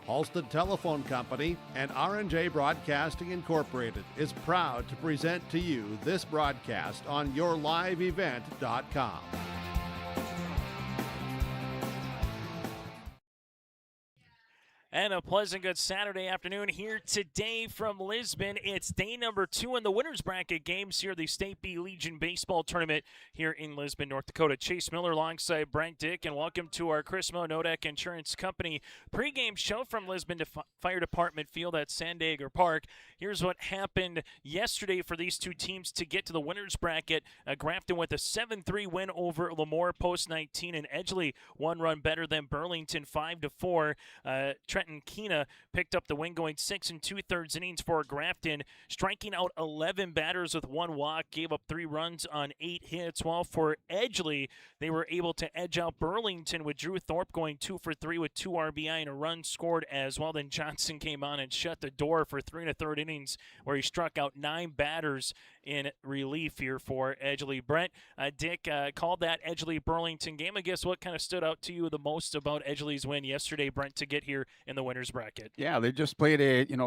Halstead Telephone Company and R&J Broadcasting Incorporated is proud to present to you this broadcast on yourliveevent.com. And a pleasant good Saturday afternoon here today from Lisbon. It's day number 2 in the winners bracket games here at the State B Legion Baseball Tournament here in Lisbon, North Dakota. Chase Miller alongside Brent Dick, and welcome to our Chris Mo Nodak Insurance Company pregame show from Lisbon Fire Department Field at Sandager Park. Here's what happened yesterday for these two teams to get to the winners bracket. Grafton with a 7-3 win over Lemoore post-19, and Edgeley one run better than Burlington 5-4. Trenton Keena picked up the win, going 6 2/3 innings for Grafton, striking out 11 batters with 1 walk, gave up 3 runs on 8 hits. While for Edgeley, they were able to edge out Burlington with Drew Thorpe going 2 for 3 with 2 RBI and a run scored as well. Then Johnson came on and shut the door for 3 1/3 innings, where he struck out 9 batters in relief here for Edgeley. Brent, Dick called that Edgeley-Burlington game. I guess what kind of stood out to you the most about Edgeley's win yesterday, Brent, to get here in the winners bracket? Yeah, they just played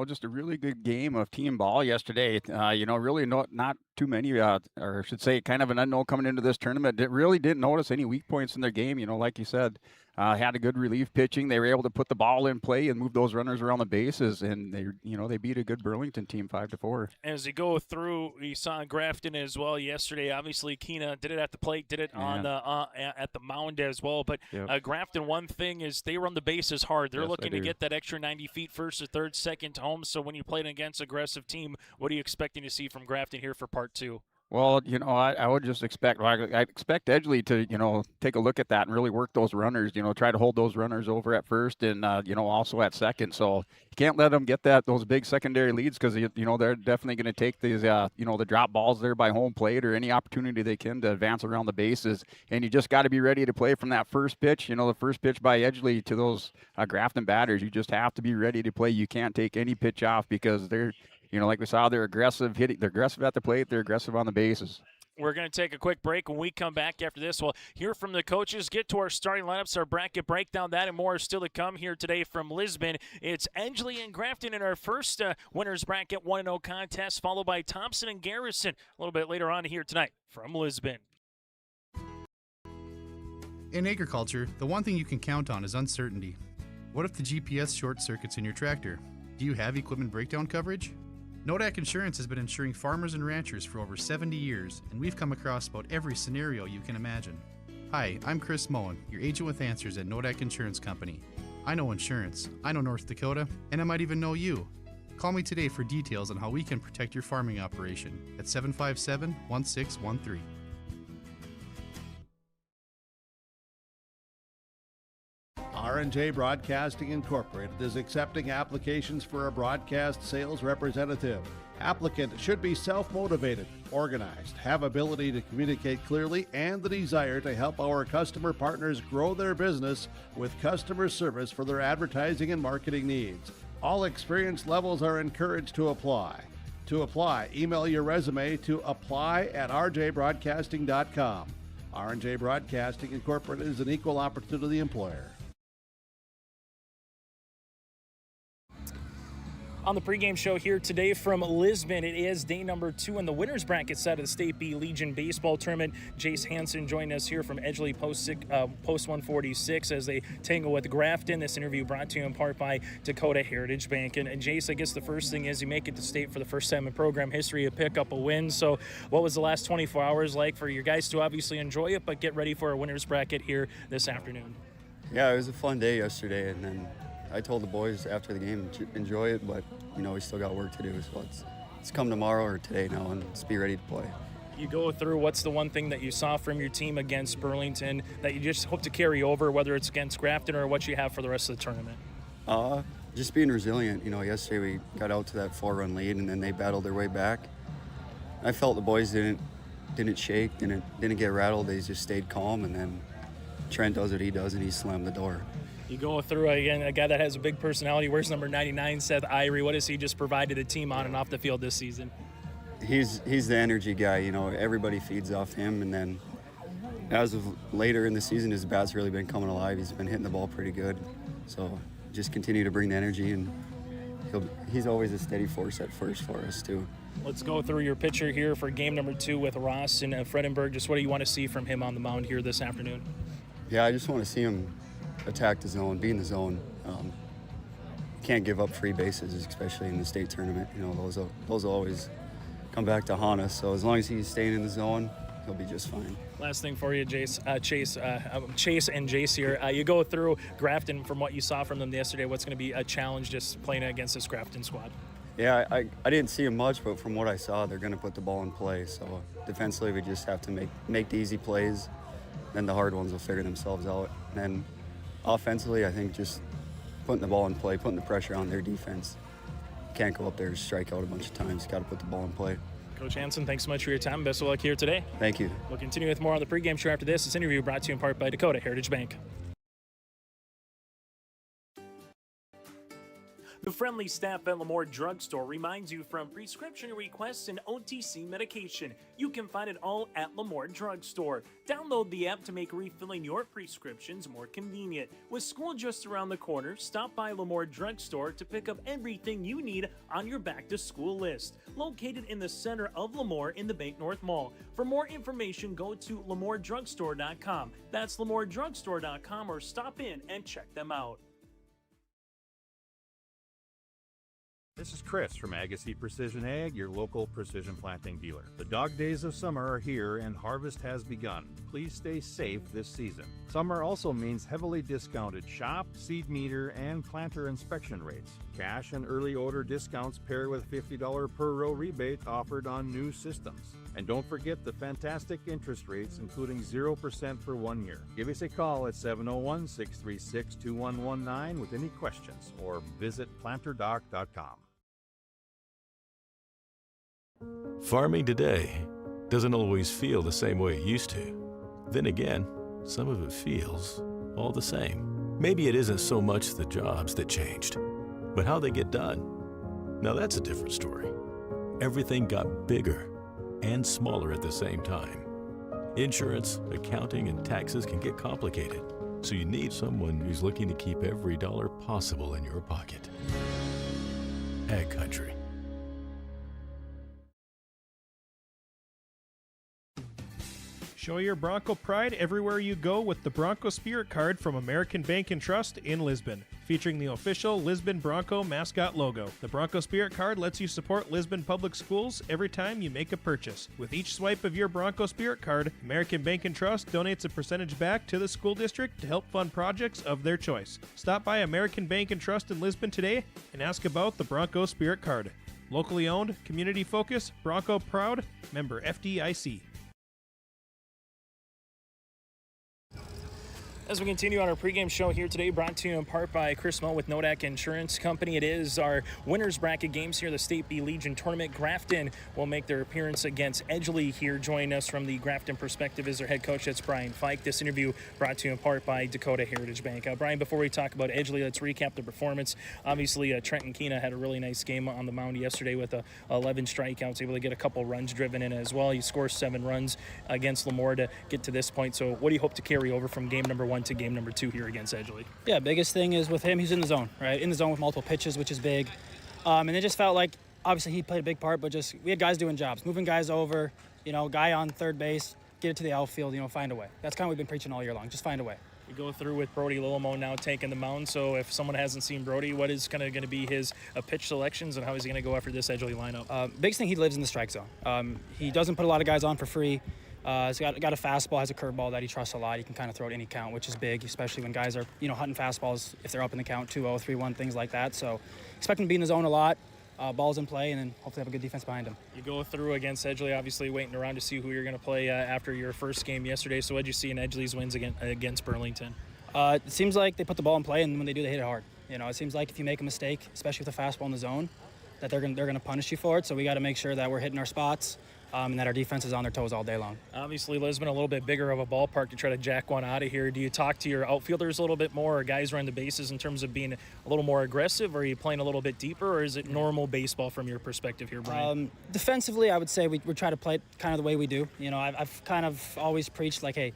just a really good game of team ball yesterday. Really not too many, or I should say kind of an unknown coming into this tournament. Really didn't notice any weak points in their game. Like you said, had a good relief pitching. They were able to put the ball in play and move those runners around the bases, and they beat a good Burlington team 5-4. As you go through, you saw Grafton as well yesterday. Obviously, Keena did it at the plate, did it on the at the mound as well. But yep. Grafton, one thing is they run the bases hard. They're Yes, looking to get that extra 90 feet first or third, second home. So when you play against an aggressive team, what are you expecting to see from Grafton here for part 2? Well, I would just expect, I expect Edgeley to, take a look at that and really work those runners, try to hold those runners over at first and, also at second. So you can't let them get those big secondary leads because, they're definitely going to take these, the drop balls there by home plate or any opportunity they can to advance around the bases. And you just got to be ready to play from that first pitch, the first pitch by Edgeley to those Grafton batters. You just have to be ready to play. You can't take any pitch off because they're, like we saw, they're aggressive hitting. They're aggressive at the plate. They're aggressive on the bases. We're going to take a quick break. When we come back after this, we'll hear from the coaches, get to our starting lineups, our bracket breakdown. That and more is still to come here today from Lisbon. It's Edgeley and Grafton in our first winners bracket 1-0 contest, followed by Thompson and Garrison a little bit later on here tonight from Lisbon. In agriculture, the one thing you can count on is uncertainty. What if the GPS short circuits in your tractor? Do you have equipment breakdown coverage? Nodak Insurance has been insuring farmers and ranchers for over 70 years, and we've come across about every scenario you can imagine. Hi, I'm Chris Moen, your agent with answers at Nodak Insurance Company. I know insurance, I know North Dakota, and I might even know you. Call me today for details on how we can protect your farming operation at 757-1613. R&J Broadcasting Incorporated is accepting applications for a broadcast sales representative. Applicant should be self-motivated, organized, have ability to communicate clearly, and the desire to help our customer partners grow their business with customer service for their advertising and marketing needs. All experience levels are encouraged to apply. To apply, email your resume to apply@rjbroadcasting.com. R&J Broadcasting Incorporated is an equal opportunity employer. On the pregame show here today from Lisbon, it is day number 2 in the winners bracket set of the State B Legion Baseball Tournament. Jace Hansen joined us here from Edgeley Post 146 as they tangle with Grafton. This interview brought to you in part by Dakota Heritage Bank. And Jace, I guess the first thing is you make it to state for the first time in program history, you pick up a win. So what was the last 24 hours like for your guys to obviously enjoy it, but get ready for a winners bracket here this afternoon? Yeah, it was a fun day yesterday, and then I told the boys after the game to enjoy it, but we still got work to do. So let's come tomorrow or today now and let's be ready to play. You go through, what's the one thing that you saw from your team against Burlington that you just hope to carry over, whether it's against Grafton or what you have for the rest of the tournament? Just being resilient. Yesterday we got out to that 4-run lead and then they battled their way back. I felt the boys didn't shake, didn't get rattled. They just stayed calm, and then Trent does what he does and he slammed the door. You go through, again, a guy that has a big personality. Where's number 99, Seth Irie? What has he just provided the team on and off the field this season? He's the energy guy. Everybody feeds off him. And then as of later in the season, his bat's really been coming alive. He's been hitting the ball pretty good. So just continue to bring the energy, and he's always a steady force at first for us too. Let's go through your picture here for game number 2 with Ross and Fredenberg. Just what do you want to see from him on the mound here this afternoon? Yeah, I just want to see him attack the zone, be in the zone. Can't give up free bases, especially in the state tournament. You know, those will always come back to haunt us. So as long as he's staying in the zone, he'll be just fine. Last thing for you, Chase and Jace here. You go through Grafton from what you saw from them yesterday. What's going to be a challenge just playing against this Grafton squad? Yeah, I didn't see him much, but from what I saw, they're going to put the ball in play. So defensively, we just have to make the easy plays. Then the hard ones will figure themselves out. And then offensively, I think just putting the ball in play, putting the pressure on their defense. Can't go up there and strike out a bunch of times. Got to put the ball in play. Coach Hansen, thanks so much for your time. Best of luck here today. Thank you. We'll continue with more on the pregame show after this. This interview brought to you in part by Dakota Heritage Bank. The friendly staff at Lemoore Drugstore reminds you from prescription requests and OTC medication. You can find it all at Lemoore Drugstore. Download the app to make refilling your prescriptions more convenient. With school just around the corner, stop by Lemoore Drugstore to pick up everything you need on your back-to-school list. Located in the center of Lemoore in the Bank North Mall. For more information, go to LemooreDrugstore.com. That's LemooreDrugstore.com, or stop in and check them out. This is Chris from Agassiz Precision Ag, your local precision planting dealer. The dog days of summer are here and harvest has begun. Please stay safe this season. Summer also means heavily discounted shop, seed meter, and planter inspection rates. Cash and early order discounts pair with $50 per row rebate offered on new systems. And don't forget the fantastic interest rates, including 0% for 1 year. Give us a call at 701-636-2119 with any questions, or visit planterdoc.com. Farming today doesn't always feel the same way it used to. Then again, some of it feels all the same. Maybe it isn't so much the jobs that changed, but how they get done. Now that's a different story. Everything got bigger and smaller at the same time. Insurance, accounting, and taxes can get complicated, so you need someone who's looking to keep every dollar possible in your pocket. Ag Country. Show your Bronco pride everywhere you go with the Bronco Spirit Card from American Bank and Trust in Lisbon, featuring the official Lisbon Bronco mascot logo. The Bronco Spirit Card lets you support Lisbon Public Schools every time you make a purchase. With each swipe of your Bronco Spirit Card, American Bank and Trust donates a percentage back to the school district to help fund projects of their choice. Stop by American Bank and Trust in Lisbon today and ask about the Bronco Spirit Card. Locally owned, community focused, Bronco proud, member FDIC. As we continue on our pregame show here today, brought to you in part by Chris Moe with Nodak Insurance Company. It is our winners bracket games here, the State B Legion Tournament. Grafton will make their appearance against Edgeley here. Joining us from the Grafton perspective is their head coach, that's Brian Fike. This interview brought to you in part by Dakota Heritage Bank. Brian, before we talk about Edgeley, let's recap the performance. Obviously, Trenton Keena had a really nice game on the mound yesterday with 11 strikeouts, able to get a couple runs driven in as well. He scores 7 runs against Lemoore to get to this point. So what do you hope to carry over from game number 1 to game number 2 here against Edgeley? Yeah, biggest thing is with him, he's in the zone, right? In the zone with multiple pitches, which is big. And it just felt like, obviously he played a big part, but just we had guys doing jobs, moving guys over, guy on third base, get it to the outfield, find a way. That's kind of what we've been preaching all year long, just find a way. You go through with Brody Lillamo now taking the mound, so if someone hasn't seen Brody, what is kind of going to be his pitch selections, and how is he going to go after this Edgeley lineup? Biggest thing, he lives in the strike zone. He doesn't put a lot of guys on for free. He's got a fastball, has a curveball that he trusts a lot. He can kind of throw at any count, which is big, especially when guys are, hunting fastballs if they're up in the count, 2-0, 3-1, things like that. So expect him to be in the zone a lot, balls in play, and then hopefully have a good defense behind him. You go through against Edgeley, obviously waiting around to see who you're going to play after your first game yesterday. So what did you see in Edgeley's wins against Burlington? It seems like they put the ball in play, and when they do, they hit it hard. It seems like if you make a mistake, especially with a fastball in the zone, that they're going to punish you for it. So we got to make sure that we're hitting our spots. And that our defense is on their toes all day long. Obviously, Lisbon a little bit bigger of a ballpark to try to jack one out of here. Do you talk to your outfielders a little bit more, or guys around the bases in terms of being a little more aggressive, or are you playing a little bit deeper, or is it normal baseball from your perspective here, Brian? Defensively, I would say we try to play it kind of the way we do. I've kind of always preached, like, hey,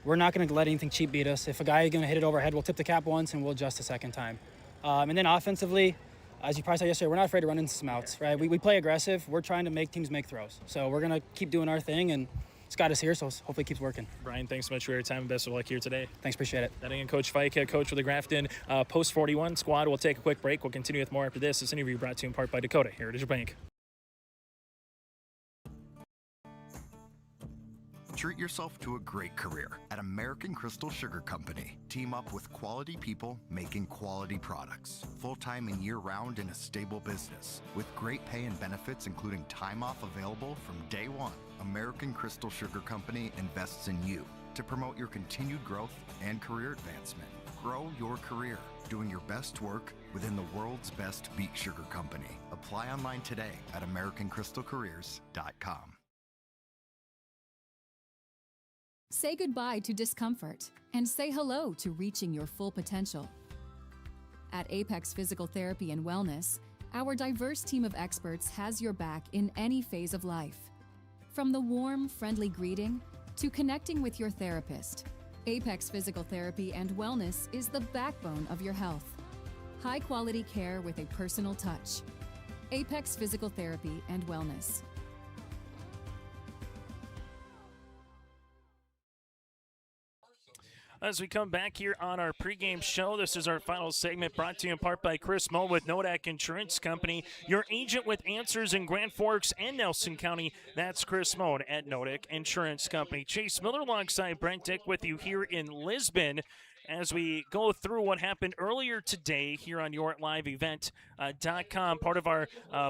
we're not going to let anything cheap beat us. If a guy is going to hit it overhead, we'll tip the cap once and we'll adjust the second time. And then offensively, as you probably saw yesterday, we're not afraid to run into some outs, right? We play aggressive. We're trying to make teams make throws. So we're going to keep doing our thing, and it's got us here, so hopefully it keeps working. Brian, thanks so much for your time and best of luck here today. Thanks, appreciate it. That again, Coach Fike, head coach for the Grafton Post 41 squad. We'll take a quick break. We'll continue with more after this. This interview brought to you in part by Dakota, Heritage Bank. Treat yourself to a great career at American Crystal Sugar Company. Team up with quality people making quality products. Full-time and year-round in a stable business. With great pay and benefits including time off available from day one. American Crystal Sugar Company invests in you to promote your continued growth and career advancement. Grow your career doing your best work within the world's best beet sugar company. Apply online today at AmericanCrystalCareers.com. Say goodbye to discomfort and say hello to reaching your full potential. At Apex Physical Therapy and Wellness, our diverse team of experts has your back in any phase of life. From the warm, friendly greeting to connecting with your therapist, Apex Physical Therapy and Wellness is the backbone of your health. High-quality care with a personal touch. Apex Physical Therapy and Wellness. As we come back here on our pregame show, this is our final segment brought to you in part by Chris Moe with Nodak Insurance Company, your agent with answers in Grand Forks and Nelson County. That's Chris Moe at Nodak Insurance Company. Chase Miller alongside Brent Dick with you here in Lisbon as we go through what happened earlier today here on YourLiveEvent.com, part of our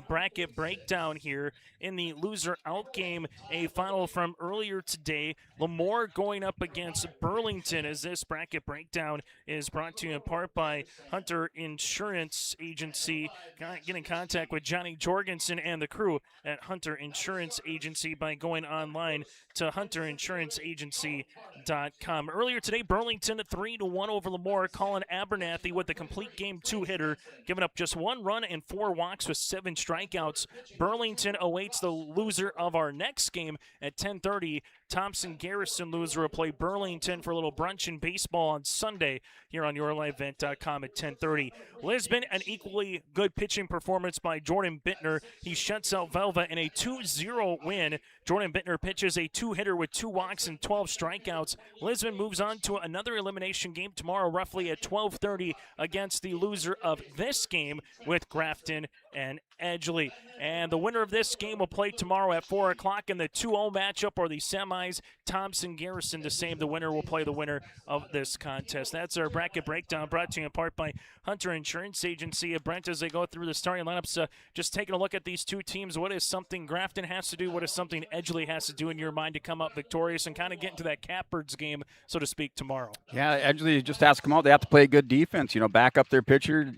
bracket breakdown here in the loser out game, a final from earlier today. Lemoore going up against Burlington, as this bracket breakdown is brought to you in part by Hunter Insurance Agency. Get in contact with Johnny Jorgensen and the crew at Hunter Insurance Agency by going online to hunterinsuranceagency.com. Earlier today, Burlington 3-1 over Lemoore. Colin Abernathy with the complete game two-hitter, giving up just 1 run and 4 walks with 7 strikeouts. Burlington awaits the loser of our next game at 10:30. Thompson Garrison loser will play Burlington for a little brunch and baseball on Sunday here on YourLiveEvent.com at 10:30. Lisbon, an equally good pitching performance by Jordan Bittner. He shuts out Velva in a 2-0 win. Jordan Bittner pitches a two-hitter with 2 walks and 12 strikeouts. Lisbon moves on to another elimination game tomorrow, roughly at 12:30, against the loser of this game with Grafton and Edgeley. And the winner of this game will play tomorrow at 4 o'clock in the 2-0 matchup or the semis. Thompson Garrison the same. The winner will play the winner of this contest. That's our bracket breakdown brought to you in part by Hunter Insurance Agency. Brent, as they go through the starting lineups, just taking a look at these two teams, what is something Grafton has to do? What is something Edgeley has to do in your mind to come up victorious and kind of get into that Catbirds game, so to speak, tomorrow? Yeah, Edgeley just has to come out. They have to play good defense, back up their pitcher,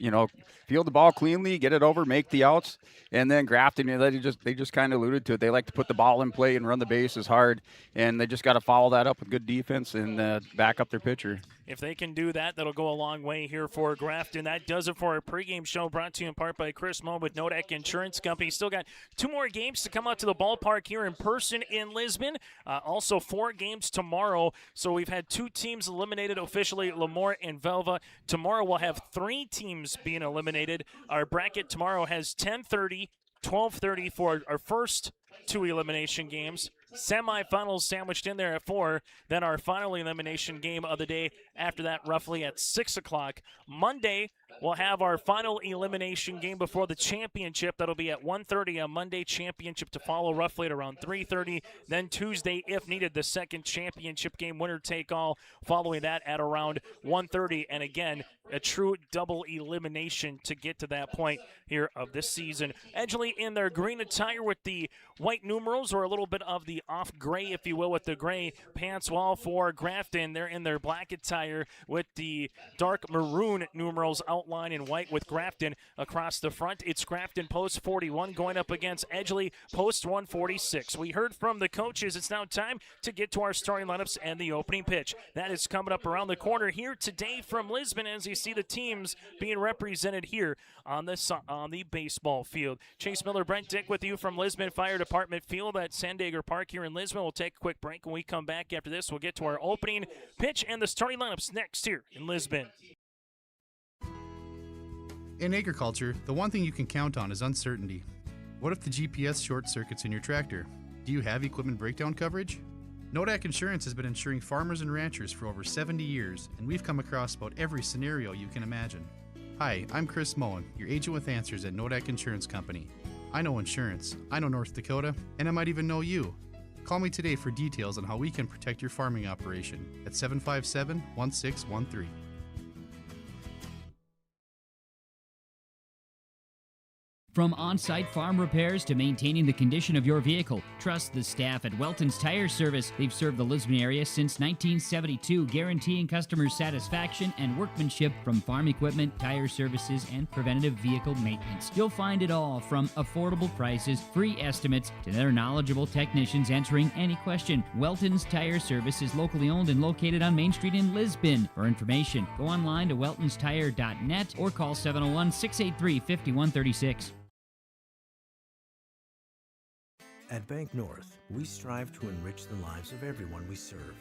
field the ball cleanly, get it over, make the outs. And then Grafton, they just kind of alluded to it. They like to put the ball in play and run the bases hard, and they just got to follow that up with good defense and back up their pitcher. If they can do that, that'll go a long way here for Grafton. That does it for our pregame show, brought to you in part by Chris Moe with Nodak Insurance Company. Still got 2 more games to come out to the ballpark here in person in Lisbon. Also 4 games tomorrow. So we've had 2 teams eliminated officially, Lemoore and Velva. Tomorrow we'll have 3 teams being eliminated. Our bracket tomorrow has 10:30, 12:30 for our first 2 elimination games. Semifinals sandwiched in there at 4. Then our final elimination game of the day after that, roughly at 6 o'clock. Monday, we'll have our final elimination game before the championship. That'll be at 1:30 on Monday. Championship to follow roughly at around 3:30. Then Tuesday, if needed, the second championship game, winner take all, following that at around 1:30. And again, a true double elimination to get to that point here of this season. Edgeley in their green attire with the white numerals, or a little bit of the off gray, if you will, with the gray pants, while for Grafton, they're in their black attire with the dark maroon numerals outlined in white with Grafton across the front. It's Grafton post 41 going up against Edgeley post 146. We heard from the coaches. It's now time to get to our starting lineups and the opening pitch. That is coming up around the corner here today from Lisbon, as you see the teams being represented here on the baseball field. Chase Miller, Brent Dick with you from Lisbon Fire Department Field at Sandager Park here in Lisbon. We'll take a quick break. When we come back after this, we'll get to our opening pitch and the starting lineups next here in Lisbon. In agriculture, the one thing you can count on is uncertainty. What if the GPS short circuits in your tractor? Do you have equipment breakdown coverage? Nodak Insurance has been insuring farmers and ranchers for over 70 years, and we've come across about every scenario you can imagine. Hi, I'm Chris Moen, your agent with answers at Nodak Insurance Company. I know insurance, I know North Dakota, and I might even know you. Call me today for details on how we can protect your farming operation at 757-1613. From on-site farm repairs to maintaining the condition of your vehicle, trust the staff at Welton's Tire Service. They've served the Lisbon area since 1972, guaranteeing customer satisfaction and workmanship from farm equipment, tire services, and preventative vehicle maintenance. You'll find it all from affordable prices, free estimates, to their knowledgeable technicians answering any question. Welton's Tire Service is locally owned and located on Main Street in Lisbon. For information, go online to weltonstire.net or call 701-683-5136. At Bank North, we strive to enrich the lives of everyone we serve.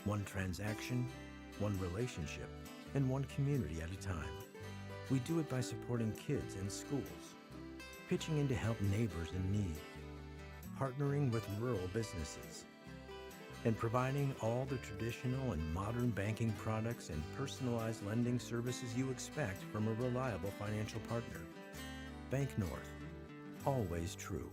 One transaction, one relationship, and one community at a time. We do it by supporting kids and schools, pitching in to help neighbors in need, partnering with rural businesses, and providing all the traditional and modern banking products and personalized lending services you expect from a reliable financial partner. Bank North, always true.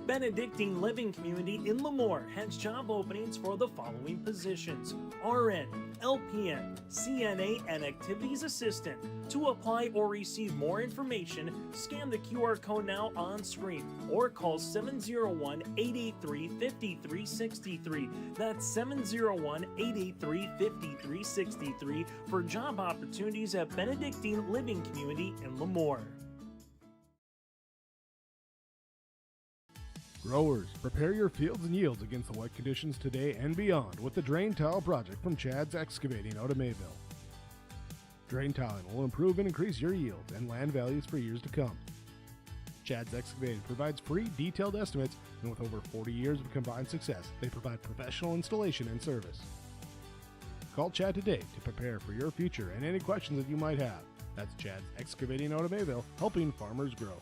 Benedictine Living Community in Lemoore has job openings for the following positions: RN, LPN, CNA, and Activities Assistant. To apply or receive more information, scan the QR code now on screen or call 701-883-5363. That's 701-883-5363 for job opportunities at Benedictine Living Community in Lemoore. Growers, prepare your fields and yields against the wet conditions today and beyond with the Drain Tile Project from Chad's Excavating out of Mayville. Drain tiling will improve and increase your yields and land values for years to come. Chad's Excavating provides free detailed estimates, and with over 40 years of combined success, they provide professional installation and service. Call Chad today to prepare for your future and any questions that you might have. That's Chad's Excavating out of Mayville, helping farmers grow.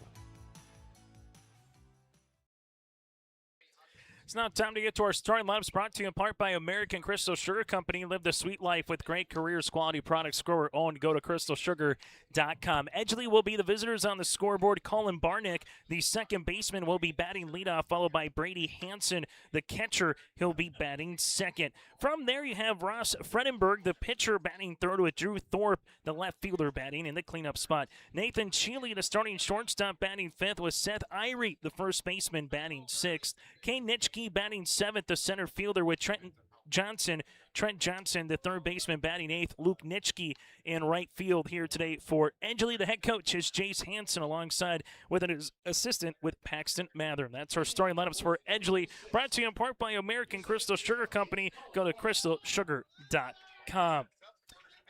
It's now time to get to our starting lineups, brought to you in part by American Crystal Sugar Company. Live the sweet life with great careers, quality products, grower owned. Go to crystalsugar.com. Edgeley will be the visitors on the scoreboard. Colin Barnick, the second baseman, will be batting leadoff, followed by Brady Hansen, the catcher. He'll be batting second. From there, you have Ross Fredenberg, the pitcher, batting third, with Drew Thorpe, the left fielder, batting in the cleanup spot. Nathan Cheeley, the starting shortstop, batting fifth, with Seth Irie, the first baseman, batting sixth. Kane Nitschke batting seventh, the center fielder, with Trent Johnson, the third baseman, batting eighth. Luke Nitschke in right field here today for Edgeley. The head coach is Jace Hansen, alongside with an assistant with Paxton Mathern. That's our starting lineups for Edgeley, brought to you in part by American Crystal Sugar Company. Go to crystalsugar.com.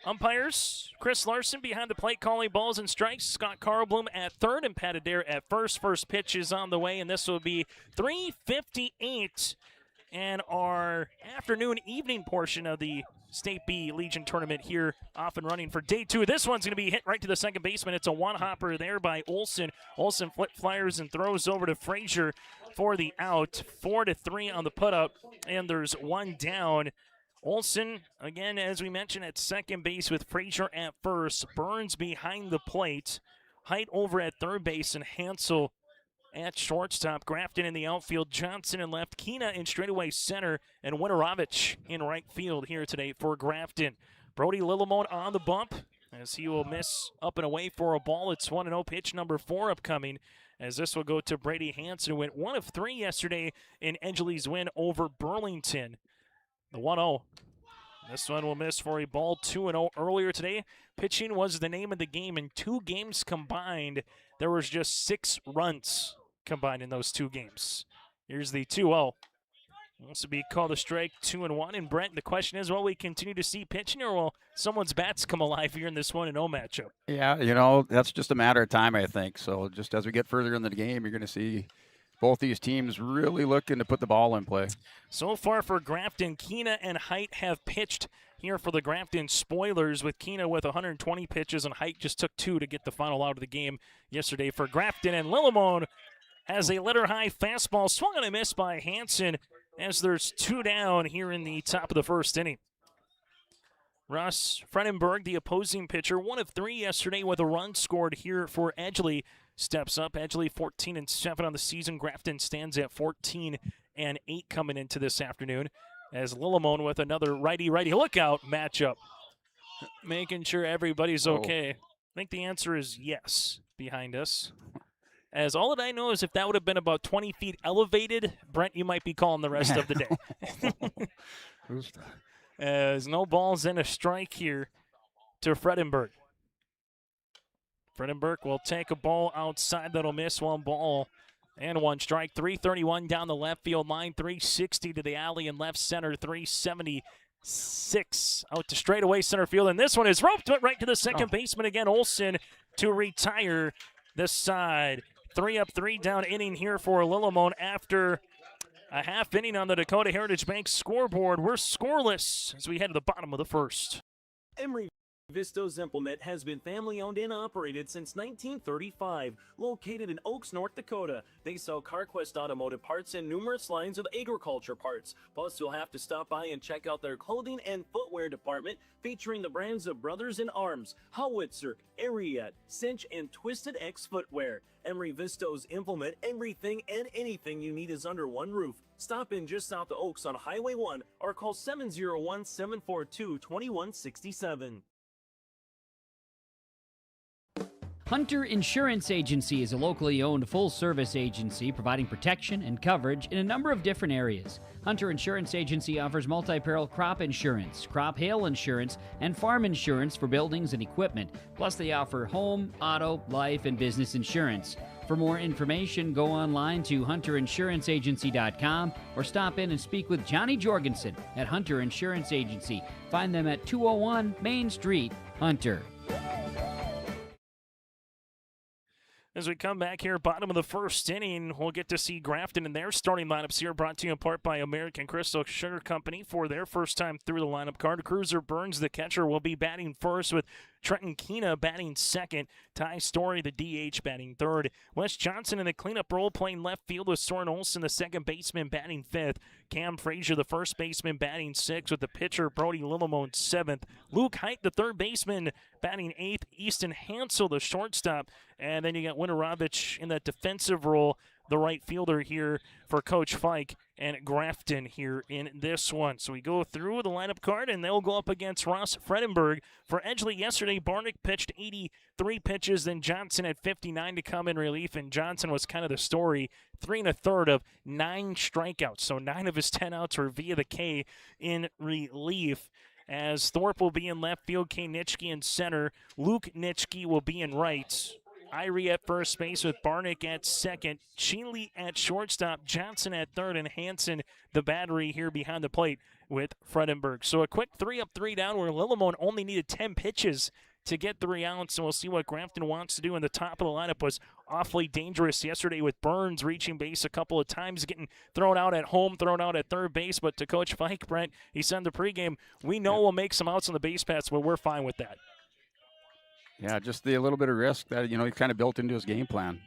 Umpires: Chris Larson behind the plate calling balls and strikes. Scott Carlblum at third and Pat Adair at first. First pitch is on the way, and this will be 3:58. And our evening portion of the State B Legion tournament here off and running for day two. This one's going to be hit right to the second baseman. It's a one-hopper there by Olson. Olson flip flyers and throws over to Frazier for the out. 4-3 on the put-up, and there's one down. Olson, again, as we mentioned, at second base with Frazier at first. Burns behind the plate. Height over at third base, and Hansel at shortstop. Grafton in the outfield. Johnson in left. Keena in straightaway center. And Winterovich in right field here today for Grafton. Brody Lillimone on the bump, as he will miss up and away for a ball. It's 1-0, pitch number 4 upcoming, as this will go to Brady Hansen, who went 1 of 3 yesterday in Edgeley's win over Burlington. The 1-0. This one will miss for a ball. 2-0 earlier today. Pitching was the name of the game. In 2 games combined, there was just 6 runs combined in those 2 games. Here's the 2-0. This will be called a strike, 2-1. And Brent, the question is, will we continue to see pitching, or will someone's bats come alive here in this 1-0 matchup? Yeah, that's just a matter of time, I think. So just as we get further into the game, you're going to see both these teams really looking to put the ball in play. So far for Grafton, Keena and Height have pitched here for the Grafton Spoilers, with Keena with 120 pitches and Height just took 2 to get the final out of the game yesterday for Grafton. And Lillimon has a letter-high fastball swung and a miss by Hansen as there's 2 down here in the top of the first inning. Russ Fredenberg, the opposing pitcher, 1 of 3 yesterday with a run scored here for Edgeley. Steps up. Edgeley 14-7 on the season. Grafton stands at 14-8 coming into this afternoon, as Lillimon with another righty-righty lookout matchup. Making sure everybody's okay. I think the answer is yes behind us. As all that I know is if that would have been about 20 feet elevated, Brent, you might be calling the rest of the day. As no balls and a strike here to Fredenberg. Fredenberg will take a ball outside that'll miss. 1 ball and 1 strike. 331 down the left field line. 360 to the alley and left center. 376 out to straightaway center field. And this one is roped right to the second baseman again. Olsen to retire this side. 3 up, 3 down inning here for Lillimon after a half inning on the Dakota Heritage Bank scoreboard. We're scoreless as we head to the bottom of the first. Emery Vistos Implement has been family-owned and operated since 1935. Located in Oaks, North Dakota, they sell CarQuest automotive parts and numerous lines of agriculture parts. Plus, you'll have to stop by and check out their clothing and footwear department, featuring the brands of Brothers in Arms, Howitzer, Ariat, Cinch, and Twisted X Footwear. Emery Vistos Implement everything and anything you need is under one roof. Stop in just south of Oaks on Highway 1 or call 701-742-2167. Hunter Insurance Agency is a locally owned full-service agency providing protection and coverage in a number of different areas. Hunter Insurance Agency offers multi-peril crop insurance, crop hail insurance, and farm insurance for buildings and equipment. Plus, they offer home, auto, life, and business insurance. For more information, go online to hunterinsuranceagency.com or stop in and speak with Johnny Jorgensen at Hunter Insurance Agency. Find them at 201 Main Street, Hunter. As we come back here, bottom of the first inning, we'll get to see Grafton in their starting lineups here, brought to you in part by American Crystal Sugar Company for their first time through the lineup card. Cruiser Burns, the catcher, will be batting first, with Trenton Keena batting second. Ty Story, the DH, batting third. Wes Johnson in the cleanup role, playing left field, with Soren Olsen, the second baseman, batting fifth. Cam Frazier, the first baseman, batting sixth, with the pitcher Brody Lillimon seventh. Luke Height, the third baseman, batting eighth. Easton Hansel, the shortstop. And then you got Winterovich in that defensive role, the right fielder here for Coach Fike, and Grafton here in this one. So we go through the lineup card, and they'll go up against Ross Fredenberg. For Edgeley yesterday, Barnick pitched 83 pitches, then Johnson had 59 to come in relief, and Johnson was kind of the story. 3 1/3 of 9 strikeouts, so 9 of his 10 outs were via the K in relief. As Thorpe will be in left field, Kay Nitschke in center, Luke Nitschke will be in right. Irie at first base with Barnick at second, Shealy at shortstop, Johnson at third, and Hansen the battery here behind the plate with Fredenberg. So a quick 3 up, 3 down, where Lillimon only needed 10 pitches to get 3 outs, and we'll see what Grafton wants to do. And the top of the lineup was awfully dangerous yesterday, with Burns reaching base a couple of times, getting thrown out at home, thrown out at third base. But to Coach Fike, Brent, he said in the pregame, we know we'll make some outs on the base paths, but we're fine with that. Yeah, just the little bit of risk that, he kind of built into his game plan.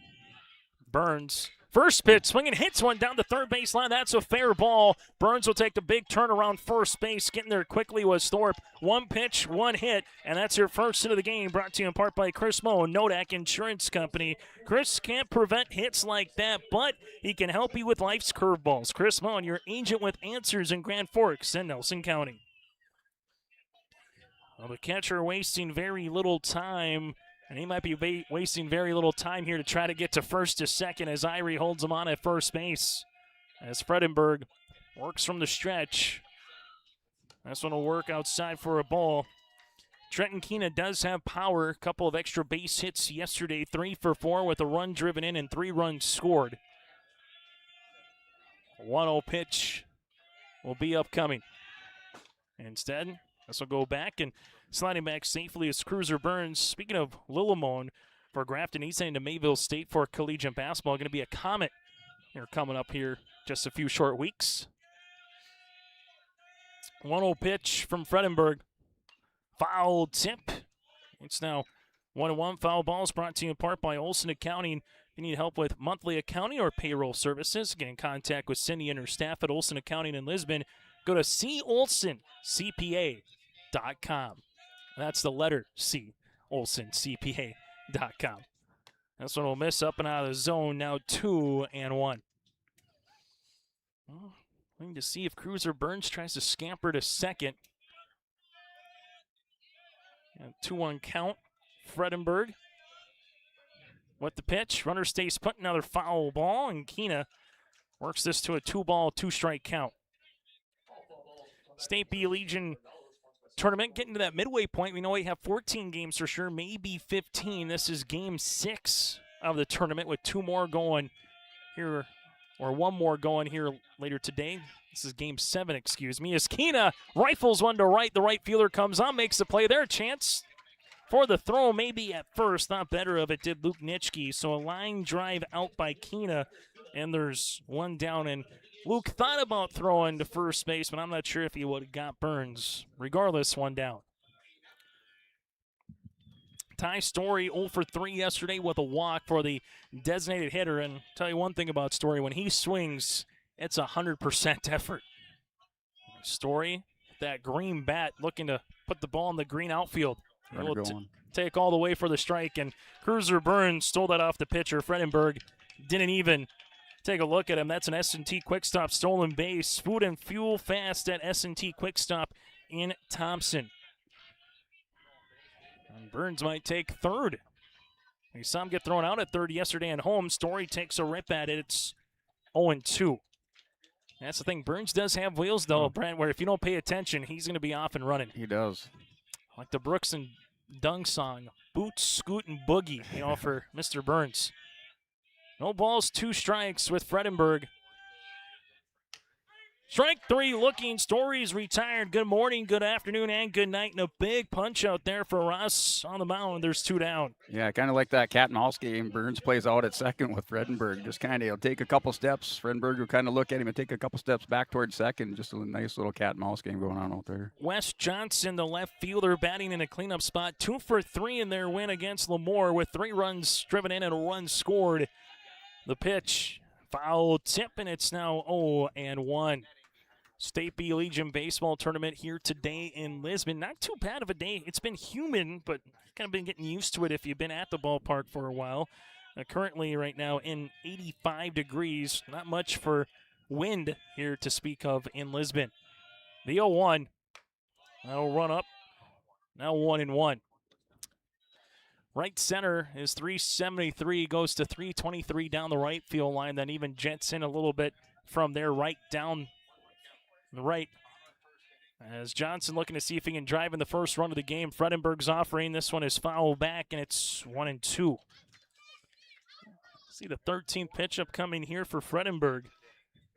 Burns, first pitch, swinging, hits one down the third base line. That's a fair ball. Burns will take the big turn around first base. Getting there quickly was Thorpe. 1 pitch, 1 hit, and that's your first hit of the game, brought to you in part by Chris Moe, Nodak Insurance Company. Chris can't prevent hits like that, but he can help you with life's curveballs. Chris Moe, your agent with answers in Grand Forks and Nelson County. Well, the catcher wasting very little time, and he might be wasting very little time here to try to get to first to second as Irie holds him on at first base. As Fredenberg works from the stretch. This one will work outside for a ball. Trenton Keena does have power. A couple of extra base hits yesterday, 3 for 4 with a run driven in and 3 runs scored. A 1-0 pitch will be upcoming. Instead, this will go back, and sliding back safely is Cruiser Burns. Speaking of Lillimon, for Grafton, he's heading to Mayville State for collegiate basketball. Going to be a Comet here coming up here just a few short weeks. 1-0 pitch from Fredenberg. Foul tip. It's now 1-1. Foul balls brought to you in part by Olson Accounting. If you need help with monthly accounting or payroll services, get in contact with Cindy and her staff at Olson Accounting in Lisbon. Go to colsoncpa.com. That's the letter C, olsoncpa.com. This one will miss up and out of the zone. Now 2-1. Well, waiting to see if Cruiser Burns tries to scamper to second. 2-1 count. Fredenberg with the pitch. Runner stays put. Another foul ball, and Keena works this to a 2-ball, 2-strike count. State B Legion tournament getting to that midway point. We know we have 14 games for sure, maybe 15. This is game 6 of the tournament with 2 more going here, or 1 more going here later today. This is game 7, excuse me. As Keena rifles one to right, the right fielder comes on, makes the play there. A chance for the throw, maybe at first. Thought better of it did Luke Nitschke. So a line drive out by Keena, and there's 1 down. And Luke thought about throwing to first base, but I'm not sure if he would have got Burns. Regardless, 1 down. Ty Story 0 for 3 yesterday with a walk for the designated hitter. And tell you one thing about Story, when he swings, it's 100% effort. Story, that green bat, looking to put the ball in the green outfield. He'll take all the way for the strike, and Cruiser Burns stole that off the pitcher. Fredenberg didn't even take a look at him. That's an S&T Quick Stop stolen base. Food and fuel fast at S&T Quick Stop in Thompson. And Burns might take third. We saw him get thrown out at third yesterday at home. Story takes a rip at it. It's 0-2. That's the thing. Burns does have wheels, though, Brent, where if you don't pay attention, he's going to be off and running. He does. Like the Brooks and Dung song, Boot, Scoot, and Boogie, for Mr. Burns. No balls, 2 strikes with Fredenberg. Strike 3 looking. Story's retired. Good morning, good afternoon, and good night. And a big punch out there for Ross on the mound. There's 2 down. Yeah, kind of like that cat and mouse game. Burns plays out at second with Fredenberg. Just kind of, he'll take a couple steps. Fredenberg will kind of look at him and take a couple steps back towards second. Just a nice little cat and mouse game going on out there. Wes Johnson, the left fielder, batting in a cleanup spot. 2 for 3 in their win against Lemoore with 3 runs driven in and a run scored. The pitch, foul tip, and it's now 0-1. State B Legion baseball tournament here today in Lisbon. Not too bad of a day. It's been humid, but kind of been getting used to it if you've been at the ballpark for a while. Currently right now in 85 degrees. Not much for wind here to speak of in Lisbon. The 0-1. That'll run up. Now 1-1. Right center is 373, goes to 323 down the right field line, then even jets in a little bit from there right down the right. As Johnson looking to see if he can drive in the first run of the game. Fredenberg's offering. This one is foul back, and it's 1-2. See the 13th pitch upcoming here for Fredenberg.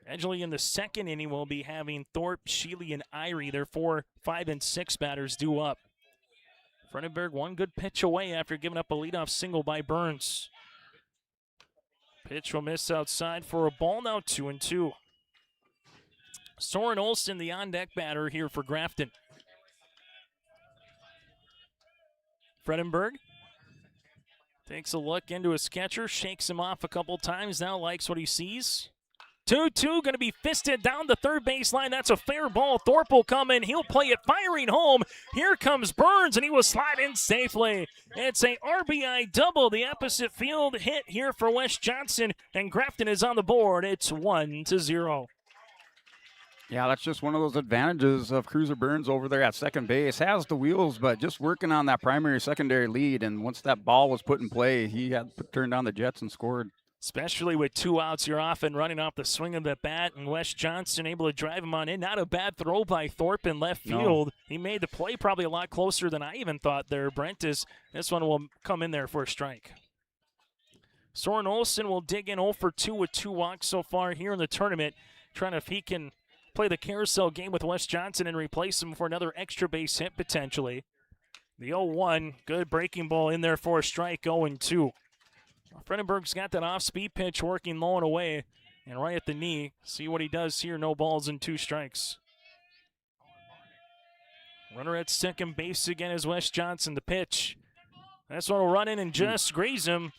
Edgeley in the second inning will be having Thorpe, Sheely, and Irie. Their 4, 5, and 6 batters due up. Fredenberg 1 good pitch away after giving up a leadoff single by Burns. Pitch will miss outside for a ball, now 2-2. Soren Olsen, the on-deck batter here for Grafton. Fredenberg takes a look into his catcher, shakes him off a couple times, now likes what he sees. 2-2, going to be fisted down the third baseline. That's a fair ball. Thorpe will come in. He'll play it firing home. Here comes Burns, and he will slide in safely. It's a RBI double. The opposite field hit here for Wes Johnson, and Grafton is on the board. It's 1-0. Yeah, that's just one of those advantages of Cruiser Burns over there at second base. Has the wheels, but just working on that primary, secondary lead. And once that ball was put in play, he had turned down the Jets and scored. Especially with 2 outs, you're often running off the swing of the bat, and Wes Johnson able to drive him on in. Not a bad throw by Thorpe in left field. No. He made the play probably a lot closer than I even thought there. Brent, this one will come in there for a strike. Soren Olsen will dig in 0 for 2 with 2 walks so far here in the tournament, trying to if he can play the carousel game with Wes Johnson and replace him for another extra base hit potentially. The 0-1, good breaking ball in there for a strike, 0-2. Fredenberg's got that off-speed pitch working low and away. And right at the knee, see what he does here. No balls and 2 strikes. Runner at second base again is Wes Johnson. The pitch. This one will run in and just graze him.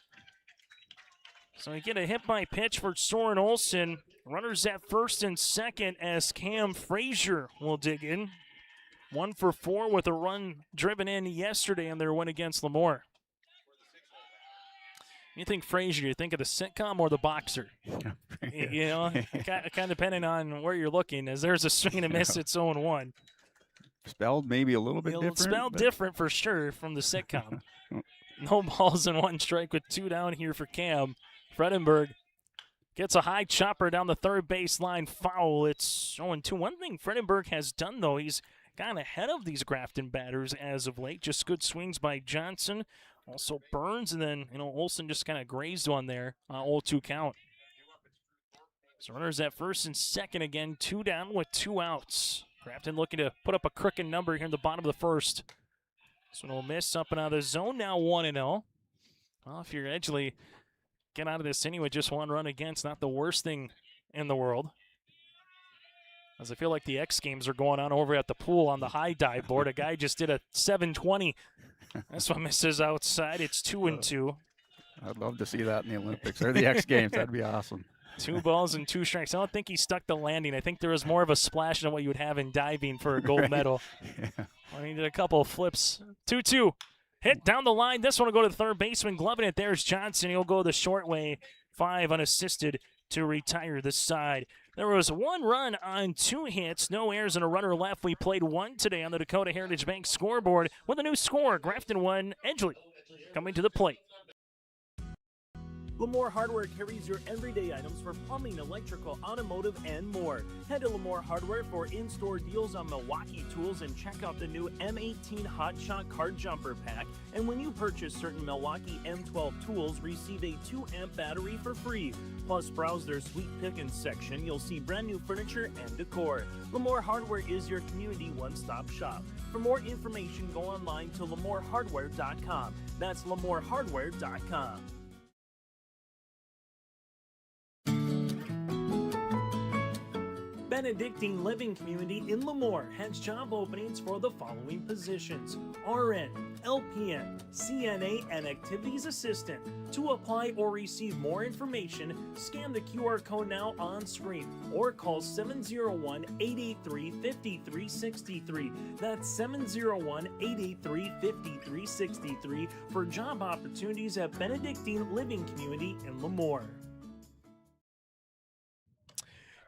So we get a hit by pitch for Soren Olsen. Runners at first and second as Cam Frazier will dig in. 1 for 4 with a run driven in yesterday in their win against Lemoore. You think Frazier, you think of the sitcom or the boxer? You know, kind of depending on where you're looking, as there's a swing and a miss, it's 0-1. Spelled maybe a little bit different. Spelled different for sure from the sitcom. No balls and 1 strike with 2 down here for Cam. Fredenberg gets a high chopper down the third baseline foul. It's 0-2. One thing Fredenberg has done, though, he's gotten ahead of these Grafton batters as of late. Just good swings by Johnson. Also Burns, and then, Olsen just kind of grazed one there. 0-2 count. So runners at first and second again. 2 down with 2 outs. Grafton looking to put up a crooked number here in the bottom of the first. This one will miss up and out of the zone. Now 1-0. Well, if you're Edgeley, get out of this inning with just 1 run against. Not the worst thing in the world. As I feel like the X Games are going on over at the pool on the high dive board. A guy just did a 720. This one misses outside. It's 2-2. I'd love to see that in the Olympics or the X Games. That'd be awesome. 2 balls and 2 strikes. I don't think he stuck the landing. I think there was more of a splash than what you would have in diving for a gold medal. Yeah. I mean, he did a couple of flips. 2-2. Hit down the line. This one will go to the third baseman. Gloving it. There's Johnson. He'll go the short way. 5 unassisted to retire the side. There was 1 run on 2 hits, no errors, and a runner left. We played 1 today on the Dakota Heritage Bank scoreboard with a new score. Grafton 1, Edgeley coming to the plate. Lamore Hardware carries your everyday items for plumbing, electrical, automotive, and more. Head to Lamore Hardware for in-store deals on Milwaukee tools and check out the new M18 Hot Shot Card Jumper Pack. And when you purchase certain Milwaukee M12 tools, receive a 2-amp battery for free. Plus, browse their sweet pickings section. You'll see brand new furniture and decor. Lamore Hardware is your community one-stop shop. For more information, go online to lamorehardware.com. That's lamorehardware.com. Benedictine Living Community in Lemoore has job openings for the following positions: RN, LPN, CNA, and Activities Assistant. To apply or receive more information, scan the QR code now on screen or call 701-883-5363. That's 701-883-5363 for job opportunities at Benedictine Living Community in Lemoore.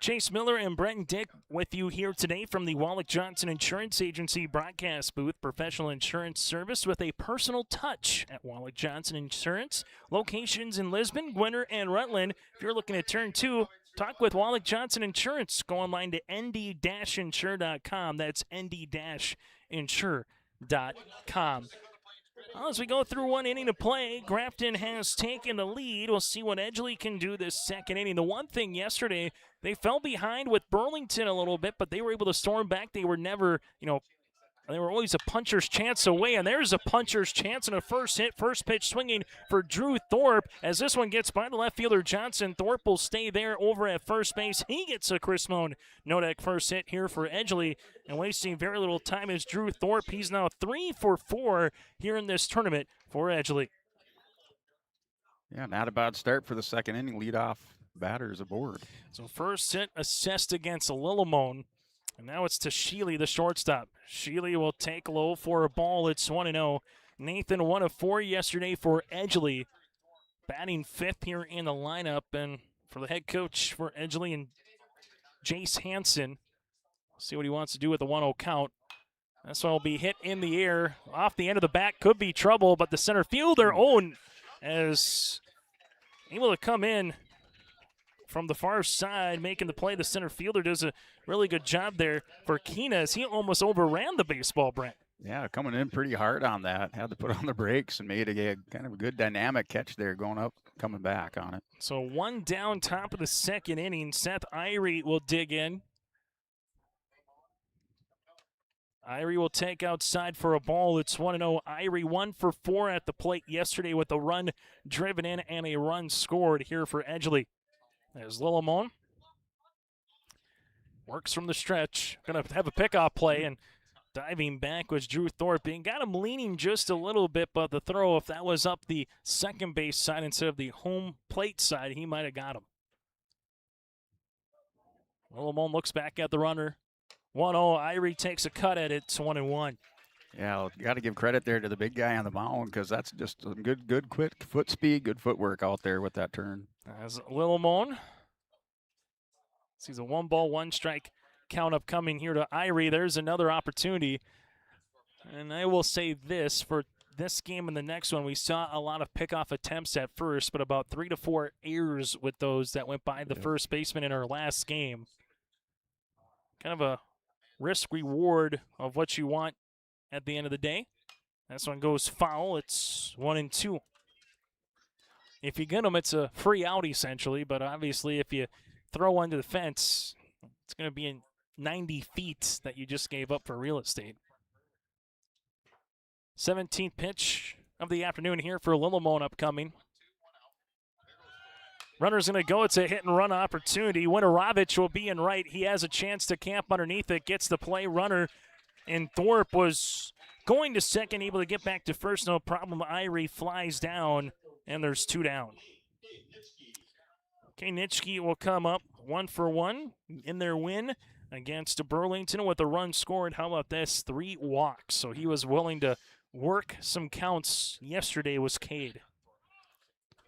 Chase Miller and Brenton Dick with you here today from the Wallach Johnson Insurance Agency broadcast booth. Professional insurance service with a personal touch at Wallach Johnson Insurance. Locations in Lisbon, Gwinner, and Rutland. If you're looking to turn 2, talk with Wallach Johnson Insurance. Go online to nd-insure.com. That's nd-insure.com. Well, as we go through 1 inning of play, Grafton has taken the lead. We'll see what Edgeley can do this second inning. The one thing yesterday, they fell behind with Burlington a little bit, but they were able to storm back. They were never, they were always a puncher's chance away, and there's a puncher's chance and a first hit, first pitch swinging for Drew Thorpe. As this one gets by the left fielder Johnson, Thorpe will stay there over at first base. He gets a Chris Moan no-deck first hit here for Edgeley, and wasting very little time is Drew Thorpe. He's now 3 for 4 here in this tournament for Edgeley. Yeah, not a bad start for the second inning. Leadoff batters aboard. So first hit assessed against Lillimon. And now it's to Sheely, the shortstop. Sheely will take low for a ball. It's 1-0. Nathan 1 of 4 yesterday for Edgeley. Batting 5th here in the lineup. And for the head coach for Edgeley and Jace Hansen, we'll see what he wants to do with the 1-0 count. This one will be hit in the air. Off the end of the bat, could be trouble, but the center fielder, as able to come in from the far side, making the play. The center fielder does a really good job there for Keena as he almost overran the baseball, Brent. Yeah, coming in pretty hard on that. Had to put on the brakes and made a kind of a good dynamic catch there, going up, coming back on it. So 1 down, top of the second inning. Seth Irie will dig in. Irie will take outside for a ball. It's 1-0. Irie 1 for 4 at the plate yesterday with a run driven in and a run scored here for Edgeley. As Lillimon works from the stretch. Going to have a pickoff play, and diving back was Drew Thorpe. And got him leaning just a little bit, but the throw, if that was up the second base side instead of the home plate side, he might have got him. Lillimon looks back at the runner. 1-0. Irie takes a cut at it. It's 1-1. Yeah, you got to give credit there to the big guy on the mound because that's just some good quick foot speed, good footwork out there with that turn. As Lillimon sees a 1-ball, 1-strike count up coming here to Irie. There's another opportunity. And I will say this, for this game and the next one, we saw a lot of pickoff attempts at first, but about 3 to 4 errors with those that went by the first baseman in our last game. Kind of a risk-reward of what you want at the end of the day. This one goes foul. It's 1-2. If you get them, it's a free out essentially, but obviously if you throw one to the fence, it's going to be in 90 feet that you just gave up for real estate. 17th pitch of the afternoon here for Lillimon upcoming. Runner's going to go. It's a hit-and-run opportunity. Winorovich will be in right. He has a chance to camp underneath it. Gets the play runner, and Thorpe was going to second, able to get back to first. No problem. Irie flies down, and there's 2 down. Okay, Nitschke will come up 1-for-1 in their win against Burlington with a run scored. How about this? 3 walks. So he was willing to work some counts. Yesterday was Cade.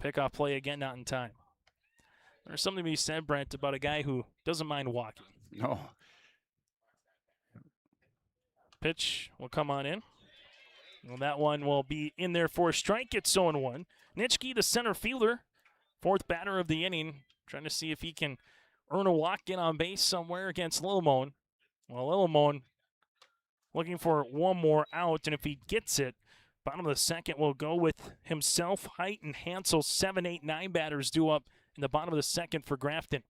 Pickoff play again, not in time. There's something to be said, Brent, about a guy who doesn't mind walking. No. Pitch will come on in. Well, that one will be in there for a strike. It's 0-1. Nitschke, the center fielder, 4th batter of the inning, trying to see if he can earn a walk, get on base somewhere against Lillimon. Well, Lillimon looking for one more out, and if he gets it, bottom of the second will go with himself, Height, and Hansel. 7, 8, 9 batters due up in the bottom of the second for Grafton.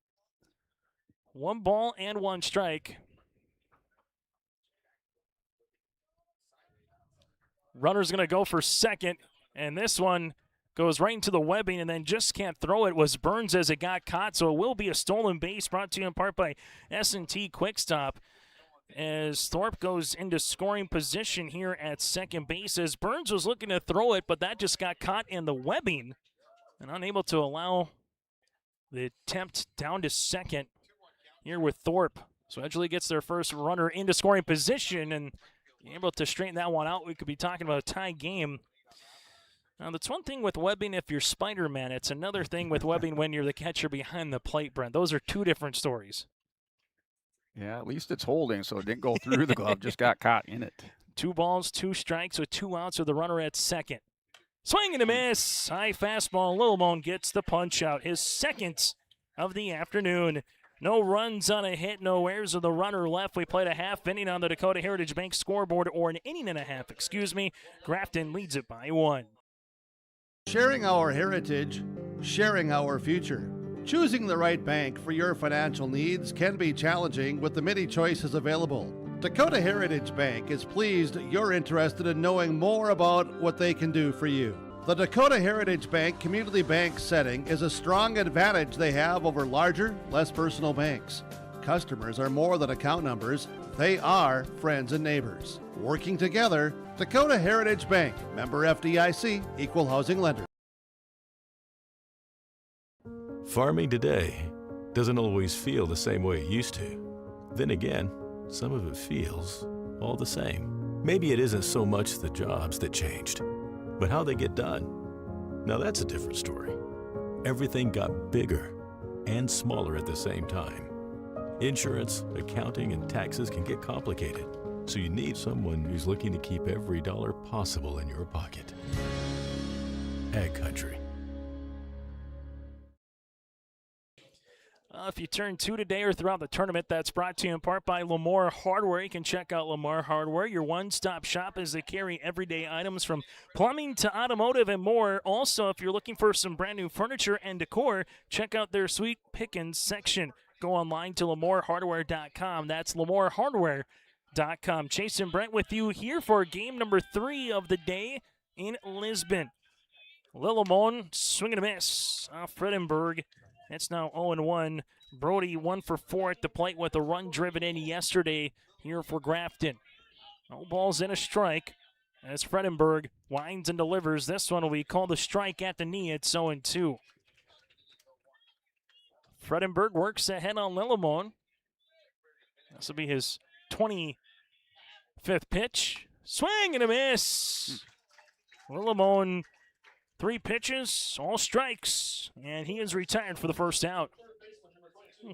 1 ball and 1 strike. Runner's going to go for second, and this one goes right into the webbing and then just can't throw it. Was Burns as it got caught, so it will be a stolen base, brought to you in part by S&T Quick Stop. As Thorpe goes into scoring position here at second base, as Burns was looking to throw it, but that just got caught in the webbing and unable to allow the attempt down to second here with Thorpe. So Edgeley gets their first runner into scoring position and able to straighten that one out. We could be talking about a tie game. Now, that's one thing with webbing if you're Spider-Man. It's another thing with webbing when you're the catcher behind the plate, Brent. Those are 2 different stories. Yeah, at least it's holding, so it didn't go through the glove, just got caught in it. 2 balls, 2 strikes with 2 outs with the runner at second. Swing and a miss. High fastball. Lillimon gets the punch out. His 2nd of the afternoon. No runs on a hit, no errors of the runner left. We played a half inning on the Dakota Heritage Bank scoreboard, or an inning and a half, excuse me. Grafton leads it by 1. Sharing our heritage, sharing our future. Choosing the right bank for your financial needs can be challenging with the many choices available. Dakota Heritage Bank is pleased you're interested in knowing more about what they can do for you. The Dakota Heritage Bank community bank setting is a strong advantage they have over larger, less personal banks. Customers are more than account numbers, they are friends and neighbors. Working together, Dakota Heritage Bank, member FDIC, equal housing lender. Farming today doesn't always feel the same way it used to. Then again, some of it feels all the same. Maybe it isn't so much the jobs that changed, but how they get done. Now that's a different story. Everything got bigger and smaller at the same time. Insurance, accounting, and taxes can get complicated, so you need someone who's looking to keep every dollar possible in your pocket. Ag Country. If you turn 2 today or throughout the tournament, that's brought to you in part by Lamar Hardware. You can check out Lamar Hardware, your one-stop shop, as they carry everyday items from plumbing to automotive and more. Also, if you're looking for some brand new furniture and decor, check out their Sweet Pickins section. Go online to lamarhardware.com. That's lamarhardware.com. Chase and Brent with you here for game number 3 of the day in Lisbon. Lillimon swing and a miss off Fredenberg. It's now 0-1. Brody 1 for 4 at the plate with a run driven in yesterday here for Grafton. No balls in a strike as Fredenberg winds and delivers. This one will be called a strike at the knee. It's 0-2. Fredenberg works ahead on Lillimon. This will be his 25th pitch. Swing and a miss. Lillimon, 3 pitches, all strikes, and he is retired for the first out.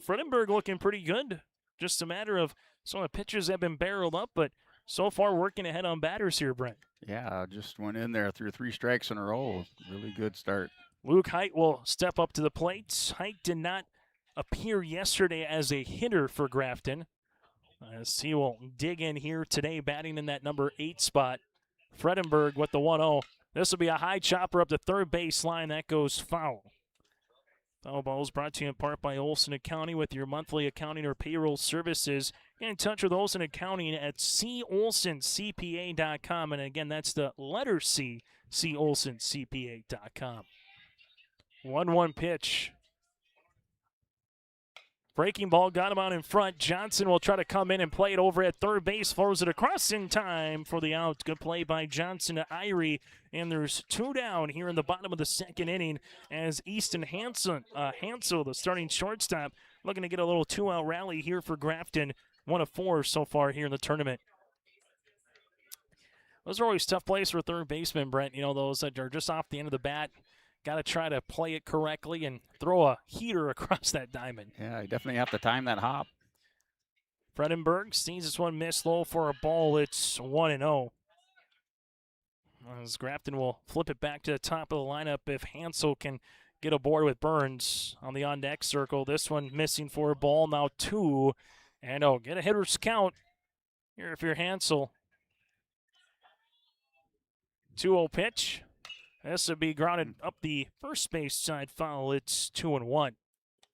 Fredenberg looking pretty good. Just a matter of some of the pitches have been barreled up, but so far working ahead on batters here, Brent. Yeah, just went in there through 3 strikes in a row. Really good start. Luke Height will step up to the plate. Height did not appear yesterday as a hitter for Grafton, as he will dig in here today, batting in that number 8 spot. Fredenberg with the 1-0. This will be a high chopper up the third base line. That goes foul. Foul ball is brought to you in part by Olson Accounting. With your monthly accounting or payroll services, get in touch with Olson Accounting at colsoncpa.com. And again, that's the letter C, colsoncpa.com. 1-1 pitch. Breaking ball got him out in front. Johnson will try to come in and play it over at third base. Throws it across in time for the out. Good play by Johnson to Irie. And there's 2 down here in the bottom of the second inning as Easton Hansel, the starting shortstop, looking to get a little 2-out rally here for Grafton. 1 of 4 so far here in the tournament. Those are always tough plays for third baseman, Brent. You know, those that are just off the end of the bat. Got to try to play it correctly and throw a heater across that diamond. Yeah, you definitely have to time that hop. Fredenberg sees this one miss low for a ball. It's 1-0. As Grafton will flip it back to the top of the lineup if Hansel can get aboard with Burns on the on-deck circle. This one missing for a ball, now 2. And get a hitter's count here if you're Hansel. 2-0 pitch. This would be grounded up the first base side foul. It's 2-1.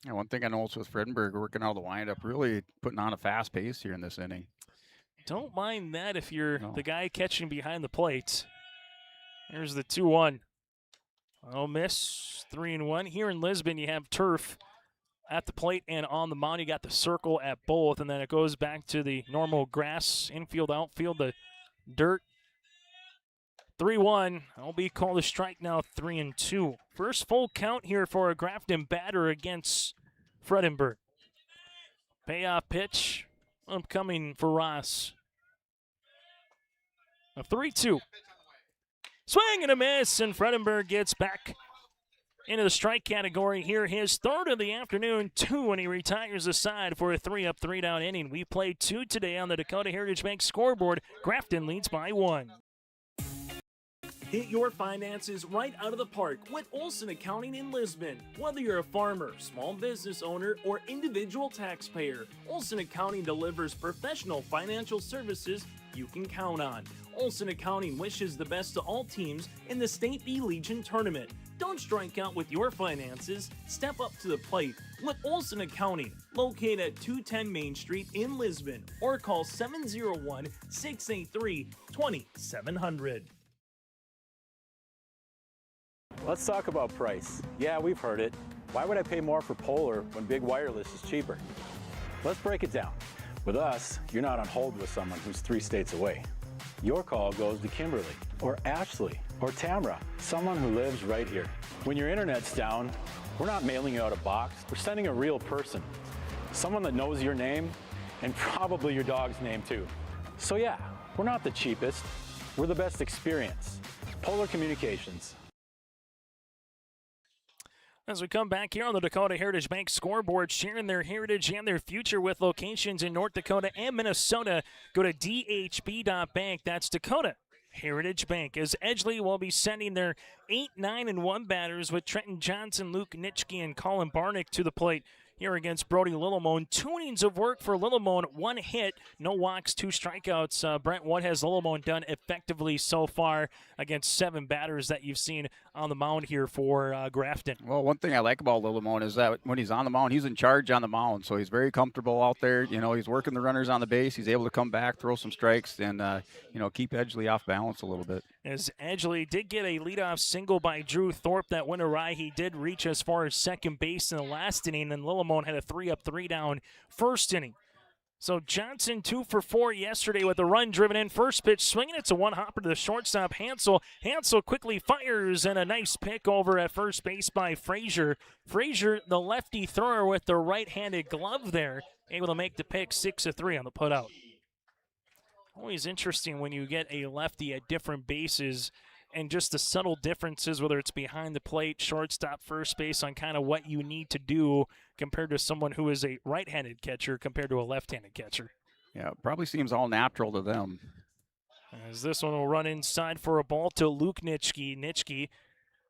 Yeah, one thing I noticed with Fredenberg working out of the windup, really putting on a fast pace here in this inning. Don't mind that if you're the guy catching behind the plate. Here's the 2-1. Oh, miss. 3-1. Here in Lisbon, you have turf at the plate and on the mound. You got the circle at both, and then it goes back to the normal grass, infield, outfield, the dirt. 3-1. I'll be called a strike now, 3-2. First full count here for a Grafton batter against Fredenberg. Payoff pitch upcoming for Ross. A 3-2. Swing and a miss, and Fredenberg gets back into the strike category here. His 3rd of the afternoon, 2, and he retires the side for a 3-up, 3-down inning. We played 2 today on the Dakota Heritage Bank scoreboard. Grafton leads by 1. Hit your finances right out of the park with Olson Accounting in Lisbon. Whether you're a farmer, small business owner, or individual taxpayer, Olson Accounting delivers professional financial services you can count on. Olson Accounting wishes the best to all teams in the State B Legion Tournament. Don't strike out with your finances. Step up to the plate with Olson Accounting, located at 210 Main Street in Lisbon, or call 701-683-2700. Let's talk about price. Yeah, we've heard it. Why would I pay more for Polar when Big Wireless is cheaper? Let's break it down. With us, you're not on hold with someone who's 3 states away. Your call goes to Kimberly, or Ashley, or Tamra, someone who lives right here. When your internet's down, we're not mailing you out a box. We're sending a real person, someone that knows your name and probably your dog's name too. So yeah, we're not the cheapest. We're the best experience. Polar Communications. As we come back here on the Dakota Heritage Bank scoreboard, sharing their heritage and their future with locations in North Dakota and Minnesota, go to dhb.bank. That's Dakota Heritage Bank. As Edgeley will be sending their 8, 9, and 1 batters with Trenton Johnson, Luke Nitschke, and Colin Barnick to the plate here against Brody Lillimon. 2 innings of work for Lillimon, 1 hit, no walks, 2 strikeouts. Brent, what has Lillimon done effectively so far against 7 batters that you've seen on the mound here for Grafton? Well, one thing I like about Lillimon is that when he's on the mound, he's in charge on the mound, so he's very comfortable out there. You know, he's working the runners on the base. He's able to come back, throw some strikes, and, you know, keep Edgeley off balance a little bit. As Edgeley did get a leadoff single by Drew Thorpe that went awry. He did reach as far as second base in the last inning, and Lillimon had a 3-up, 3-down first inning. So Johnson 2 for 4 yesterday with a run driven in. First pitch swinging. It's a one-hopper to the shortstop, Hansel. Hansel quickly fires, and a nice pick over at first base by Frazier. Frazier, the lefty thrower with the right-handed glove there, able to make the pick 6-3 on the putout. Always interesting when you get a lefty at different bases and just the subtle differences, whether it's behind the plate, shortstop, first base, on kind of what you need to do compared to someone who is a right-handed catcher compared to a left-handed catcher. Yeah, it probably seems all natural to them. As this one will run inside for a ball to Luke Nitschke. Nitschke,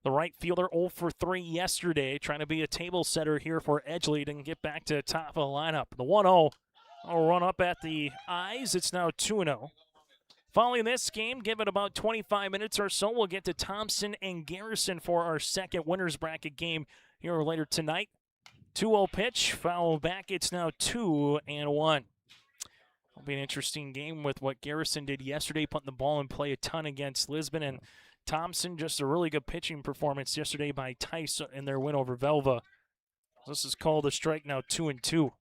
the right fielder, 0 for 3 yesterday, trying to be a table setter here for Edgeley and get back to the top of the lineup. The 1-0. I'll run up at the eyes. It's now 2-0. Following this game, give it about 25 minutes or so, we'll get to Thompson and Garrison for our second winners bracket game here later tonight. 2-0 pitch, foul back. It's now 2-1. It'll be an interesting game with what Garrison did yesterday, putting the ball in play a ton against Lisbon, and Thompson, just a really good pitching performance yesterday by Tice in their win over Velva. This is called a strike, now 2-2.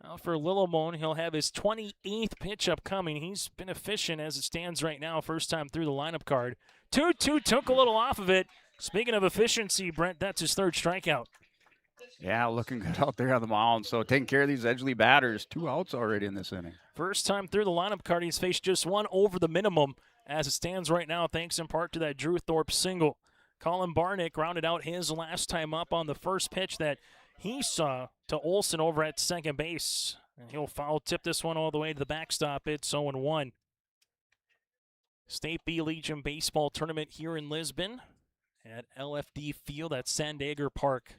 Now for Lillimon, he'll have his 28th pitch upcoming. He's been efficient as it stands right now, first time through the lineup card. 2-2, took a little off of it. Speaking of efficiency, Brent, that's his third strikeout. Yeah, looking good out there on the mound. So taking care of these Edgeley batters. 2 outs already in this inning. First time through the lineup card, he's faced just one over the minimum as it stands right now, thanks in part to that Drew Thorpe single. Colin Barnick rounded out his last time up on the first pitch that he saw to Olsen over at second base. And he'll foul tip this one all the way to the backstop. It's 0-1. State B Legion Baseball Tournament here in Lisbon at LFD Field at Sandager Park.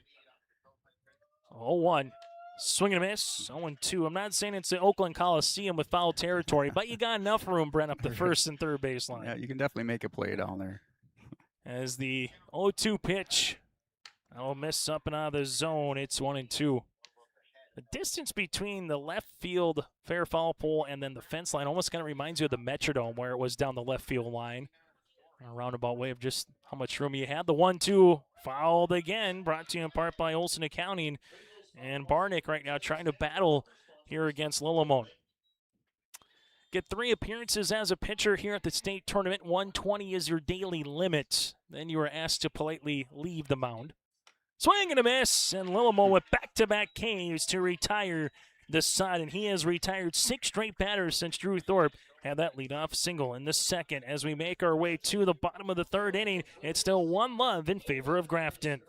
0-1. Swing and a miss. 0-2. I'm not saying it's the Oakland Coliseum with foul territory, but you got enough room, Brent, up the first and third baseline. Yeah, you can definitely make a play down there. As the 0-2 pitch, that'll miss up and out of the zone. It's 1-2. The distance between the left field fair foul pole and then the fence line almost kind of reminds you of the Metrodome where it was down the left field line. A roundabout way of just how much room you had. The 1-2 fouled again, brought to you in part by Olsen Accounting. And Barnick right now trying to battle here against Lillimon. Get 3 appearances as a pitcher here at the state tournament. 120 is your daily limit. Then you are asked to politely leave the mound. Swing and a miss, and Lillimon with back-to-back Ks to retire the side. And he has retired 6 straight batters since Drew Thorpe had that leadoff single in the second. As we make our way to the bottom of the third inning, it's still 1-0 in favor of Grafton.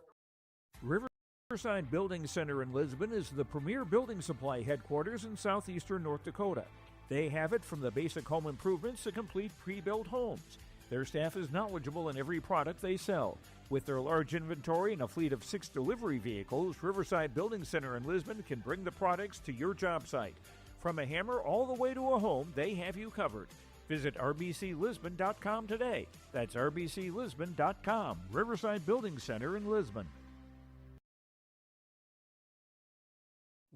Riverside Building Center in Lisbon is the premier building supply headquarters in southeastern North Dakota. They have it from the basic home improvements to complete pre-built homes. Their staff is knowledgeable in every product they sell. With their large inventory and a fleet of 6 delivery vehicles, Riverside Building Center in Lisbon can bring the products to your job site. From a hammer all the way to a home, they have you covered. Visit rbclisbon.com today. That's rbclisbon.com. Riverside Building Center in Lisbon.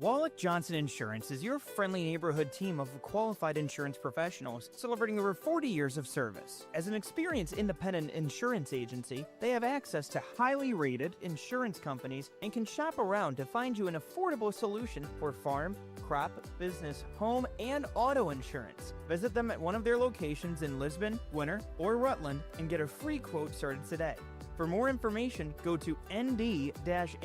Wallach Johnson Insurance is your friendly neighborhood team of qualified insurance professionals celebrating over 40 years of service. As an experienced independent insurance agency, they have access to highly rated insurance companies and can shop around to find you an affordable solution for farm, crop, business, home, and auto insurance. Visit them at one of their locations in Lisbon, Winter, or Rutland and get a free quote started today. For more information, go to nd-insure.com.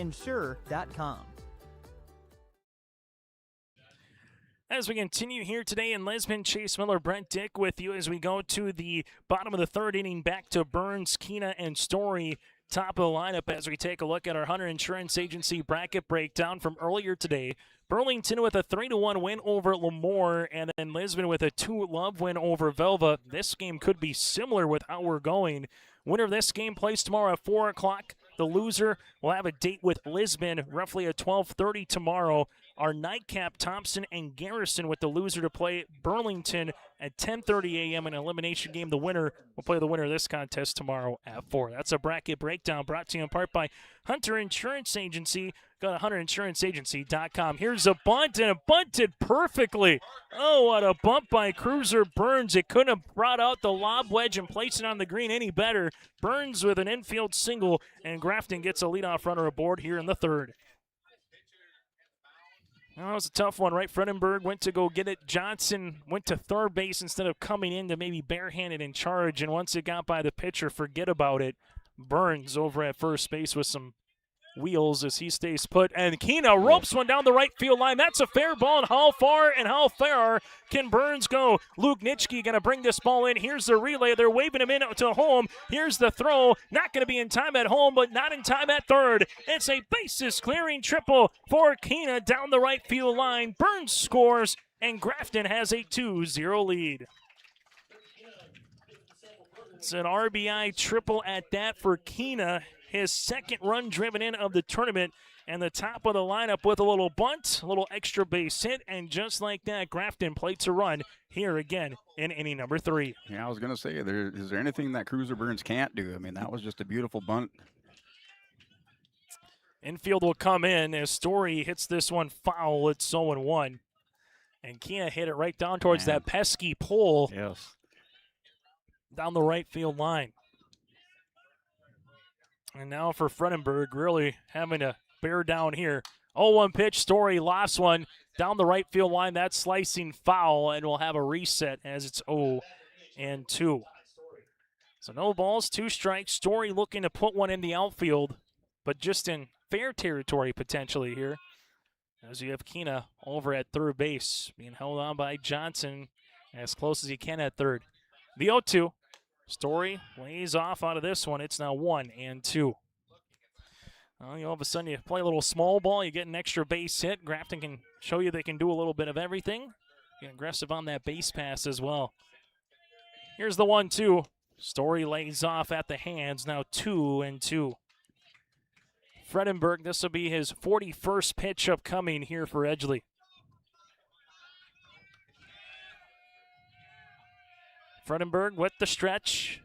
As we continue here today in Lisbon, Chase Miller, Brent Dick with you as we go to the bottom of the third inning, back to Burns, Keena, and Story, top of the lineup as we take a look at our Hunter Insurance Agency bracket breakdown from earlier today. Burlington with a 3-1 win over Lemoore, and then Lisbon with a 2-love win over Velva. This game could be similar with how we're going. Winner of this game plays tomorrow at 4 o'clock. The loser will have a date with Lisbon roughly at 12:30 tomorrow. Our nightcap, Thompson and Garrison, with the loser to play Burlington at 10:30 a.m. an elimination game. The winner will play the winner of this contest tomorrow at 4. That's a bracket breakdown brought to you in part by Hunter Insurance Agency. Go to hunterinsuranceagency.com. Here's a bunt, and it bunted perfectly. Oh, what a bump by Cruiser Burns. It couldn't have brought out the lob wedge and placed it on the green any better. Burns with an infield single, and Grafton gets a leadoff runner aboard here in the third. That was a tough one, right? Fredenberg went to go get it. Johnson went to third base instead of coming in to maybe barehanded in charge, and once it got by the pitcher, forget about it. Burns over at first base with some wheels as he stays put, and Keena ropes one down the right field line. That's a fair ball, and how far and how far can Burns go? Luke Nitschke going to bring this ball in. Here's the relay. They're waving him in to home. Here's the throw. Not going to be in time at home, but not in time at third. It's a bases-clearing triple for Keena down the right field line. Burns scores, and Grafton has a 2-0 lead. It's an RBI triple at that for Keena. His second run driven in of the tournament, and the top of the lineup with a little bunt, a little extra base hit, and just like that, Grafton plates a run here again in inning number 3. Yeah, I was going to say, is there anything that Cruiser Burns can't do? I mean, that was just a beautiful bunt. Infield will come in as Story hits this one foul. It's 0-1. And Keena hit it right down towards that pesky pole. Yes. Down the right field line. And now for Fredenberg, really having to bear down here. 0-1 pitch, Story lost one down the right field line. That's slicing foul, and we'll have a reset as it's 0-2. So no balls, 2 strikes. Story looking to put one in the outfield, but just in fair territory potentially here. As you have Keena over at third base, being held on by Johnson as close as he can at third. The 0-2. Story lays off out of this one. It's now 1-2. Well, all of a sudden you play a little small ball, you get an extra base hit. Grafton can show you they can do a little bit of everything. Get aggressive on that base pass as well. Here's the 1-2. Story lays off at the hands. Now 2-2. Fredenberg, this will be his 41st pitch upcoming here for Edgeley. Fredenberg with the stretch.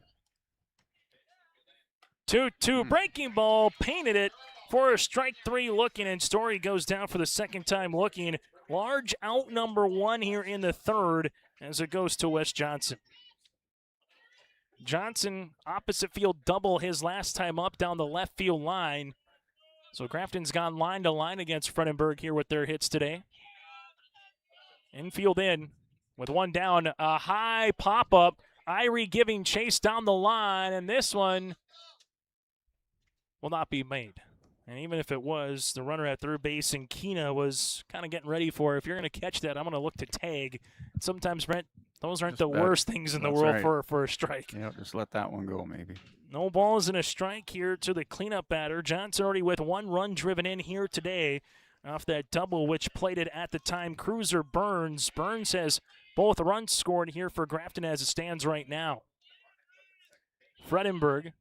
2-2 breaking ball, painted it for a strike 3 looking, and Story goes down for the second time looking. Large out number 1 here in the third as it goes to Wes Johnson. Johnson, opposite field double his last time up down the left field line. So Grafton's gone line to line against Fredenberg here with their hits today. Infield in. With one down, a high pop-up. Irie giving chase down the line, and this one will not be made. And even if it was, the runner at third base and Keena was kind of getting ready for, if you're going to catch that, I'm going to look to tag. Sometimes, Brent, those aren't the worst things in the world for a strike. Yeah, just let that one go maybe. No balls and a strike here to the cleanup batter. Johnson already with 1 run driven in here today off that double, which plated at the time. Cruiser Burns. Burns has both runs scored here for Grafton as it stands right now. Fredenberg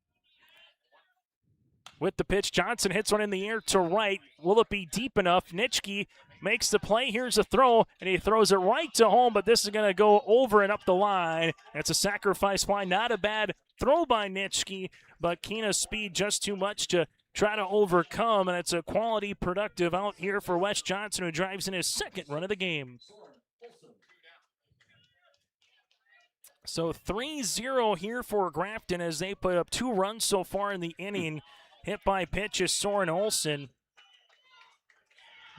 with the pitch. Johnson hits one in the air to right. Will it be deep enough? Nitschke makes the play. Here's a throw, and he throws it right to home, but this is going to go over and up the line. It's a sacrifice fly. Not a bad throw by Nitschke, but Keena's speed just too much to try to overcome, and it's a quality productive out here for Wes Johnson, who drives in his second run of the game. So 3-0 here for Grafton as they put up 2 runs so far in the inning. Hit by pitch is Soren Olsen.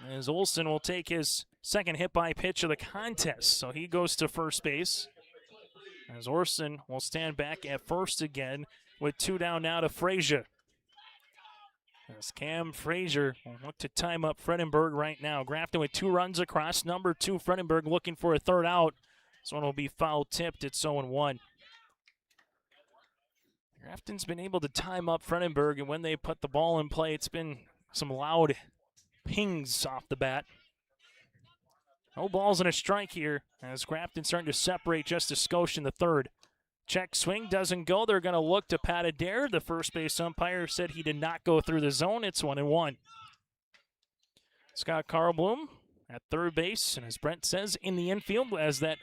As Olsen will take his second hit by pitch of the contest. So he goes to first base. As Olsen will stand back at first again with 2 down now to Frazier. As Cam Frazier will look to time up Fredenberg right now. Grafton with 2 runs across. Number 2, Fredenberg looking for a third out. This one will be foul tipped. It's 0-1. Grafton's been able to time up Fredenberg, and when they put the ball in play, it's been some loud pings off the bat. No balls and a strike here as Grafton's starting to separate just a skosh in the third. Check swing doesn't go. They're going to look to pat a dare. The first base umpire said he did not go through the zone. It's 1-1. Scott Carlblum at third base, and as Brent says, in the infield. As that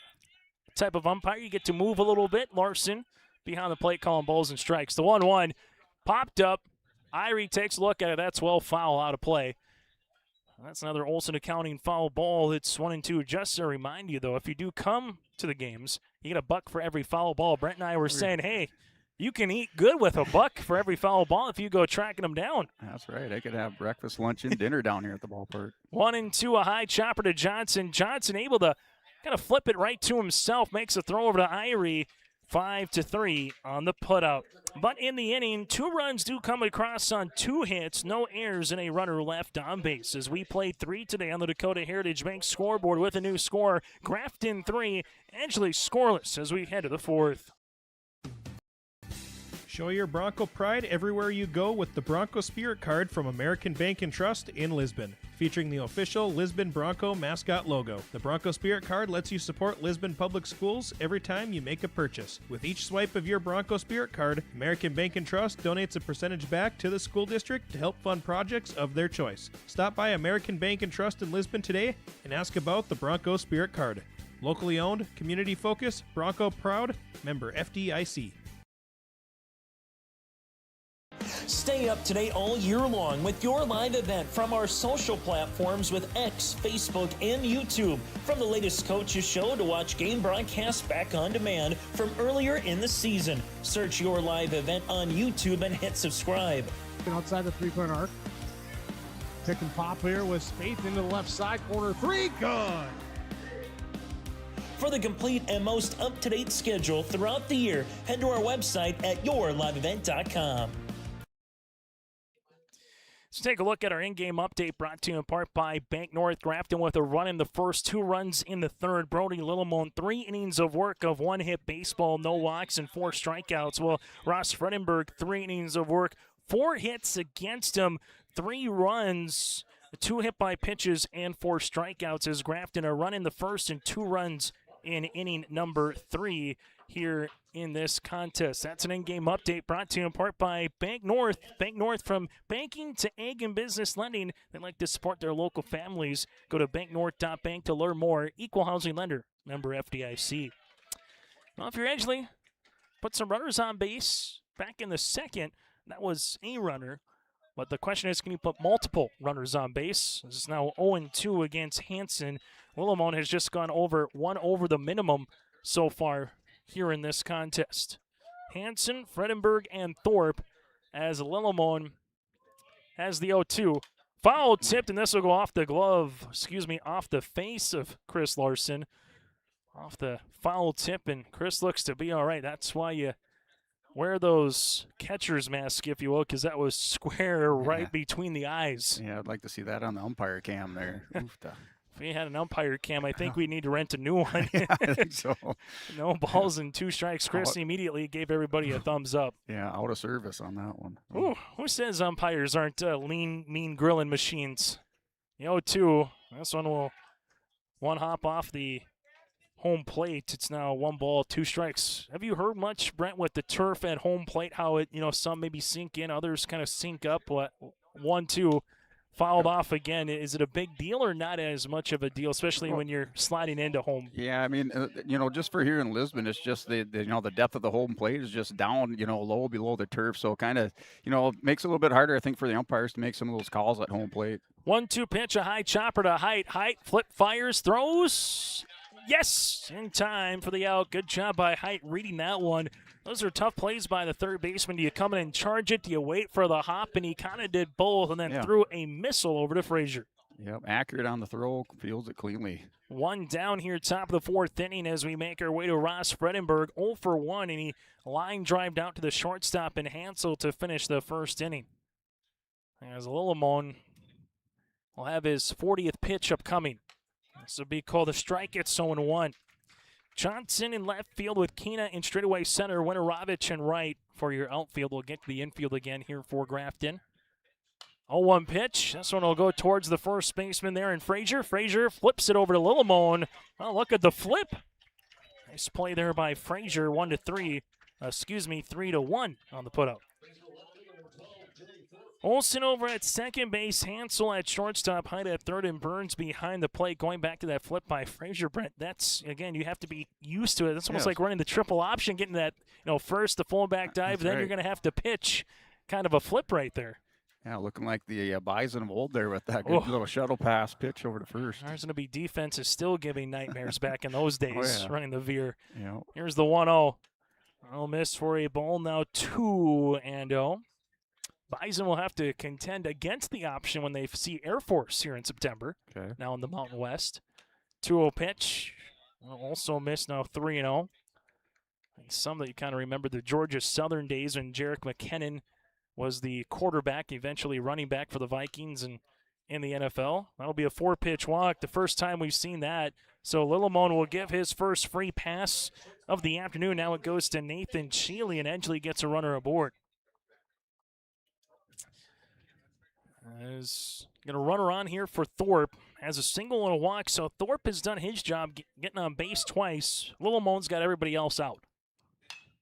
type of umpire, you get to move a little bit. Larson behind the plate calling balls and strikes. The 1-1 popped up. Irie takes a look at it. That's well foul out of play. That's another Olsen Accounting foul ball. It's 1-2. Just to remind you, though, if you do come to the games, you get $1 for every foul ball. Brent and I were saying, hey, you can eat good with $1 for every foul ball if you go tracking them down. That's right. I could have breakfast, lunch, and dinner down here at the ballpark. 1-2, a high chopper to Johnson. Johnson able to kind of flip it right to himself, makes a throw over to Irie. 5-3 on the putout. But in the inning, 2 runs do come across on 2 hits, no errors, and a runner left on base. As we played 3 today on the Dakota Heritage Bank scoreboard with a new score. Grafton 3, Edgeley scoreless as we head to the 4th. Show your Bronco pride everywhere you go with the Bronco Spirit Card from American Bank and Trust in Lisbon. Featuring the official Lisbon Bronco mascot logo. The Bronco Spirit Card lets you support Lisbon Public Schools every time you make a purchase. With each swipe of your Bronco Spirit Card, American Bank and Trust donates a percentage back to the school district to help fund projects of their choice. Stop by American Bank and Trust in Lisbon today and ask about the Bronco Spirit Card. Locally owned, community focused, Bronco proud, member FDIC. Stay up to date all year long with your live event from our social platforms with X, Facebook, and YouTube. From the latest coaches show to watch game broadcasts back on demand from earlier in the season. Search your live event on YouTube and hit subscribe. Outside the three-point arc. Pick and pop here with Spaeth into the left side corner. 3, good. For the complete and most up-to-date schedule throughout the year, head to our website at yourliveevent.com. Let's take a look at our in-game update brought to you in part by Bank North. Grafton with a run in the first, 2 runs in the third. Brody Lillimon, 3 innings of work of 1-hit baseball, no walks, and 4 strikeouts. Well, Ross Fredenberg, 3 innings of work, 4 hits against him, 3 runs, 2 hit by pitches, and 4 strikeouts as Grafton a run in the first and 2 runs in inning number 3 here in this contest. That's an in-game update brought to you in part by Bank North. Bank North, from banking to ag and business lending. They like to support their local families. Go to banknorth.bank to learn more. Equal housing lender, member FDIC. Well, if you're Edgeley, put some runners on base back in the second. That was a runner. But the question is, can you put multiple runners on base? This is now 0-2 against Hanson. Lillimon has just gone over the minimum so far here in this contest. Hanson, Fredenberg, and Thorpe as Lillimon has the 0-2. Foul tipped, and this will go off the glove, off the face of Chris Larson. Off the foul tip, and Chris looks to be all right. That's why you wear those catcher's masks, if you will, because that was square right between the eyes. Yeah, I'd like to see that on the umpire cam there. If we had an umpire cam, I think we need to rent a new one. Yeah, I think so. No balls and 2 strikes. Chris immediately gave everybody a thumbs up. Yeah, out of service on that one. Ooh, who says umpires aren't lean, mean grilling machines? The 0-2. This one will hop off the home plate. It's now 1 ball, 2 strikes. Have you heard much, Brent, with the turf at home plate, how it, some maybe sink in, others kind of sink up? What 1-2 fouled off again. Is it a big deal or not as much of a deal, especially when you're sliding into home? Yeah, I mean, just for here in Lisbon, it's just the depth of the home plate is just down, low below the turf. So kind of, makes it a little bit harder, I think, for the umpires to make some of those calls at home plate. 1-2 pitch, a high chopper to Height, flip, fires, throws. Yes, in time for the out. Good job by Height reading that one. Those are tough plays by the third baseman. Do you come in and charge it? Do you wait for the hop? And he kind of did both and then threw a missile over to Frazier. Yep, accurate on the throw, fields it cleanly. 1 down here, top of the 4th inning as we make our way to Ross Fredenberg. 0 for 1, and he line drived out to the shortstop and Hansel to finish the first inning. As Lillimon will have his 40th pitch upcoming. This will be called a strike. It's 0-1. Johnson in left field with Keena in straightaway center. Winarovich in right for your outfield. We'll get to the infield again here for Grafton. 0-1 pitch. This one will go towards the first baseman there in Frazier. Frazier flips it over to Lillimon. Oh, look at the flip. Nice play there by Frazier. 3-1 on the putout. Olsen over at second base, Hansel at shortstop, Hyde at third, and Burns behind the plate. Going back to that flip by Frazier, Brent, that's, again, you have to be used to it. That's almost like running the triple option, getting that, first the fullback dive, then you're going to have to pitch kind of a flip right there. Yeah, looking like the Bison of old there with that good little shuttle pass pitch over to first. There's going to be defense is still giving nightmares back in those days, running the veer. Yeah. Here's the 1-0. I'll miss for a ball now 2-0. Bison will have to contend against the option when they see Air Force here in September. Okay. Now in the Mountain West. 2-0 pitch. Also missed now 3-0. Some that you kind of remember the Georgia Southern days when Jarek McKinnon was the quarterback, eventually running back for the Vikings and in the NFL. That'll be a 4-pitch walk, the first time we've seen that. So Lillimon will give his first free pass of the afternoon. Now it goes to Nathan Sheely, and Edgeley gets a runner aboard. Is going to run around here for Thorpe. Has a single and a walk, so Thorpe has done his job getting on base twice. Lillimon's got everybody else out.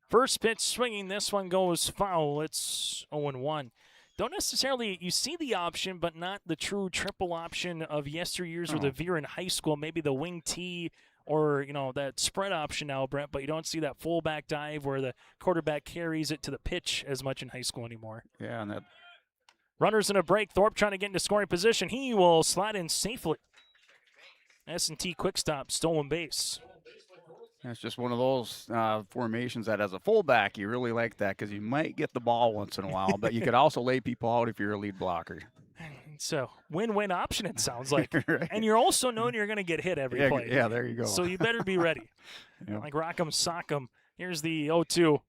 First pitch swinging, this one goes foul. It's 0-1. Don't necessarily, you see the option, but not the true triple option of yesteryears or the veer in high school, maybe the wing tee or, that spread option now, Brent, but you don't see that fullback dive where the quarterback carries it to the pitch as much in high school anymore. Yeah, and that. Runners in a break. Thorpe trying to get into scoring position. He will slide in safely. S&T quick stop, stolen base. It's just one of those formations that as a fullback, you really like that because you might get the ball once in a while, but you could also lay people out if you're a lead blocker. It's a win-win option, it sounds like. Right. And you're also knowing you're going to get hit every play. Yeah, there you go. So you better be ready. Like Rock'em Sock'em. Here's the 0-2.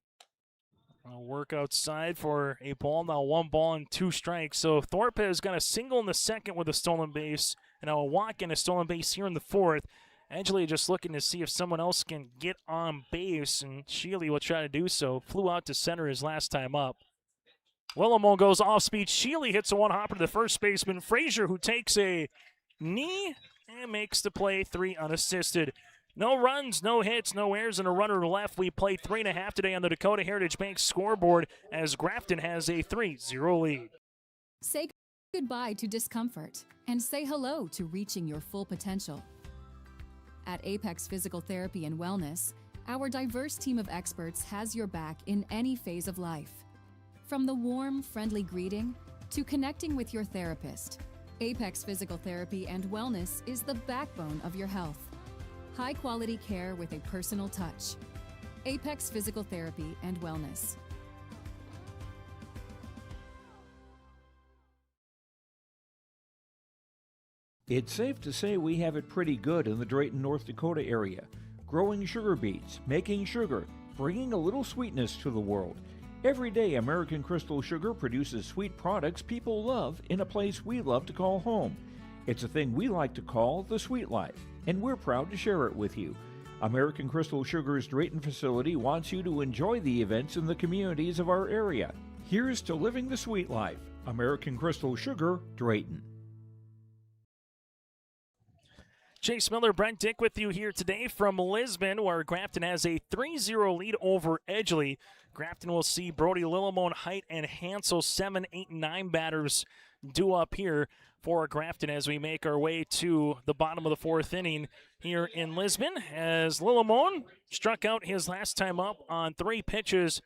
I'll work outside for a ball. Now 1 ball and 2 strikes. So Thorpe has got a single in the second with a stolen base, and now a walk and a stolen base here in the fourth. Edgeley just looking to see if someone else can get on base, and Sheely will try to do so. Flew out to center his last time up. Willimon goes off speed. Sheely hits a one-hopper to the first baseman. Frazier, who takes a knee and makes the play 3 unassisted. No runs, no hits, no errors, and a runner left. We play 3.5 today on the Dakota Heritage Bank scoreboard as Grafton has a 3-0 lead. Say goodbye to discomfort and say hello to reaching your full potential. At Apex Physical Therapy and Wellness, our diverse team of experts has your back in any phase of life. From the warm, friendly greeting to connecting with your therapist, Apex Physical Therapy and Wellness is the backbone of your health. High-quality care with a personal touch. Apex Physical Therapy and Wellness. It's safe to say we have it pretty good in the Drayton, North Dakota area. Growing sugar beets, making sugar, bringing a little sweetness to the world. Every day, American Crystal Sugar produces sweet products people love in a place we love to call home. It's a thing we like to call the sweet life, and we're proud to share it with you. American Crystal Sugar's Drayton facility wants you to enjoy the events in the communities of our area. Here's to living the sweet life. American Crystal Sugar, Drayton. Chase Miller, Brent Dick with you here today from Lisbon, where Grafton has a 3-0 lead over Edgeley. Grafton will see Brody Lillimon, Height, and Hansel, 7, 8, and 9 batters due up here for Grafton as we make our way to the bottom of the 4th inning here in Lisbon, as Lillimon struck out his last time up on 3 pitches.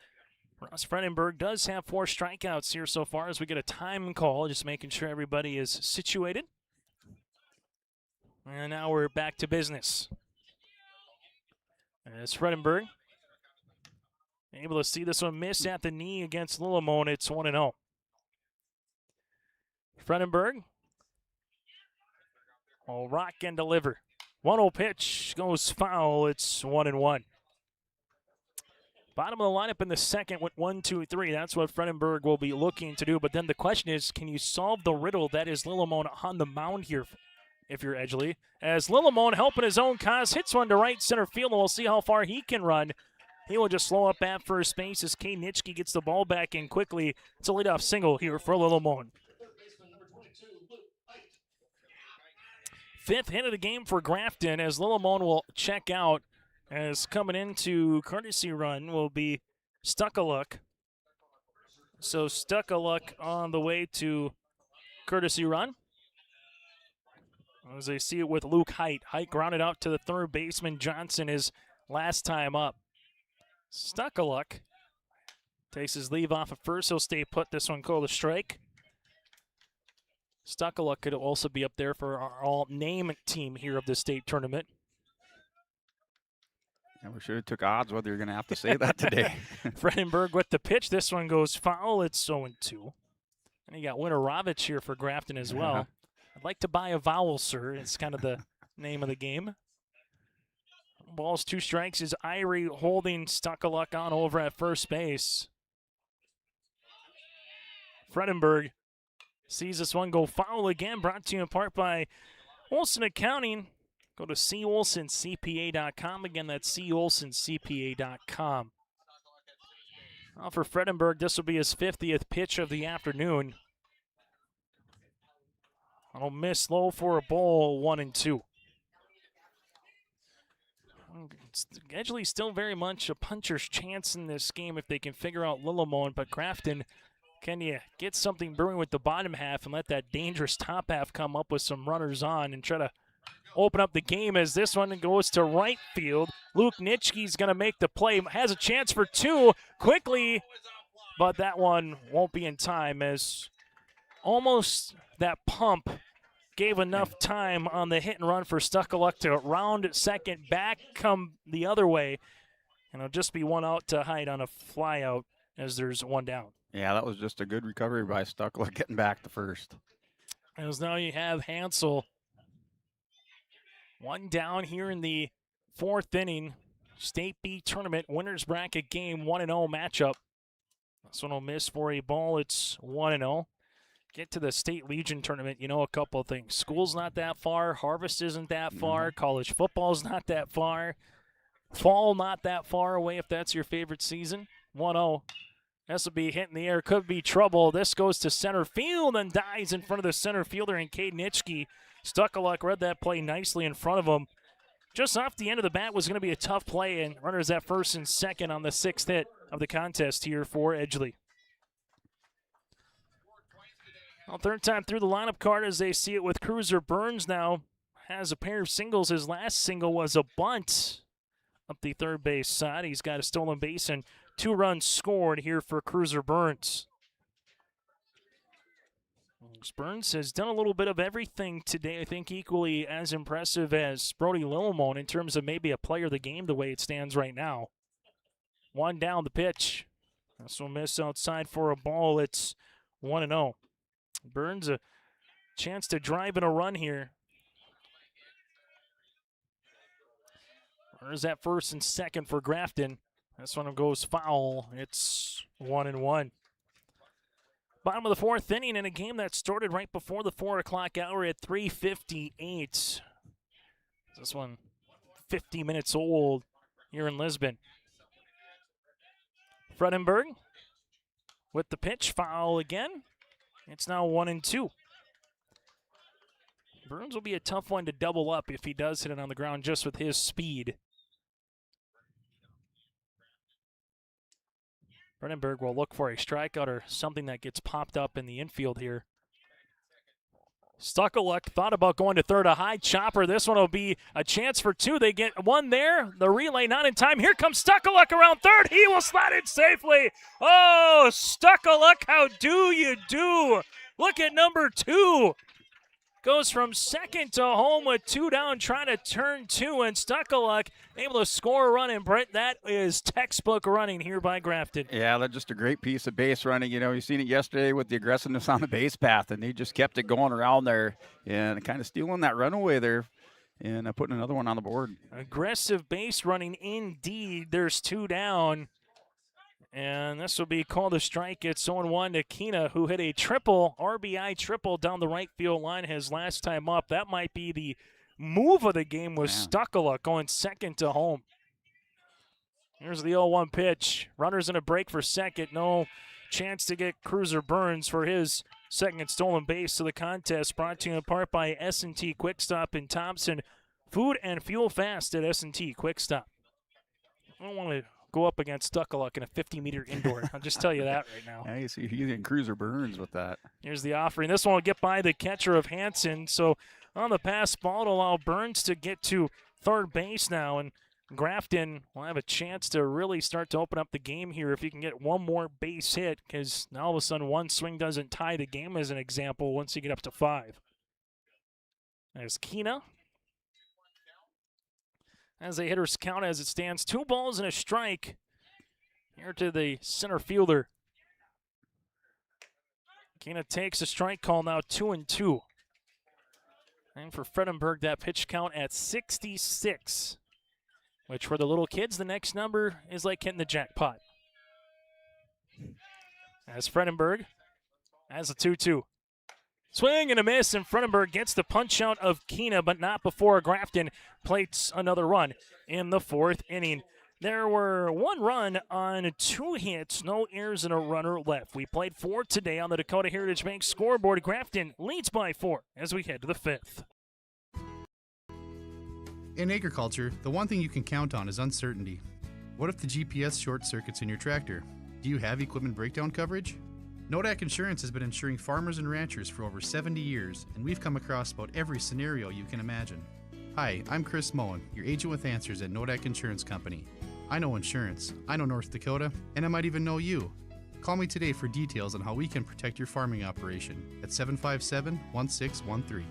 Ross Fredenberg does have 4 strikeouts here so far as we get a time call, just making sure everybody is situated. And now we're back to business. As Fredenberg able to see this one miss at the knee against Lillimon. It's 1-0. Fredenberg will rock and deliver. 1-0 pitch goes foul. It's 1-1. Bottom of the lineup in the second with 1, 2, 3. That's what Fredenberg will be looking to do. But then the question is, can you solve the riddle that is Lillimon on the mound here if you're Edgeley? As Lillimon helping his own cause, hits one to right center field, and we'll see how far he can run. He will just slow up at first base as Kay Nitschke gets the ball back in quickly. It's a leadoff single here for Lillimon. 5th hit of the game for Grafton as Lillimon will check out. As coming into courtesy run will be Stuckaluck. So Stuckaluck on the way to courtesy run. As they see it with Luke Height. Height grounded out to the third baseman. Johnson is last time up. Stuckaluck takes his leave off at first. He'll stay put. This one called a strike. Stuckaluk could also be up there for our all-name team here of the state tournament. Yeah, we should have took odds whether you're going to have to say that today. Fredenberg with the pitch. This one goes foul. It's 0-2. And you got Winterovich here for Grafton as well. I'd like to buy a vowel, sir. It's kind of the name of the game. Balls 2 strikes is Irie holding Stuckaluk on over at first base. Fredenberg sees this one go foul again, brought to you in part by Olson Accounting. Go to colsoncpa.com. Again, that's colsoncpa.com. Now for Fredenberg, this will be his 50th pitch of the afternoon. I'll miss low for a ball, 1-2. Edgeley still very much a puncher's chance in this game if they can figure out Lillimon, but Grafton, can you get something brewing with the bottom half and let that dangerous top half come up with some runners on and try to open up the game as this one goes to right field. Luke Nitschke's going to make the play, has a chance for 2 quickly, but that one won't be in time as almost that pump gave enough time on the hit and run for Stuckaluk to round second back, come the other way, and it'll just be 1 out to Hyde on a fly out as there's 1 down. Yeah, that was just a good recovery by Stuckaluk getting back to first. As now you have Hansel 1 down here in the 4th inning. State B tournament winners bracket game 1-0 matchup. This one will miss for a ball. It's 1-0. Get to the State Legion tournament, you know a couple of things. School's not that far. Harvest isn't that far. College football's not that far. Fall not that far away if that's your favorite season. 1-0. This will be hit in the air. Could be trouble. This goes to center field and dies in front of the center fielder and Cade Nitschke. Stuckaluk read that play nicely in front of him. Just off the end of the bat was going to be a tough play, and runners at first and second on the 6th hit of the contest here for Edgeley. Well, 3rd time through the lineup card as they see it with Cruiser Burns now. Has a pair of singles. His last single was a bunt up the 3rd base side. He's got a stolen base and 2 runs scored here for Cruiser Burns. Burns has done a little bit of everything today, I think equally as impressive as Brody Lillimon in terms of maybe a player of the game the way it stands right now. 1 down the pitch. This will miss outside for a ball. It's 1-0. Burns a chance to drive in a run here. There's that 1st and 2nd for Grafton. This one goes foul. It's 1-1. Bottom of the 4th inning in a game that started right before the 4 o'clock hour at 3:58. This one 50 minutes old here in Lisbon. Fredenberg with the pitch, foul again. It's now 1-2. Burns will be a tough one to double up if he does hit it on the ground just with his speed. Fredenberg will look for a strikeout or something that gets popped up in the infield here. Stuckaluk thought about going to third, a high chopper. This one will be a chance for 2. They get 1 there. The relay not in time. Here comes Stuckaluk around third. He will slide it safely. Oh, Stuckaluk, how do you do? Look at number 2. Goes from second to home with 2 down, trying to turn 2, and Stuckaluk able to score a run. And Brent, that is textbook running here by Grafton. Yeah, that's just a great piece of base running. You know, you seen it yesterday with the aggressiveness on the base path, and they just kept it going around there and kind of stealing that runaway there and putting another one on the board. Aggressive base running indeed. There's 2 down. And this will be called a strike. It's 0-1 to Keena, who hit a triple, RBI triple down the right field line his last time up. That might be the move of the game with Stuckaluk going second to home. Here's the 0-1 pitch. Runners in a break for second. No chance to get Cruiser Burns for his second stolen base to the contest. Brought to you in part by S&T Quick Stop in Thompson. Food and fuel fast at S&T Quick Stop. I don't want to go up against Stuckaluk in a 50-meter indoor. I'll just tell you that right now. Yeah, you see he's getting Cruiser Burns with that. Here's the offering. This one will get by the catcher of Hansen. So on the pass ball to allow Burns to get to third base now. And Grafton will have a chance to really start to open up the game here if you can get one more base hit, because now all of a sudden one swing doesn't tie the game as an example once you get up to 5. There's Keena. As a hitter's count as it stands, 2 balls and a strike. Here to the center fielder. Keena takes a strike call now, 2-2. And for Fredenberg, that pitch count at 66. Which for the little kids, the next number is like hitting the jackpot. As Fredenberg has a 2-2. Swing and a miss, and Fredenberg gets the punch out of Keena, but not before Grafton plates another run in the 4th inning. There were 1 run on 2 hits, no errors and a runner left. We played 4 today on the Dakota Heritage Bank scoreboard. Grafton leads by 4 as we head to the 5th. In agriculture, the one thing you can count on is uncertainty. What if the GPS short circuits in your tractor? Do you have equipment breakdown coverage? Nodak Insurance has been insuring farmers and ranchers for over 70 years, and we've come across about every scenario you can imagine. Hi, I'm Chris Moen, your agent with answers at Nodak Insurance Company. I know insurance, I know North Dakota, and I might even know you. Call me today for details on how we can protect your farming operation at 757-1613.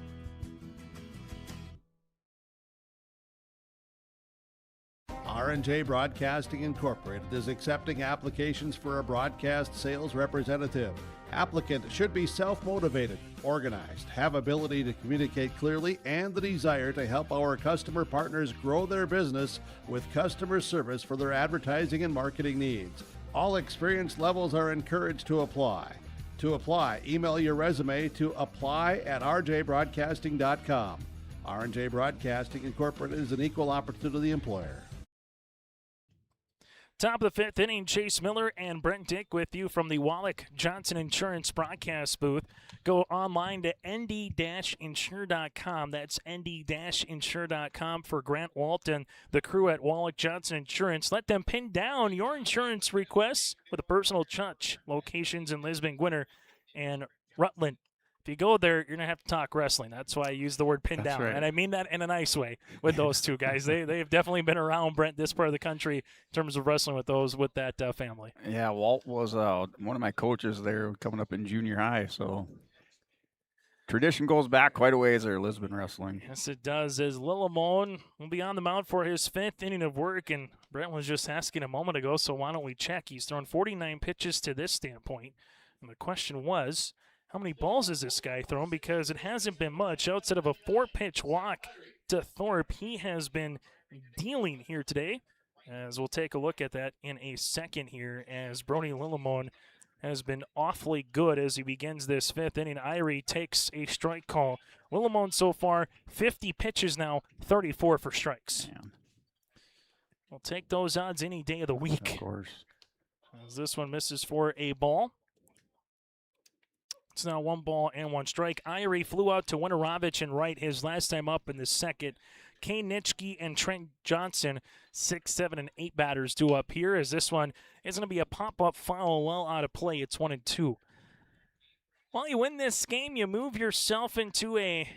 R&J Broadcasting Incorporated is accepting applications for a broadcast sales representative. Applicant should be self-motivated, organized, have ability to communicate clearly, and the desire to help our customer partners grow their business with customer service for their advertising and marketing needs. All experience levels are encouraged to apply. To apply, email your resume to apply@rjbroadcasting.com. R&J Broadcasting Incorporated is an equal opportunity employer. Top of the 5th inning, Chase Miller and Brent Dick with you from the Wallach Johnson Insurance broadcast booth. Go online to nd-insure.com. That's nd-insure.com for Grant Walton, the crew at Wallach Johnson Insurance. Let them pin down your insurance requests with a personal touch. Locations in Lisbon, Gwinner, and Rutland. If you go there, you're going to have to talk wrestling. That's why I use the word pin down. Right. And I mean that in a nice way with those two guys. They've definitely been around, Brent, this part of the country in terms of wrestling with that family. Yeah, Walt was one of my coaches there coming up in junior high. So tradition goes back quite a ways there, Lisbon wrestling. Yes, it does. As Lillimon will be on the mound for his 5th inning of work. And Brent was just asking a moment ago, so why don't we check? He's thrown 49 pitches to this standpoint. And the question was, how many balls has this guy thrown? Because it hasn't been much. Outside of a 4-pitch walk to Thorpe, he has been dealing here today. As we'll take a look at that in a second here, as Brody Lillimon has been awfully good as he begins this 5th inning. Irie takes a strike call. Lillimon so far, 50 pitches now, 34 for strikes. Man. We'll take those odds any day of the week. Of course. As this one misses for a ball. It's now 1 ball and 1 strike. Irie flew out to Winterovich and right his last time up in the 2nd. Kane Nitschke and Trent Johnson, 6, 7, and 8 batters due up here, as this one is going to be a pop-up foul well out of play. It's 1-2. While you win this game, you move yourself into a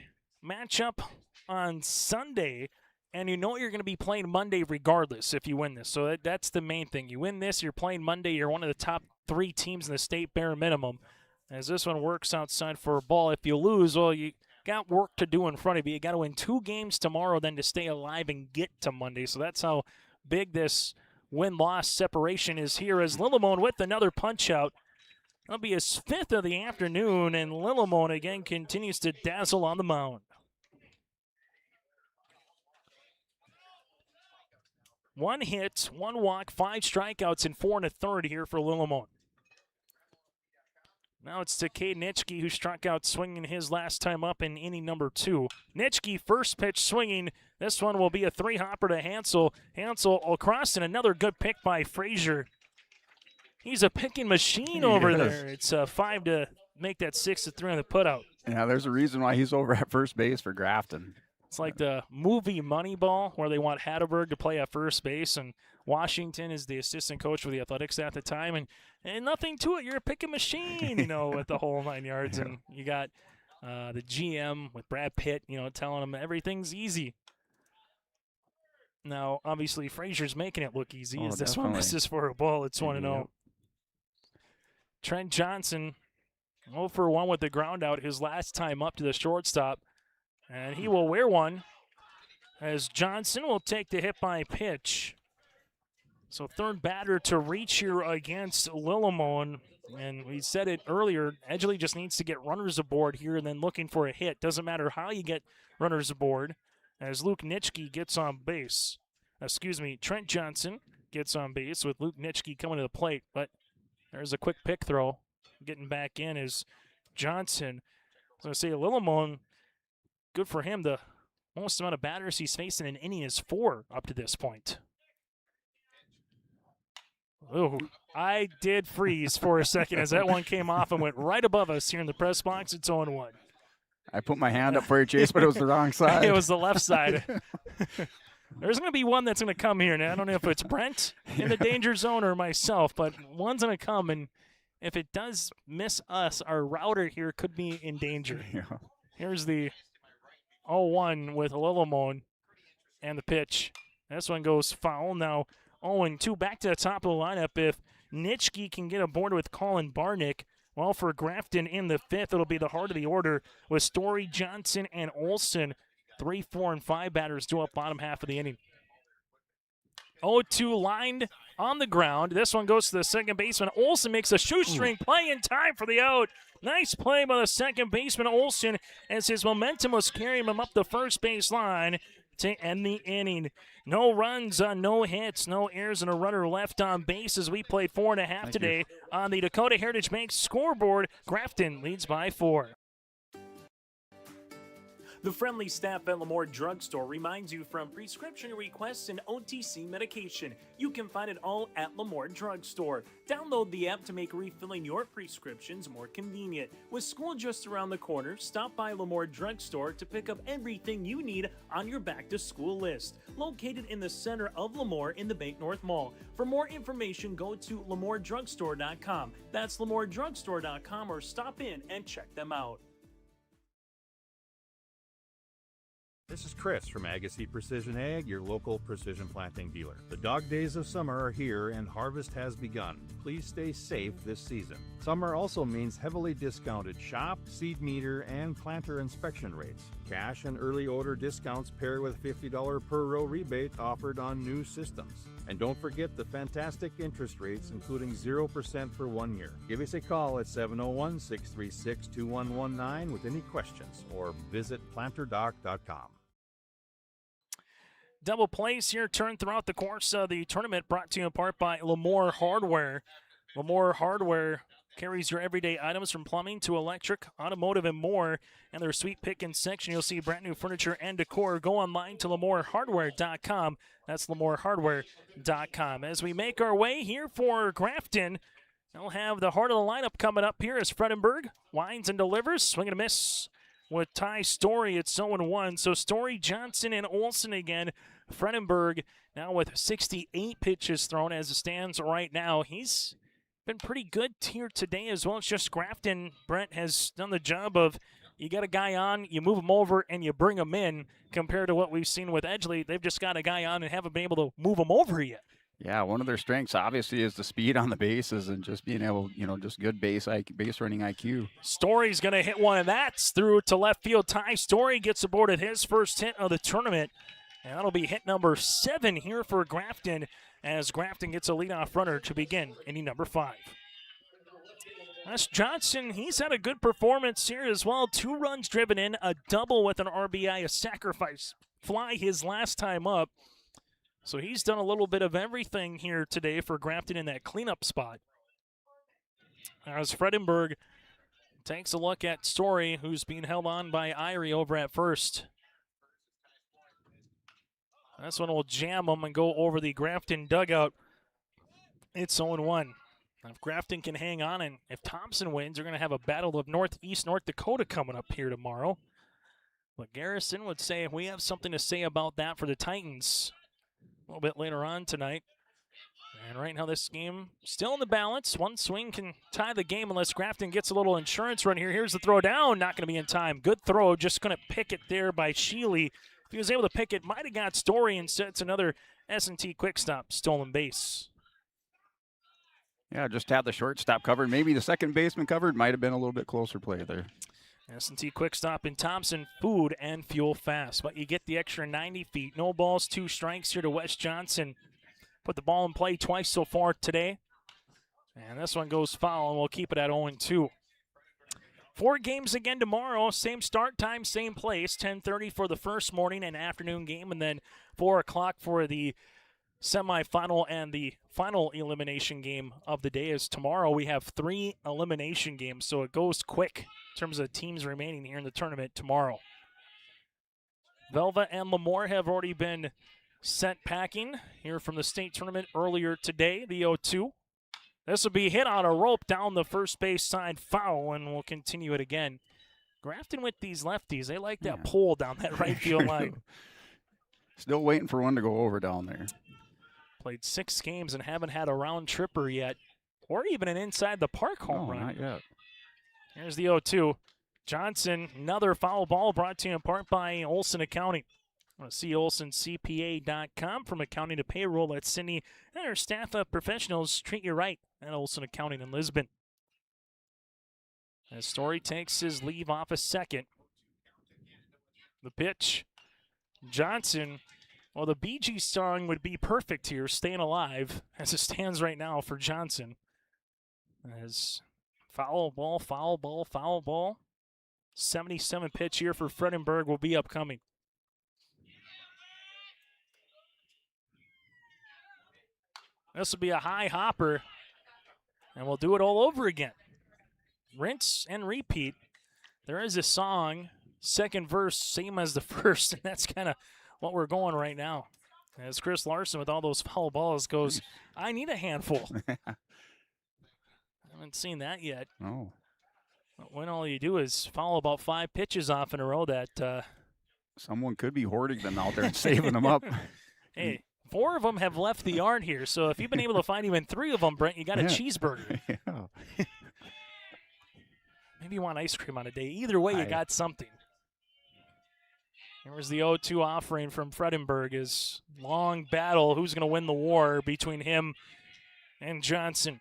matchup on Sunday, and you know you're going to be playing Monday regardless if you win this. So that's the main thing. You win this, you're playing Monday, you're one of the top 3 teams in the state bare minimum. As this one works outside for a ball. If you lose, well, you got work to do in front of you. You got to win 2 games tomorrow then to stay alive and get to Monday. So that's how big this win-loss separation is here, as Lillimon with another punch-out. That'll be his 5th of the afternoon, and Lillimon again continues to dazzle on the mound. 1 hit, 1 walk, 5 strikeouts, and 4 1/3 here for Lillimon. Now it's to Cade Nitschke, who struck out swinging his last time up in inning number 2. Nitschke, first pitch swinging. This one will be a 3-hopper to Hansel. Hansel across, and another good pick by Frazier. He's a picking machine over there. It's 5 to make that 6-3 on the putout. Yeah, there's a reason why he's over at first base for Grafton. It's like the movie Moneyball, where they want Hatterberg to play at first base, and Washington is the assistant coach for the Athletics at the time, and nothing to it. You're a picking machine, with the whole 9 yards, and you got the GM with Brad Pitt, telling him everything's easy. Now, obviously, Frazier's making it look easy. Oh, As this definitely. one misses for a ball, it's 1-0. Yep. Trent Johnson, 0 for 1 with the ground out his last time up to the shortstop. And he will wear one as Johnson will take the hit by pitch. So third batter to reach here against Lillimon. And we said it earlier, Edgeley just needs to get runners aboard here and then looking for a hit. Doesn't matter how you get runners aboard, as Luke Nitschke gets on base. Trent Johnson gets on base with Luke Nitschke coming to the plate. But there's a quick pick throw. Getting back in is Johnson. I was going to say Lillimon, good for him. The most amount of batters he's facing in an inning is 4 up to this point. Oh, I did freeze for a second as that one came off and went right above us here in the press box. It's 0-1. I put my hand up for you, Chase, but it was the wrong side. It was the left side. There's going to be one that's going to come here. Now, I don't know if it's Brent in the danger zone or myself, but one's going to come, and if it does miss us, our router here could be in danger. Yeah. Here's the 0-1 with Lillimon and the pitch. This one goes foul. Now 0-2 back to the top of the lineup. If Nitschke can get aboard with Colin Barnick, well, for Grafton in the 5th, it'll be the heart of the order with Story, Johnson, and Olson. 3, 4, and 5 batters due up bottom half of the inning. 0-2 lined on the ground. This one goes to the second baseman. Olson makes a shoestring play in time for the out. Nice play by the second baseman, Olson, as his momentum was carrying him up the first base line to end the inning. No runs, no hits, no errors, and a runner left on base as we played 4.5 today on the Dakota Heritage Bank scoreboard. Grafton leads by 4. The friendly staff at Lemoore Drugstore reminds you from prescription requests and OTC medication. You can find it all at Lemoore Drugstore. Download the app to make refilling your prescriptions more convenient. With school just around the corner, stop by Lemoore Drugstore to pick up everything you need on your back-to-school list. Located in the center of Lemoore in the Bank North Mall. For more information, go to LemooreDrugstore.com. That's LemooreDrugstore.com, or stop in and check them out. This is Chris from Agassiz Precision Ag, your local precision planting dealer. The dog days of summer are here and harvest has begun. Please stay safe this season. Summer also means heavily discounted shop, seed meter, and planter inspection rates. Cash and early order discounts pair with $50 per row rebate offered on new systems. And don't forget the fantastic interest rates, including 0% for 1 year. Give us a call at 701-636-2119 with any questions, or visit planterdoc.com. Double plays here turn throughout the course of the tournament, brought to you in part by Lemoore Hardware. Lemoore Hardware carries your everyday items from plumbing to electric, automotive, and more. And their sweet pickings section, you'll see brand new furniture and decor. Go online to LemooreHardware.com. That's LemooreHardware.com. As we make our way here for Grafton, they'll have the heart of the lineup coming up here as Fredenberg winds and delivers. Swing and a miss with Ty Story. It's 0-1. So Story, Johnson, and Olson again. Fredenberg now with 68 pitches thrown as it stands right now. He's been pretty good here today as well. It's just Grafton. Brent has done the job of, you got a guy on, you move him over, and you bring him in, compared to what we've seen with Edgeley. They've just got a guy on and haven't been able to move him over yet. Yeah, one of their strengths obviously is the speed on the bases and just being able, just good base running IQ. Story's going to hit one of that's through to left field. Ty Story gets aboard at his first hit of the tournament, and that'll be hit number 7 here for Grafton, as Grafton gets a leadoff runner to begin inning number 5. That's Johnson. He's had a good performance here as well. 2 runs driven in, a double with an RBI, a sacrifice fly his last time up. So he's done a little bit of everything here today for Grafton in that cleanup spot. As Fredenberg takes a look at Story, who's being held on by Irie over at first. This one will jam him and go over the Grafton dugout. It's 0-1. If Grafton can hang on, and if Thompson wins, they're going to have a battle of Northeast North Dakota coming up here tomorrow. But Garrison would say we have something to say about that for the Titans a little bit later on tonight. And right now this game still in the balance. One swing can tie the game unless Grafton gets a little insurance run here. Here's the throw down. Not going to be in time. Good throw. Just going to pick it there by Sheely. he was able to pick it, might have got Story, and it's another S&T quick stop stolen base. Yeah, just had the shortstop covered. Maybe the second baseman covered. Might have been a little bit closer play there. S&T quick stop in Thompson, food and fuel fast. But you get the extra 90 feet. No balls, 2 strikes here to Wes Johnson. Put the ball in play twice so far today. And this one goes foul, and we'll keep it at 0-2. 4 games again tomorrow. Same start time, same place. 10:30 for the first morning and afternoon game, and then 4 o'clock for the semifinal and the final elimination game of the day. Is tomorrow we have 3 elimination games, so it goes quick in terms of teams remaining here in the tournament tomorrow. Velva and Lemoore have already been sent packing here from the state tournament earlier today, the 0-2. This will be hit on a rope down the first base side, foul, and we'll continue it again. Grafton with these lefties, they like that pull down that right field line. Still waiting for one to go over down there. Played 6 games and haven't had a round tripper yet, or even an inside the park home run. Not yet. Here's the 0-2. Johnson, another foul ball brought to you in part by Olson Accounting. Want to see OlsonCPA.com. From accounting to payroll, let Cindy and her staff of professionals treat you right at Olson Accounting in Lisbon. As Story takes his leave off a second. The pitch. Johnson, well, the Bee Gees song would be perfect here, Staying Alive, as it stands right now for Johnson. As foul ball, foul ball, foul ball. 77 pitch here for Fredenberg will be upcoming. This will be a high hopper, and we'll do it all over again. Rinse and repeat. There is a song, second verse, same as the first, and that's kind of what we're going right now. As Chris Larson with all those foul balls goes, I need a handful. I haven't seen that yet. Oh. When all you do is foul about 5 pitches off in a row, that someone could be hoarding them out there and saving them up. Hey, 4 of them have left the yard here, so if you've been able to find even 3 of them, Brent, you got a cheeseburger. Yeah. Maybe you want ice cream on a day. Either way, you got something. Here's the 0-2 offering from Fredenberg. His long battle. Who's going to win the war between him and Johnson?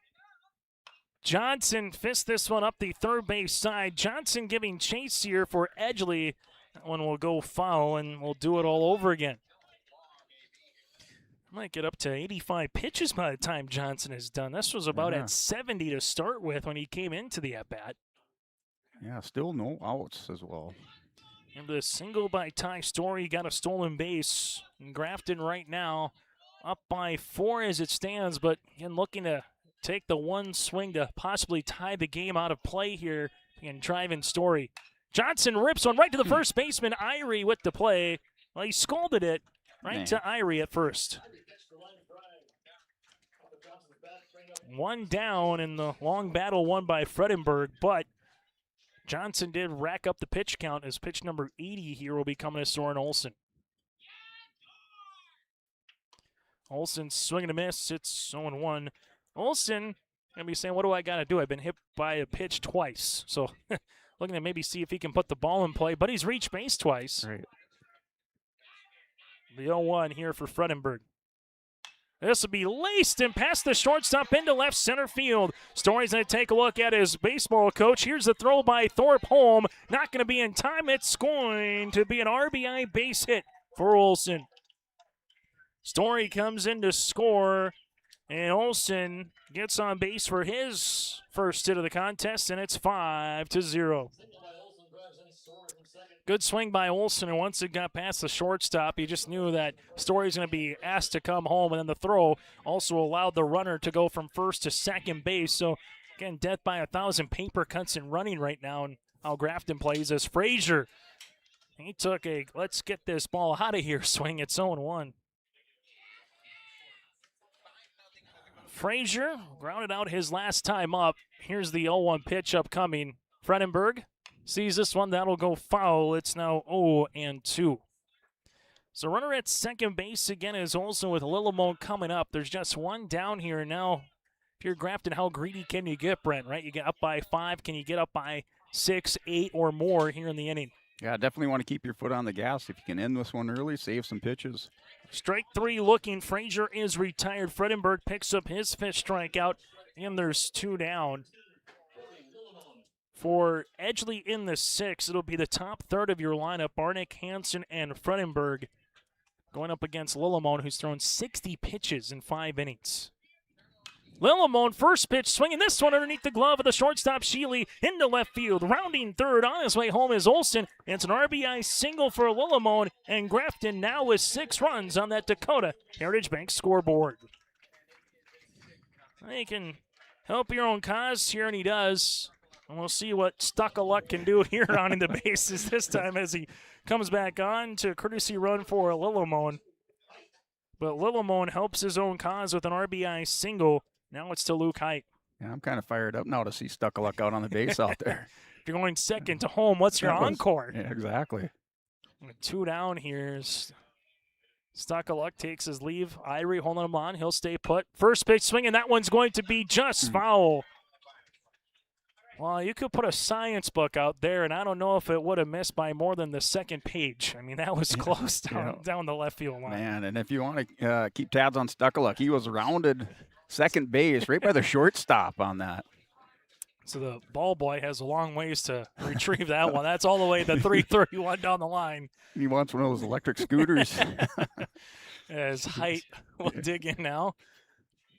Johnson fists this one up the third base side. Johnson giving chase here for Edgeley. That one will go foul, and we'll do it all over again. Might get up to 85 pitches by the time Johnson is done. This was about at 70 to start with when he came into the at-bat. Yeah, still no outs as well. And the single by Ty Story got a stolen base. And Grafton right now up by 4 as it stands, but again looking to take the one swing to possibly tie the game out of play here and drive in Story. Johnson rips one right to the first baseman. Irie with the play. Well, he scalded it right to Irie at first. One down in the long battle won by Fredenberg, but Johnson did rack up the pitch count as pitch number 80 here will be coming to Soren Olsen. Olsen swinging a miss. It's 0-1. Olsen going to be saying, what do I got to do? I've been hit by a pitch twice. So looking to maybe see if he can put the ball in play, but he's reached base twice. Right. The 0-1 here for Fredenberg. This will be laced and past the shortstop into left center field. Story's going to take a look at his baseball coach. Here's the throw by Thorpe home. Not going to be in time. It's going to be an RBI base hit for Olsen. Story comes in to score, and Olsen gets on base for his first hit of the contest, and it's 5-0. Good swing by Olsen, and once it got past the shortstop, he just knew that Story's going to be asked to come home, and then the throw also allowed the runner to go from first to second base. So, again, death by 1,000 paper cuts and running right now, and how Grafton plays as Frazier. He took a let's get this ball out of here swing. It's 0-1. Frazier grounded out his last time up. Here's the 0-1 pitch upcoming. Fredenberg sees this one. That'll go foul. It's now 0-2. So runner at second base again is also with Lillimon coming up. There's just one down here now. If you're Grafton, how greedy can you get, Brent, right? You get up by 5. Can you get up by 6, 8, or more here in the inning? Yeah, definitely want to keep your foot on the gas. If you can end this one early, save some pitches. Strike three looking. Frazier is retired. Fredenberg picks up his fifth strikeout, and there's two down. For Edgeley in the sixth, it'll be the top third of your lineup. Barnick, Hansen, and Fredenberg going up against Lillemone, who's thrown 60 pitches in 5 innings. Lillemone, first pitch swinging this one underneath the glove of the shortstop, Sheely, into left field. Rounding third on his way home is Olsen. It's an RBI single for Lillemone, and Grafton now with 6 runs on that Dakota Heritage Bank scoreboard. He can help your own cause here, and he does. And we'll see what Stuck-a-Luck can do here on the bases this time as he comes back on to a courtesy run for Lillemone. But Lillemone helps his own cause with an RBI single. Now it's to Luke Height. Yeah, I'm kind of fired up now to see Stuck-a-Luck out on the base out there. If you're going second to home, what's your encore? Yeah, exactly. 2 down here. Stuck-a-Luck takes his leave. Irie holding him on. He'll stay put. First pitch swinging. That one's going to be just foul. Well, you could put a science book out there, and I don't know if it would have missed by more than the second page. I mean, that was close down the left field line. Man, and if you want to keep tabs on Stuck-a-Luck, he was rounded second base right by the shortstop on that. So the ball boy has a long ways to retrieve that one. That's all the way to 331 down the line. He wants one of those electric scooters. As Height will dig in now.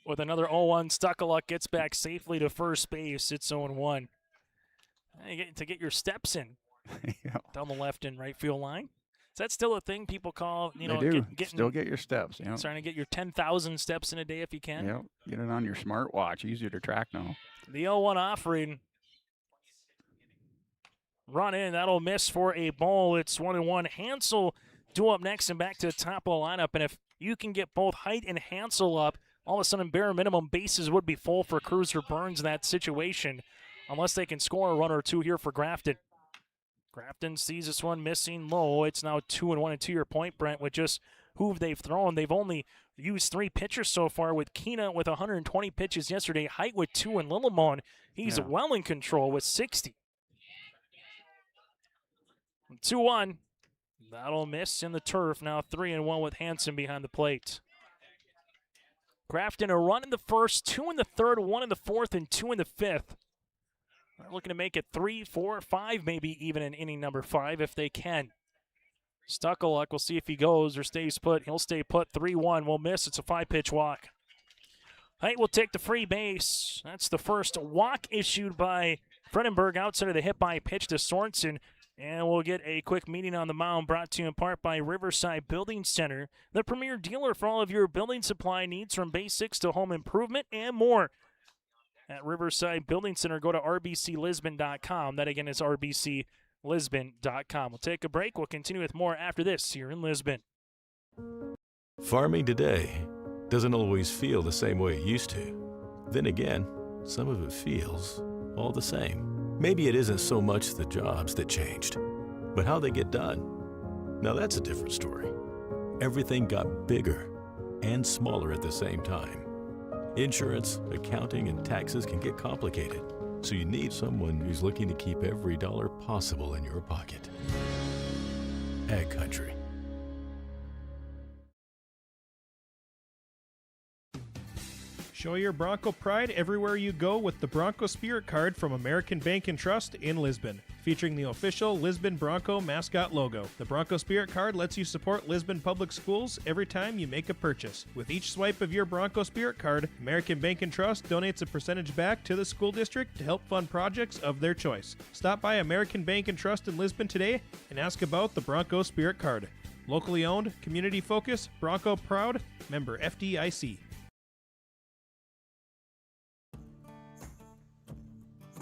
With another 0-1, Stuck-a-Luck gets back safely to first base. It's 0-1. You get to get your steps in down the left and right field line. Is that still a thing people call, They do. Still get your steps. Trying to get your 10,000 steps in a day if you can. Yep. Get it on your smartwatch. Easier to track now. The 0-1 offering. Run in. That'll miss for a ball. It's 1-1. Hansel due up next and back to the top of the lineup. And if you can get both Height and Hansel up, all of a sudden bare minimum bases would be full for Cruz or Burns in that situation, unless they can score a run or two here for Grafton. Grafton sees this one missing low. It's now 2-1. And to your point, Brent, with just who they've thrown, they've only used 3 pitchers so far, with Keena with 120 pitches yesterday, Height with 2, and Lillemone, he's well in control with 60. 2-1. That'll miss in the turf. Now 3-1 with Hansen behind the plate. Grafton a run in the first, 2 in the third, 1 in the fourth, and 2 in the fifth. They're looking to make it 3, 4, 5, maybe even in inning number 5 if they can. Stuck-a-Luck, we'll see if he goes or stays put. He'll stay put. 3-1 will miss. It's a 5-pitch walk. Height will take the free base. That's the first walk issued by Fredenberg outside of the hit by pitch to Sorensen. And we'll get a quick meeting on the mound brought to you in part by Riverside Building Center, the premier dealer for all of your building supply needs from basics to home improvement and more. At Riverside Building Center, go to rbclisbon.com. That again is rbclisbon.com. We'll take a break. We'll continue with more after this here in Lisbon. Farming today doesn't always feel the same way it used to. Then again, some of it feels all the same. Maybe it isn't so much the jobs that changed, but how they get done. Now that's a different story. Everything got bigger and smaller at the same time. Insurance, accounting, and taxes can get complicated, so you need someone who's looking to keep every dollar possible in your pocket. Ag Country. Show your Bronco pride everywhere you go with the Bronco Spirit Card from American Bank and Trust in Lisbon, featuring the official Lisbon Bronco mascot logo. The Bronco Spirit Card lets you support Lisbon Public Schools every time you make a purchase. With each swipe of your Bronco Spirit Card, American Bank and Trust donates a percentage back to the school district to help fund projects of their choice. Stop by American Bank and Trust in Lisbon today and ask about the Bronco Spirit Card. Locally owned, community focused, Bronco proud, member FDIC.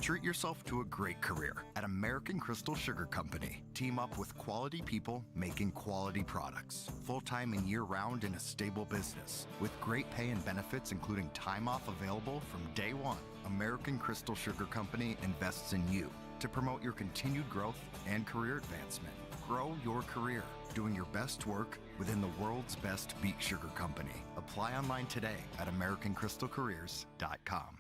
Treat yourself to a great career at American Crystal Sugar Company. Team up with quality people making quality products. Full-time and year-round in a stable business. With great pay and benefits including time off available from day one. American Crystal Sugar Company invests in you to promote your continued growth and career advancement. Grow your career doing your best work within the world's best beet sugar company. Apply online today at AmericanCrystalCareers.com.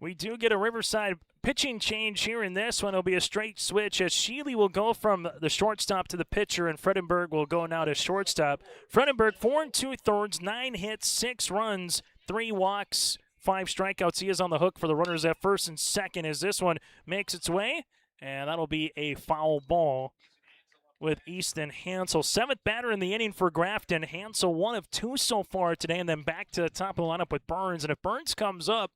We do get a Riverside pitching change here in this one. It'll be a straight switch as Sheely will go from the shortstop to the pitcher, and Fredenberg will go now to shortstop. Fredenberg, 4 2/3, 9 hits, 6 runs, 3 walks, 5 strikeouts. He is on the hook for the runners at first and second as this one makes its way, and that'll be a foul ball with Easton Hansel. 7th batter in the inning for Grafton. Hansel 1 of 2 so far today, and then back to the top of the lineup with Burns. And if Burns comes up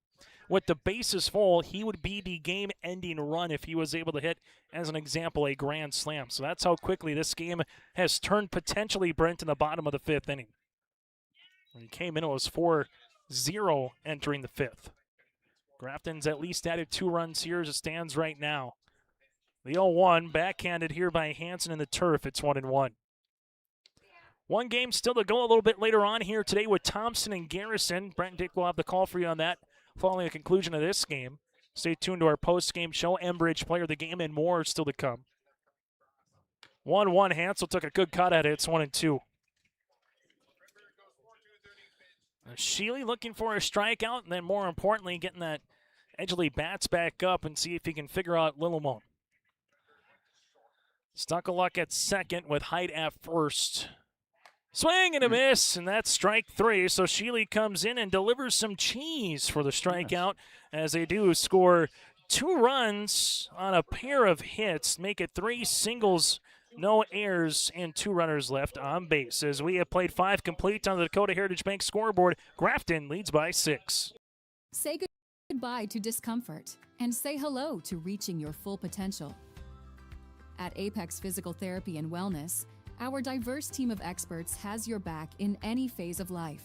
with the bases full, he would be the game-ending run if he was able to hit, as an example, a grand slam. So that's how quickly this game has turned potentially, Brent, in the bottom of the 5th inning. When he came in, it was 4-0 entering the 5th. Grafton's at least added 2 runs here as it stands right now. The 0-1, backhanded here by Hansen in the turf. It's 1-1. One game still to go a little bit later on here today with Thompson and Garrison. Brent and Dick will have the call for you on that following the conclusion of this game. Stay tuned to our post-game show. Enbridge player of the game and more still to come. 1-1, Hansel took a good cut at it. It's 1-2. Sheely looking for a strikeout, and then more importantly, getting that Edgeley bats back up and see if he can figure out Lillimon. Stuckaluck at second with Height at first. Swing and a miss, and that's strike 3. So Sheely comes in and delivers some cheese for the strikeout as they do score 2 runs on a pair of hits, make it 3 singles, no errors, and 2 runners left on base. As we have played 5 complete on the Dakota Heritage Bank scoreboard, Grafton leads by 6. Say goodbye to discomfort and say hello to reaching your full potential. At Apex Physical Therapy and Wellness, our diverse team of experts has your back in any phase of life.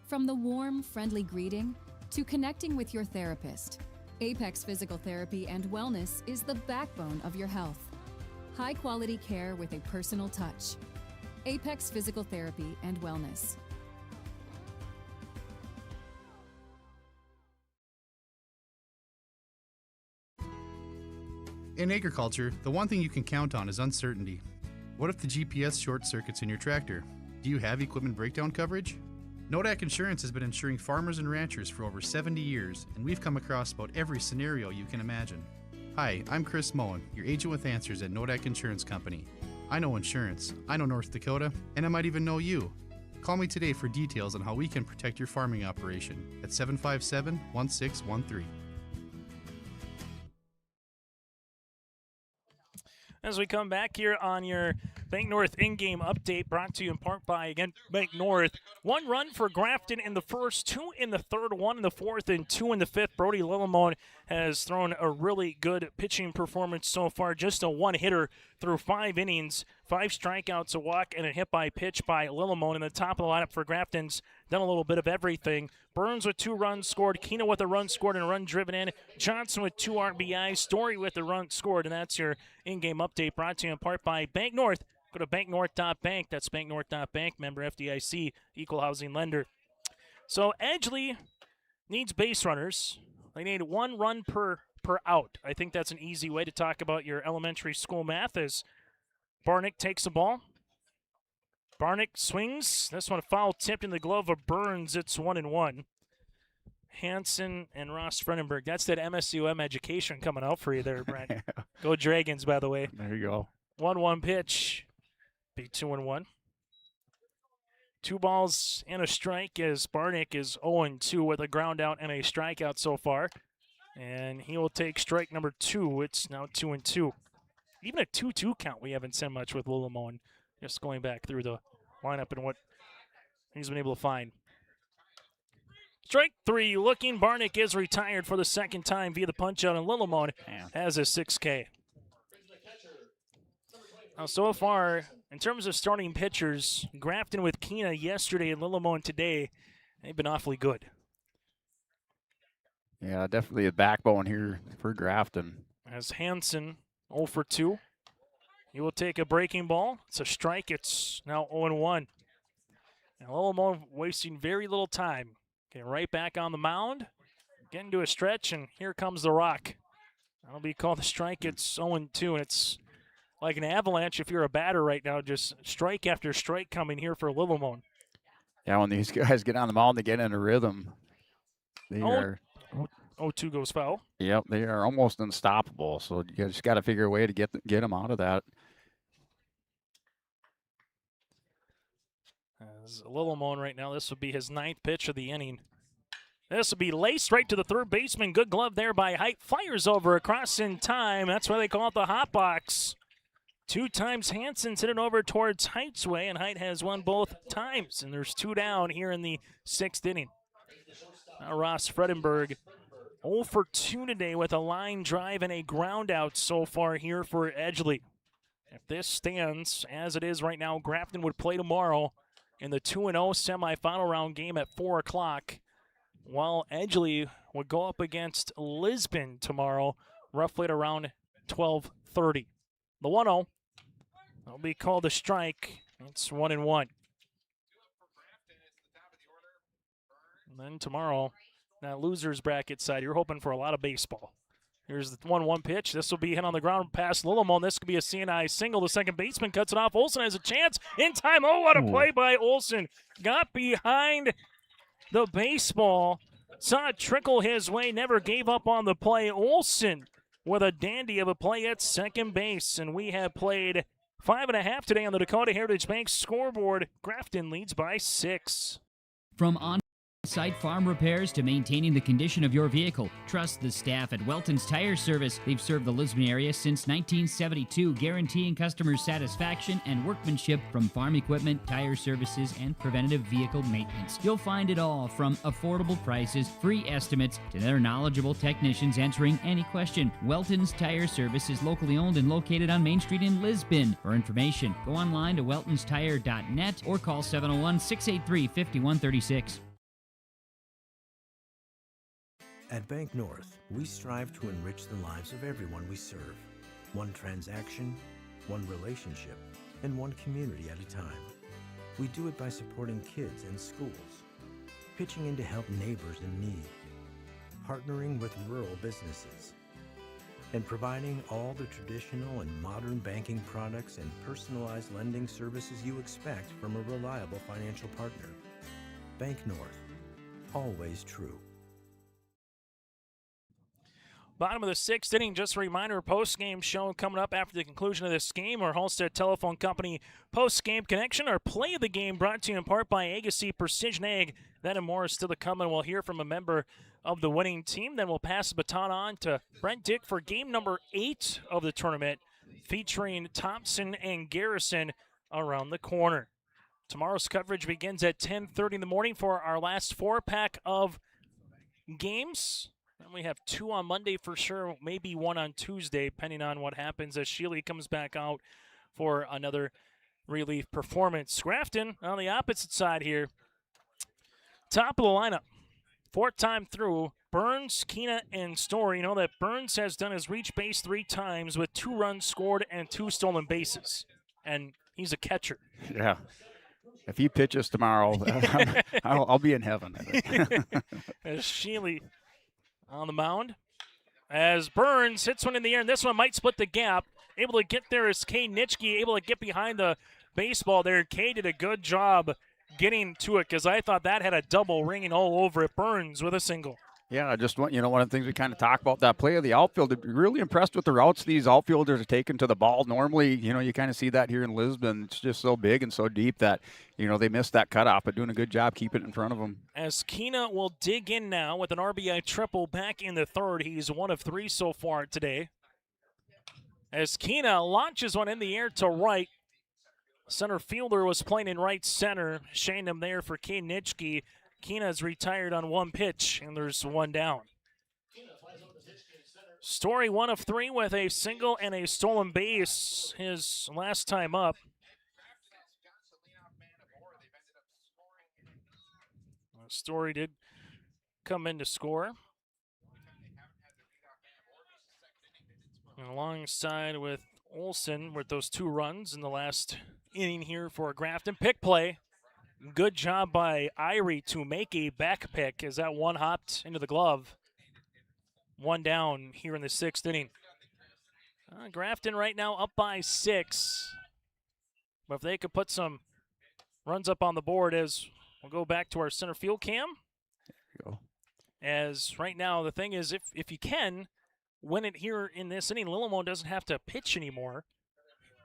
From the warm, friendly greeting to connecting with your therapist, Apex Physical Therapy and Wellness is the backbone of your health. High-quality care with a personal touch. Apex Physical Therapy and Wellness. In agriculture, the one thing you can count on is uncertainty. What if the GPS short circuits in your tractor? Do you have equipment breakdown coverage? Nodak Insurance has been insuring farmers and ranchers for over 70 years, and we've come across about every scenario you can imagine. Hi, I'm Chris Moen, your agent with answers at Nodak Insurance Company. I know insurance, I know North Dakota, and I might even know you. Call me today for details on how we can protect your farming operation at 757-1613. As we come back here on your Bank North in-game update, brought to you in part by, again, Bank North. 1 run for Grafton in the first, 2 in the third, 1 in the fourth, and 2 in the fifth. Brody Lillimon has thrown a really good pitching performance so far. Just a 1-hitter through 5 innings, 5 strikeouts, a walk, and a hit by pitch by Lillimon. In the top of the lineup for Grafton's done a little bit of everything. Burns with 2 runs scored, Keno with a run scored and a run driven in, Johnson with 2 RBIs, Story with a run scored, and that's your in-game update brought to you in part by Bank North. Go to banknorth.bank. That's banknorth.bank, member FDIC, equal housing lender. So Edgeley needs base runners. They need 1 run per out. I think that's an easy way to talk about your elementary school math as Barnick takes the ball. Barnick swings. This one a foul tipped in the glove of Burns. It's 1-1. Hansen and Ross Fredenberg. That's that MSUM education coming out for you there, Brent. Go Dragons, by the way. There you go. 1-1 pitch. Be 2-1. 2 balls and a strike as Barnick is 0-2 with a ground out and a strikeout so far. And he will take strike number 2. It's now 2-2. Even a 2-2 count we haven't seen much with Lillimon. Just going back through the lineup and what he's been able to find. Strike 3 looking. Barnick is retired for the second time via the punch out, and Lillimon has a 6K. Now, so far, in terms of starting pitchers, Grafton with Keena yesterday and Lillimon today, they've been awfully good. Yeah, definitely a backbone here for Grafton. As Hansen 0-2. He will take a breaking ball. It's a strike. It's now 0-1. And Lillimon wasting very little time. Getting right back on the mound. Getting to a stretch, and here comes the rock. That'll be called a strike. It's 0-2, and it's like an avalanche if you're a batter right now. Just strike after strike coming here for Lillimon. Yeah, when these guys get on the mound, they get in a rhythm. They are 0-2 goes foul. Yep, they are almost unstoppable. So you just got to figure a way to get them out of that. As Lillimon right now, this would be his 9th pitch of the inning. This will be laced right to the third baseman. Good glove there by Height. Fires over across in time. That's why they call it the hot box. 2 times Hansen's hit it over towards Height's way, and Height has won both times. And there's 2 down here in the 6th inning. Now Ross Fredenberg 0 for 2 today with a line drive and a ground out so far here for Edgeley. If this stands as it is right now, Grafton would play tomorrow in the 2-0 semifinal round game at 4 o'clock. While Edgeley would go up against Lisbon tomorrow, roughly at around 12:30. The 1-0 will be called a strike. It's 1-1. And then tomorrow, that loser's bracket side, you're hoping for a lot of baseball. Here's the 1-1 pitch. This will be hit on the ground past Lillimon. This could be a CNI single. The second baseman cuts it off. Olsen has a chance in time. Oh, what a play by Olsen. Got behind the baseball, saw it trickle his way, never gave up on the play. Olsen with a dandy of a play at second base. And we have played 5.5 today on the Dakota Heritage Bank scoreboard. Grafton leads by 6. From on-site farm repairs to maintaining the condition of your vehicle, trust the staff at Welton's Tire Service. They've served the Lisbon area since 1972, guaranteeing customer satisfaction and workmanship from farm equipment, tire services, and preventative vehicle maintenance. You'll find it all from affordable prices, free estimates, to their knowledgeable technicians answering any question. Welton's Tire Service is locally owned and located on Main Street in Lisbon. For information, go online to weltonstire.net or call 701-683-5136. At Bank North, we strive to enrich the lives of everyone we serve. One transaction, one relationship, and one community at a time. We do it by supporting kids and schools, pitching in to help neighbors in need, partnering with rural businesses, and providing all the traditional and modern banking products and personalized lending services you expect from a reliable financial partner. Bank North, always true. Bottom of the 6th inning, just a reminder, post-game show coming up after the conclusion of this game. Our Halstead Telephone Company post-game connection. Our play of the game brought to you in part by Agassi Precision Ag. That and more is still to come, and we'll hear from a member of the winning team. Then we'll pass the baton on to Brent Dick for game number 8 of the tournament, featuring Thompson and Garrison around the corner. Tomorrow's coverage begins at 10:30 in the morning for our last 4-pack of games. And we have 2 on Monday for sure, maybe 1 on Tuesday, depending on what happens as Sheely comes back out for another relief performance. Grafton on the opposite side here. Top of the lineup. 4th time through, Burns, Keena, and Story. You know that Burns has done his reach base 3 times with 2 runs scored and 2 stolen bases. And he's a catcher. Yeah. If he pitches tomorrow, I'll be in heaven. As Sheely on the mound, as Burns hits one in the air, and this one might split the gap. Able to get there is Kay Nitschke, able to get behind the baseball there. Kay did a good job getting to it because I thought that had a double ringing all over it. Burns with a single. Yeah, just one of the things we kind of talk about that play of the outfield. Really impressed with the routes these outfielders are taking to the ball. Normally, you kind of see that here in Lisbon. It's just so big and so deep that, they missed that cutoff, but doing a good job keeping it in front of them. As Keena will dig in now with an RBI triple back in the 3rd. He's 1 of 3 so far today. As Keena launches one in the air to right. Center fielder was playing in right center. Shane him there for Kay Nitschke. Keena's retired on 1 pitch, and there's 1 down. Story 1 of 3 with a single and a stolen base his last time up. Story did come in to score. And alongside with Olsen with those 2 runs in the last inning here for Grafton. Pick play. Good job by Irie to make a back pick as that one hopped into the glove. 1 down here in the 6th inning. Grafton right now up by 6. But if they could put some runs up on the board as we'll go back to our center field cam. There you go. As right now, the thing is, if you can win it here in this inning, Lillimo doesn't have to pitch anymore.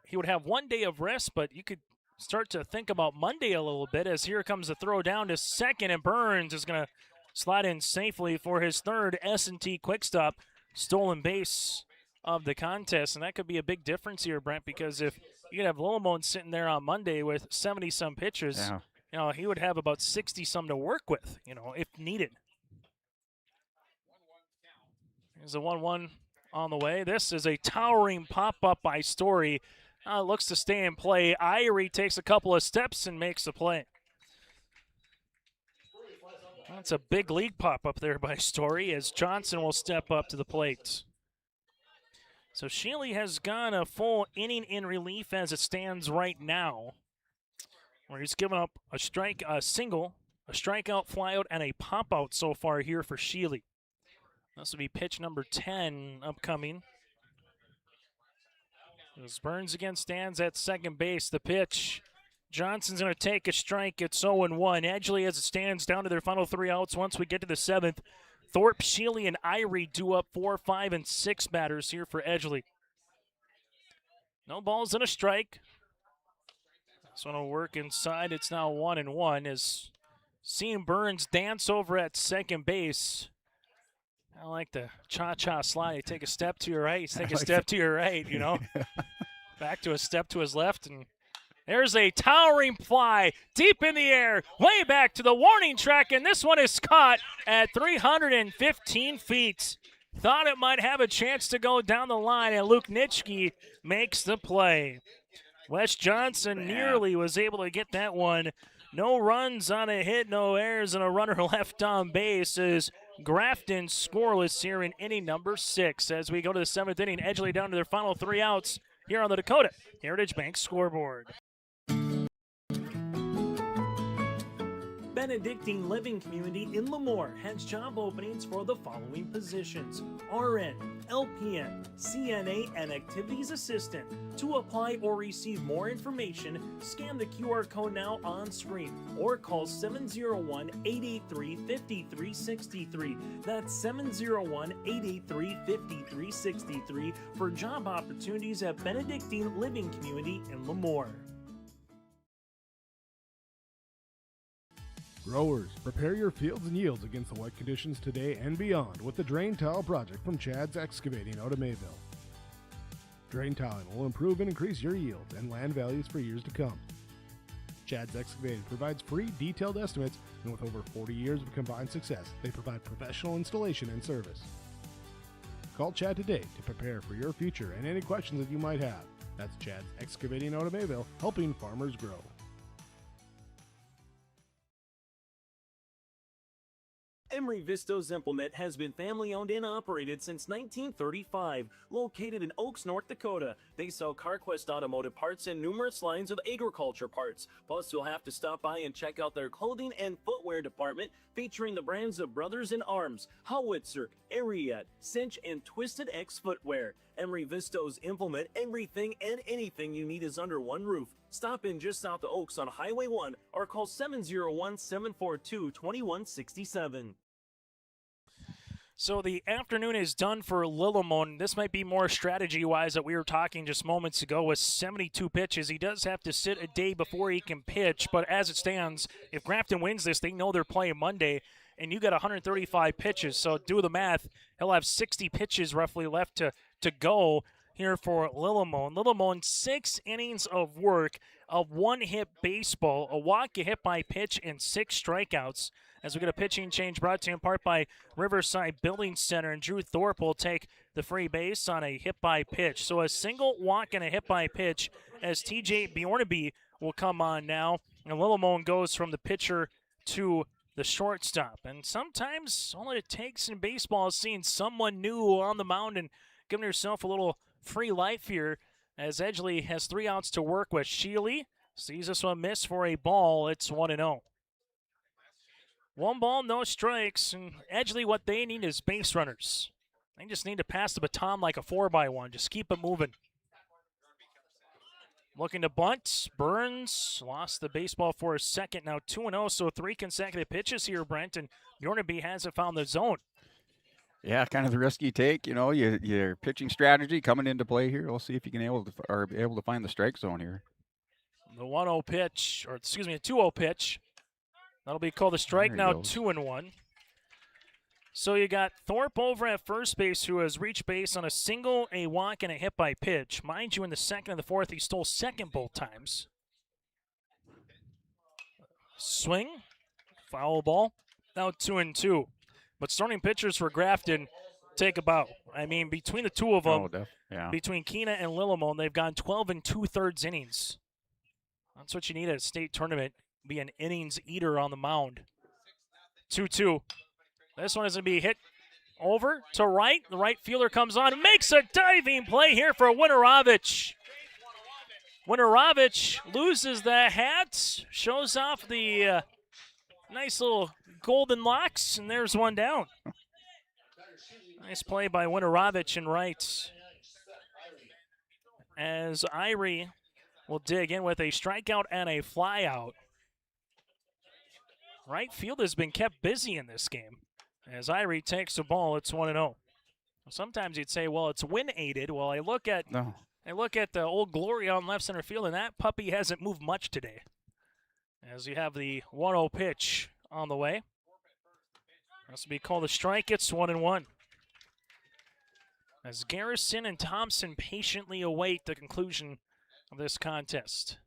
He would have 1 day of rest, but you could start to think about Monday a little bit, as here comes the throw down to second, and Burns is going to slide in safely for his third S&T quick stop stolen base of the contest. And that could be a big difference here, Brent, because if you could have Lillimo sitting there on Monday with 70-some pitches, he would have about 60-some to work with, if needed. There's a 1-1 on the way. This is a towering pop-up by Story. Looks to stay in play. Irie takes a couple of steps and makes the play. That's a big league pop-up there by Story, as Johnson will step up to the plate. So Shealy has gone a full inning in relief as it stands right now, where he's given up a single, a strikeout, flyout, and a pop-out so far here for Shealy. This will be pitch number 10 upcoming. As Burns again stands at second base. The pitch. Johnson's going to take a strike. It's 0-1. Edgeley, as it stands, down to their final 3 outs once we get to the 7th. Thorpe, Shealy, and Irie do up 4, 5, and 6 batters here for Edgeley. No balls and a strike. This one will work inside. It's now 1-1 as seeing Burns dance over at second base. I like the cha-cha slide. You take a step to your right, you take a step to your right, Back to a step to his left, and there's a towering fly deep in the air, way back to the warning track, and this one is caught at 315 feet. Thought it might have a chance to go down the line, and Luke Nitschke makes the play. Wes Johnson nearly was able to get that one. No runs on a hit, no errors, and a runner left on base as Grafton scoreless here in inning number 6. As we go to the 7th inning, Edgeley down to their final 3 outs here on the Dakota Heritage Bank scoreboard. Benedictine Living Community in Lemoore has job openings for the following positions: RN, LPN, CNA, and Activities Assistant. To apply or receive more information, scan the QR code now on screen or call 701-883-5363. That's 701-883-5363 for job opportunities at Benedictine Living Community in Lemoore. Growers, prepare your fields and yields against the wet conditions today and beyond with the Drain Tile project from Chad's Excavating out of Mayville. Drain tiling will improve and increase your yields and land values for years to come. Chad's Excavating provides free detailed estimates, and with over 40 years of combined success, they provide professional installation and service. Call Chad today to prepare for your future and any questions that you might have. That's Chad's Excavating out of Mayville, helping farmers grow. Emery Vistos Implement has been family-owned and operated since 1935. Located in Oaks, North Dakota, they sell CarQuest automotive parts and numerous lines of agriculture parts. Plus, you'll have to stop by and check out their clothing and footwear department, featuring the brands of Brothers in Arms, Howitzer, Ariat, Cinch, and Twisted X Footwear. Emery Vistos Implement, everything and anything you need is under one roof. Stop in just south of Oaks on Highway 1 or call 701-742-2167. So the afternoon is done for Lillimo. This might be more strategy-wise that we were talking just moments ago with 72 pitches. He does have to sit a day before he can pitch, but as it stands, if Grafton wins this, they know they're playing Monday, and you got 135 pitches. So do the math. He'll have 60 pitches roughly left to go here for Lillimo. Lillimo in 6 innings of work, a one-hit baseball, a walk, a hit by pitch, and 6 strikeouts. As we get a pitching change brought to you in part by Riverside Building Center, and Drew Thorpe will take the free base on a hit by pitch. So a single walk and a hit by pitch as TJ Bjornaby will come on now. And Lillimo goes from the pitcher to the shortstop. And sometimes all it takes in baseball is seeing someone new on the mound and giving yourself a little free life here, as Edgeley has 3 outs to work with. Shealy sees this one miss for a ball. It's 1-0. 1 ball, no strikes. And Edgeley, what they need is base runners. They just need to pass the baton like a 4x1. Just keep it moving. Looking to bunt. Burns lost the baseball for a second. Now 2-0, so 3 consecutive pitches here, Brent, and Bjornaby hasn't found the zone. Yeah, kind of the risky take. You know, your pitching strategy coming into play here. We'll see if you can be able to find the strike zone here. The 1-0 pitch, or excuse me, a 2-0 pitch. That'll be called a strike. Now 2-1. So you got Thorpe over at first base, who has reached base on a single, a walk, and a hit by pitch. Mind you, in the second and the fourth, he stole second both times. Swing, foul ball. Now 2-2. But starting pitchers for Grafton take a bow. I mean, between the two of them, between Keena and Lillimon, they've gone 12 2/3 innings. That's what you need at a state tournament, be an innings eater on the mound. 2-2. This one is going to be hit over to right. The right fielder comes on and makes a diving play here for Winorovich. Winorovich loses the hat, shows off the nice little golden locks, and there's one down. Nice play by Winorovich in right. As Irie will dig in with a strikeout and a flyout. Right field has been kept busy in this game. As Irie takes the ball, it's 1-0. Sometimes you'd say, well, it's win-aided. Well, I look at the old glory on left center field, and that puppy hasn't moved much today. As you have the 1-0 pitch on the way. This will be called a strike. It's 1-1. As Garrison and Thompson patiently await the conclusion of this contest.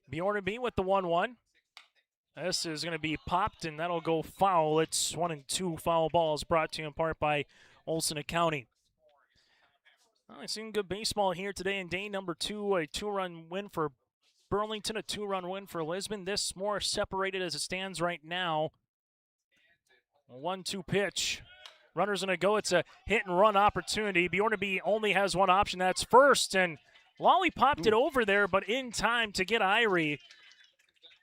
Bjornaby with the 1-1. This is going to be popped, and that'll go foul. It's 1-2 foul balls brought to you in part by Olson Accounting. Well, I've seen good baseball here today in day number 2. A 2-run win for Burlington, a 2-run win for Lisbon. This more separated as it stands right now. A 1-2 pitch. Runner's going to go. It's a hit-and-run opportunity. Bjornaby only has one option. That's first, and Lawley popped it over there, but in time to get Irie.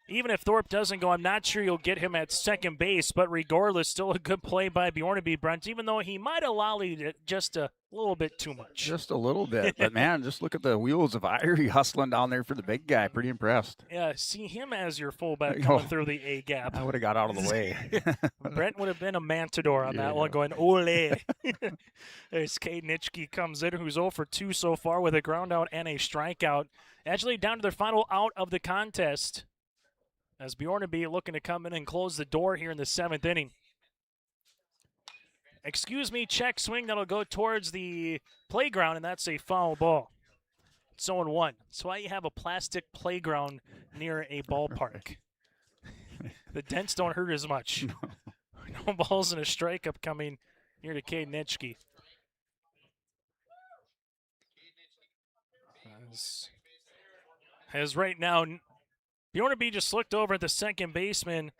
Even if Thorpe doesn't go, I'm not sure you'll get him at second base, but regardless, still a good play by Bjornaby, Brent, even though he might have lollied it just a little bit too much. Just a little bit. But, man, just look at the wheels of Irie hustling down there for the big guy. Pretty impressed. Yeah, see him as your fullback coming through the A gap. I would have got out of the way. Brent would have been a matador on that one, going, ole. As Cade Nitschke comes in, who's 0 for 2 so far with a ground out and a strikeout. Edgeley down to their final out of the contest. As Bjornaby looking to come in and close the door here in the 7th inning. Excuse me, check swing. That'll go towards the playground, and that's a foul ball. It's 0-1. That's why you have a plastic playground near a ballpark. The dents don't hurt as much. No balls and a strike upcoming here to Cade Nitschke. As right now, Bjornaby just looked over at the second baseman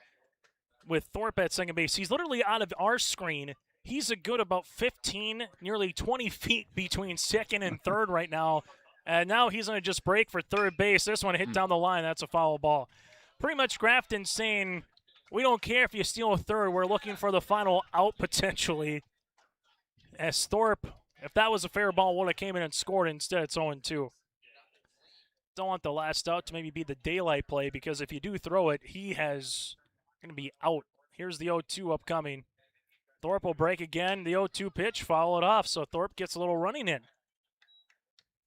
with Thorpe at second base. He's literally out of our screen. He's a good about 15, nearly 20 feet between second and third right now. And now he's going to just break for third base. This one hit down the line. That's a foul ball. Pretty much Grafton saying, we don't care if you steal a third. We're looking for the final out potentially. As Thorpe, if that was a fair ball, would have came in and scored. Instead, it's 0-2. Don't want the last out to maybe be the daylight play, because if you do throw it, he has going to be out. Here's the 0-2 upcoming. Thorpe will break again. The 0-2 pitch, foul it off, so Thorpe gets a little running in.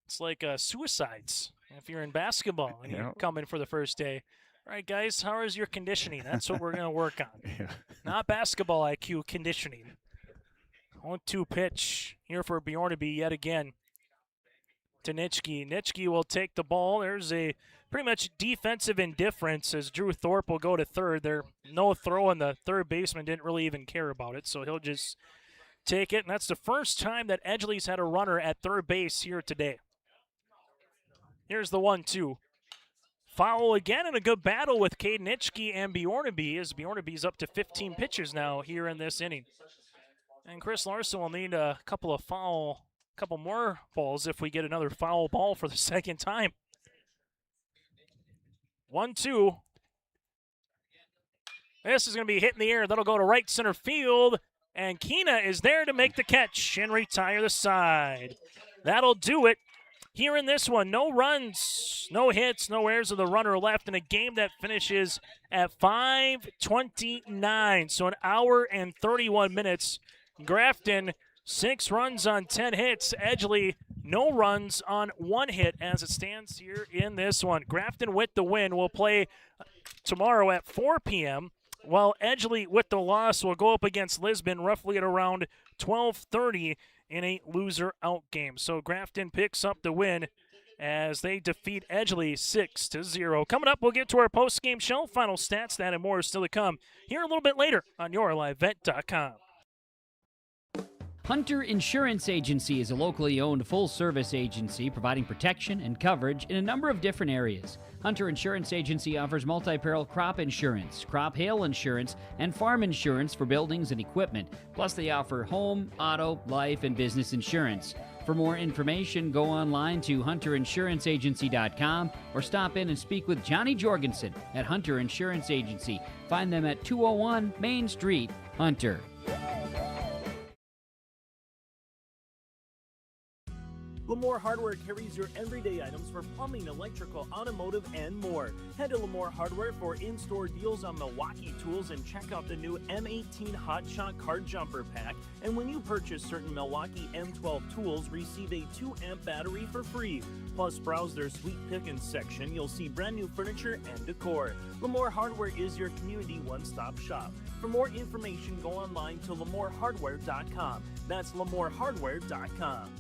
It's like suicides if you're in basketball and you're coming for the first day. All right, guys, how is your conditioning? That's what we're going to work on. Not basketball IQ, conditioning. 0-2 pitch here for Bjornaby yet again. To Nitschke. Nitschke will take the ball. There's a pretty much defensive indifference as Drew Thorpe will go to third. There no throw, and the third baseman didn't really even care about it, so he'll just take it. And that's the first time that Edgeley's had a runner at third base here today. Here's the 1-2. Foul again, and a good battle with Cade Nitschke and Bjornaby, as Bjornaby's up to 15 pitches now here in this inning. And Chris Larson will need a couple more balls if we get another foul ball for the second time. 1-2. This is going to be hit in the air. That'll go to right center field. And Keena is there to make the catch and retire the side. That'll do it. Here in this one, no runs, no hits, no errors of the runner left in a game that finishes at 5:29. So an hour and 31 minutes. Grafton, 6 runs on 10 hits. Edgeley, no runs on 1 hit as it stands here in this one. Grafton with the win will play tomorrow at 4 p.m., while Edgeley with the loss will go up against Lisbon roughly at around 12:30 in a loser-out game. So Grafton picks up the win as they defeat Edgeley 6-0. Coming up, we'll get to our post-game show. Final stats, that and more is still to come here a little bit later on YourLiveVet.com. Hunter Insurance Agency is a locally owned full-service agency providing protection and coverage in a number of different areas. Hunter Insurance Agency offers multi-peril crop insurance, crop hail insurance, and farm insurance for buildings and equipment. Plus, they offer home, auto, life, and business insurance. For more information, go online to hunterinsuranceagency.com or stop in and speak with Johnny Jorgensen at Hunter Insurance Agency. Find them at 201 Main Street, Hunter. Lamore Hardware carries your everyday items for plumbing, electrical, automotive, and more. Head to Lamore Hardware for in-store deals on Milwaukee tools and check out the new M18 Hot Shot Card Jumper Pack. And when you purchase certain Milwaukee M12 tools, receive a 2-amp battery for free. Plus, browse their Sweet Pickins section. You'll see brand new furniture and decor. Lamore Hardware is your community one-stop shop. For more information, go online to lamorehardware.com. That's lamorehardware.com.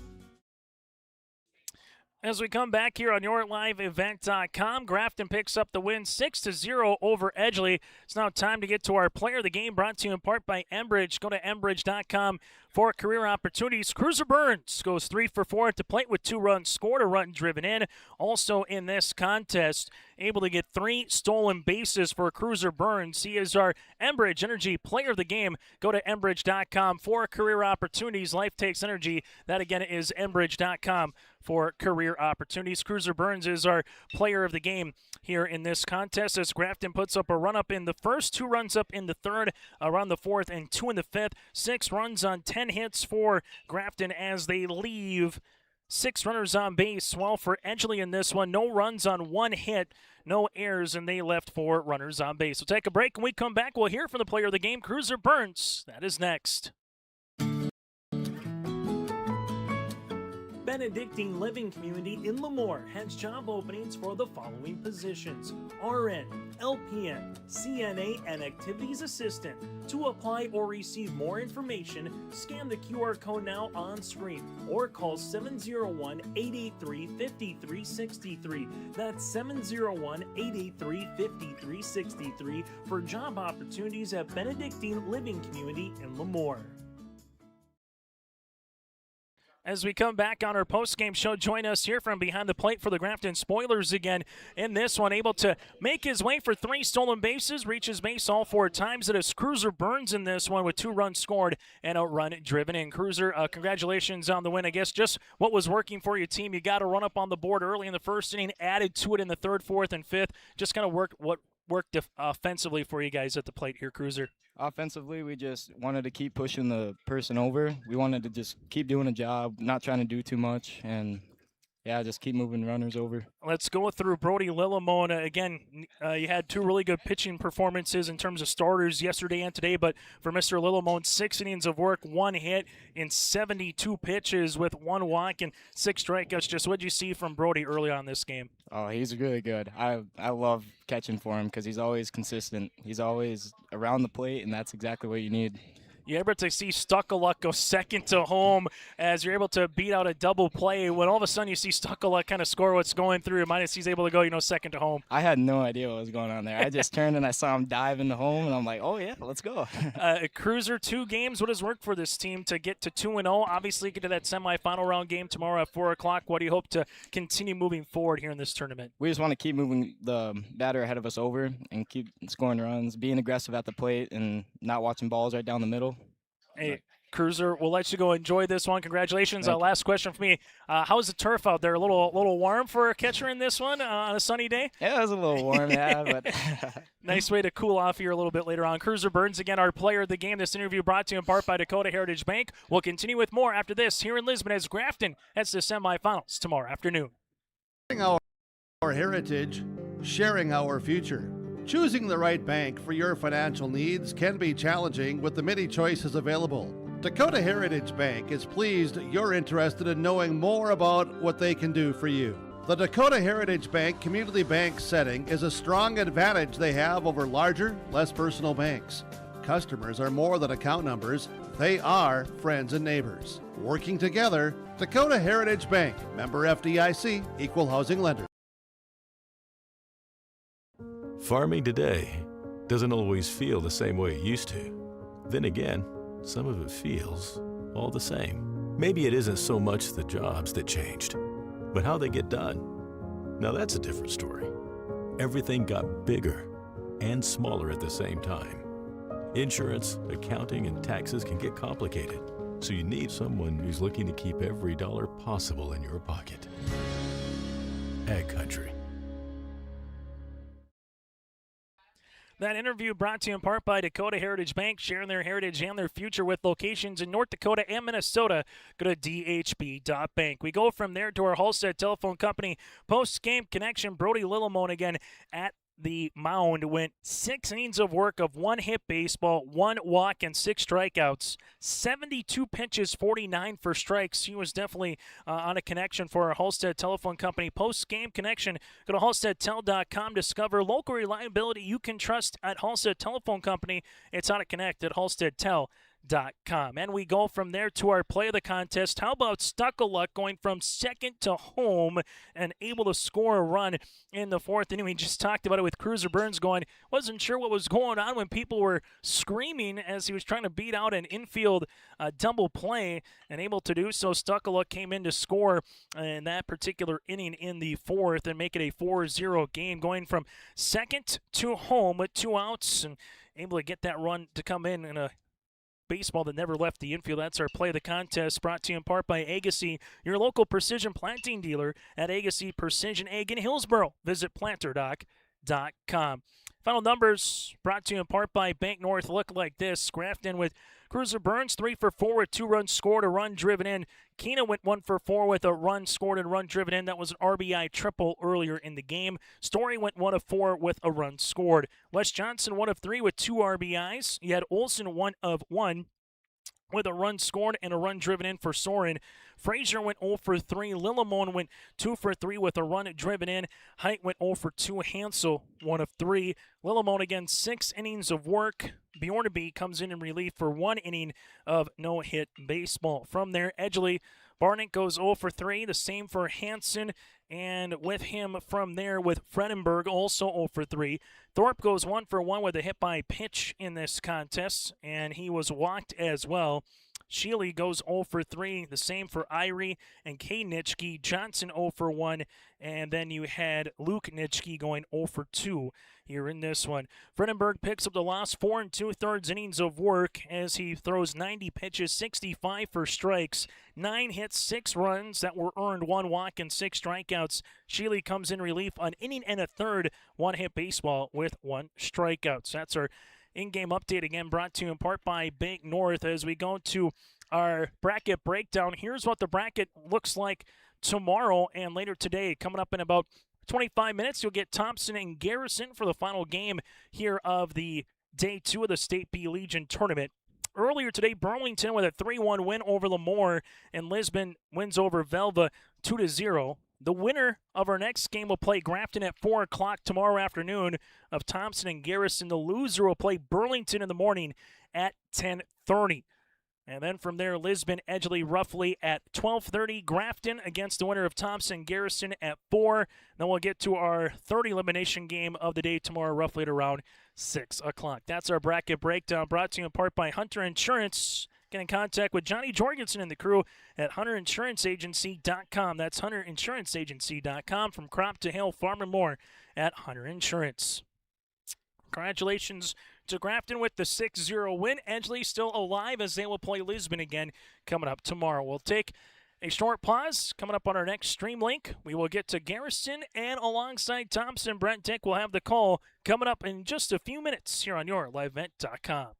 As we come back here on YourLiveEvent.com, Grafton picks up the win 6-0 over Edgeley. It's now time to get to our player of the game, brought to you in part by Enbridge. Go to Enbridge.com for career opportunities. Cruiser Burns goes 3 for 4 at the plate with 2 runs scored, a run driven in. Also in this contest, able to get 3 stolen bases for Cruiser Burns. He is our Enbridge Energy player of the game. Go to Enbridge.com for career opportunities. Life takes energy. That again is Enbridge.com for career opportunities. Cruiser Burns is our player of the game here in this contest as Grafton puts up a run up in the first, 2 runs up in the third, around the fourth, and 2 in the fifth. 6 runs on 10 hits for Grafton as they leave 6 runners on base. While for Edgeley in this one, no runs on 1 hit, no errors, and they left 4 runners on base. We'll take a break. When we come back, we'll hear from the player of the game, Cruiser Burns. That is next. Benedictine Living Community in Lemoore has job openings for the following positions: RN, LPN, CNA, and Activities Assistant. To apply or receive more information, scan the QR code now on screen or call 701-883-5363. That's 701-883-5363 for job opportunities at Benedictine Living Community in Lemoore. As we come back on our post-game show, join us here from behind the plate for the Grafton Spoilers again. In this one, able to make his way for 3 stolen bases, reaches base all 4 times. It is Cruiser Burns in this one with 2 runs scored and a run driven in. Cruiser, congratulations on the win. I guess just what was working for your team. You got a run up on the board early in the first inning, added to it in the third, fourth, and fifth. Just kind of worked offensively for you guys at the plate here, Cruiser. Offensively, we just wanted to keep pushing the person over. We wanted to just keep doing a job, not trying to do too much, and yeah, just keep moving runners over. Let's go through Brody Lillimon. Again, you had 2 really good pitching performances in terms of starters yesterday and today, but for Mr. Lillimon, 6 innings of work, 1 hit in 72 pitches with 1 walk and 6 strikeouts. Just what did you see from Brody early on in this game? Oh, he's really good. I love catching for him because he's always consistent. He's always around the plate, and that's exactly what you need. You're able to see Stuckaluk go second to home as you're able to beat out a double play when all of a sudden you see Stuckaluk kind of score what's going through. Minus he's able to go, second to home. I had no idea what was going on there. I just turned and I saw him dive into home, and I'm like, oh, yeah, let's go. Cruiser, 2 games. What has worked for this team to get to 2-0? Obviously, get to that semifinal round game tomorrow at 4 o'clock. What do you hope to continue moving forward here in this tournament? We just want to keep moving the batter ahead of us over and keep scoring runs, being aggressive at the plate, and not watching balls right down the middle. Hey, Cruiser, we'll let you go enjoy this one. Congratulations. Last question for me. How's the turf out there? A little warm for a catcher in this one on a sunny day? Yeah, it was a little warm, yeah, but nice way to cool off here a little bit later on. Cruiser Burns, again, our player of the game. This interview brought to you in part by Dakota Heritage Bank. We'll continue with more after this here in Lisbon as Grafton heads to semifinals tomorrow afternoon. Our heritage, sharing our future. Choosing the right bank for your financial needs can be challenging with the many choices available. Dakota Heritage Bank is pleased you're interested in knowing more about what they can do for you. The Dakota Heritage Bank community bank setting is a strong advantage they have over larger, less personal banks. Customers are more than account numbers, they are friends and neighbors. Working together, Dakota Heritage Bank, member FDIC, equal housing lender. Farming today doesn't always feel the same way it used to. Then again, some of it feels all the same. Maybe it isn't so much the jobs that changed, but how they get done. Now that's a different story. Everything got bigger and smaller at the same time. Insurance, accounting, and taxes can get complicated, so you need someone who's looking to keep every dollar possible in your pocket. Ag Country. That interview brought to you in part by Dakota Heritage Bank, sharing their heritage and their future with locations in North Dakota and Minnesota. Go to dhb.bank. We go from there to our Halstead Telephone Company post-game connection. Brody Lillimone again at the mound went 6 innings of work of 1 hit baseball, 1 walk, and 6 strikeouts. 72 pitches, 49 for strikes. He was definitely on a connection for our Halstead Telephone Company post-game connection. Go to halsteadtel.com. Discover local reliability you can trust at Halstead Telephone Company. It's how to connect at halsteadtel.com. And we go from there to our play of the contest. How about Stuckaluck going from second to home and able to score a run in the 4th inning? We just talked about it with Cruiser Burns going, wasn't sure what was going on when people were screaming as he was trying to beat out an infield double play, and able to do so. Stuckaluck came in to score in that particular inning in the 4th and make it a 4-0 game, going from second to home with 2 outs and able to get that run to come in a baseball that never left the infield. That's our play of the contest, brought to you in part by Agassi, your local precision planting dealer at Agassi Precision Ag in Hillsboro. Visit planterdoc.com. Final numbers brought to you in part by Bank North look like this. Grafton with Cruiser Burns 3 for 4 with 2 runs scored, a run driven in. Keena went 1 for 4 with a run scored and run driven in. That was an RBI triple earlier in the game. Story went 1 of 4 with a run scored. Wes Johnson 1 of 3 with 2 RBIs. You had Olson 1 of 1 with a run scored and a run driven in for Soren. Frazier went 0 for 3. Lillimone went 2 for 3 with a run driven in. Height went 0 for 2. Hansel 1 of 3. Lillimone again 6 innings of work. Bjornaby comes in relief for 1 inning of no-hit baseball. From there, Edgeley, Barnett goes 0 for 3. The same for Hansen. And with him from there with Fredenberg, also 0 for 3. Thorpe goes 1 for 1 with a hit by pitch in this contest, and he was walked as well. Sheely goes 0 for 3. The same for Irie and Kay Nitschke. Johnson 0 for 1. And then you had Luke Nitschke going 0 for 2 here in this one. Fredenberg picks up the last 4 2/3 innings of work as he throws 90 pitches, 65 for strikes, 9 hits, 6 runs that were earned, 1 walk, and 6 strikeouts. Sheely comes in relief on inning and a third, 1 hit baseball with 1 strikeout. So that's our in-game update, again brought to you in part by Bank North. As we go to our bracket breakdown, here's what the bracket looks like tomorrow and later today. Coming up in about 25 minutes, you'll get Thompson and Garrison for the final game here of the Day 2 of the State B Legion Tournament. Earlier today, Burlington with a 3-1 win over Lemoore, and Lisbon wins over Velva 2-0. The winner of our next game will play Grafton at 4 o'clock tomorrow afternoon of Thompson and Garrison. The loser will play Burlington in the morning at 10:30. And then from there, Lisbon, Edgeley roughly at 12:30. Grafton against the winner of Thompson Garrison at 4. Then we'll get to our third elimination game of the day tomorrow, roughly at around 6 o'clock. That's our bracket breakdown, brought to you in part by Hunter Insurance. Get in contact with Johnny Jorgensen and the crew at HunterInsuranceAgency.com. That's HunterInsuranceAgency.com. From crop to hail, farm and more at Hunter Insurance. Congratulations to Grafton with the 6-0 win. Edgeley still alive as they will play Lisbon again coming up tomorrow. We'll take a short pause. Coming up on our next stream link, we will get to Garrison, and alongside Thompson, Brent Dick will have the call coming up in just a few minutes here on your LiveVent.com.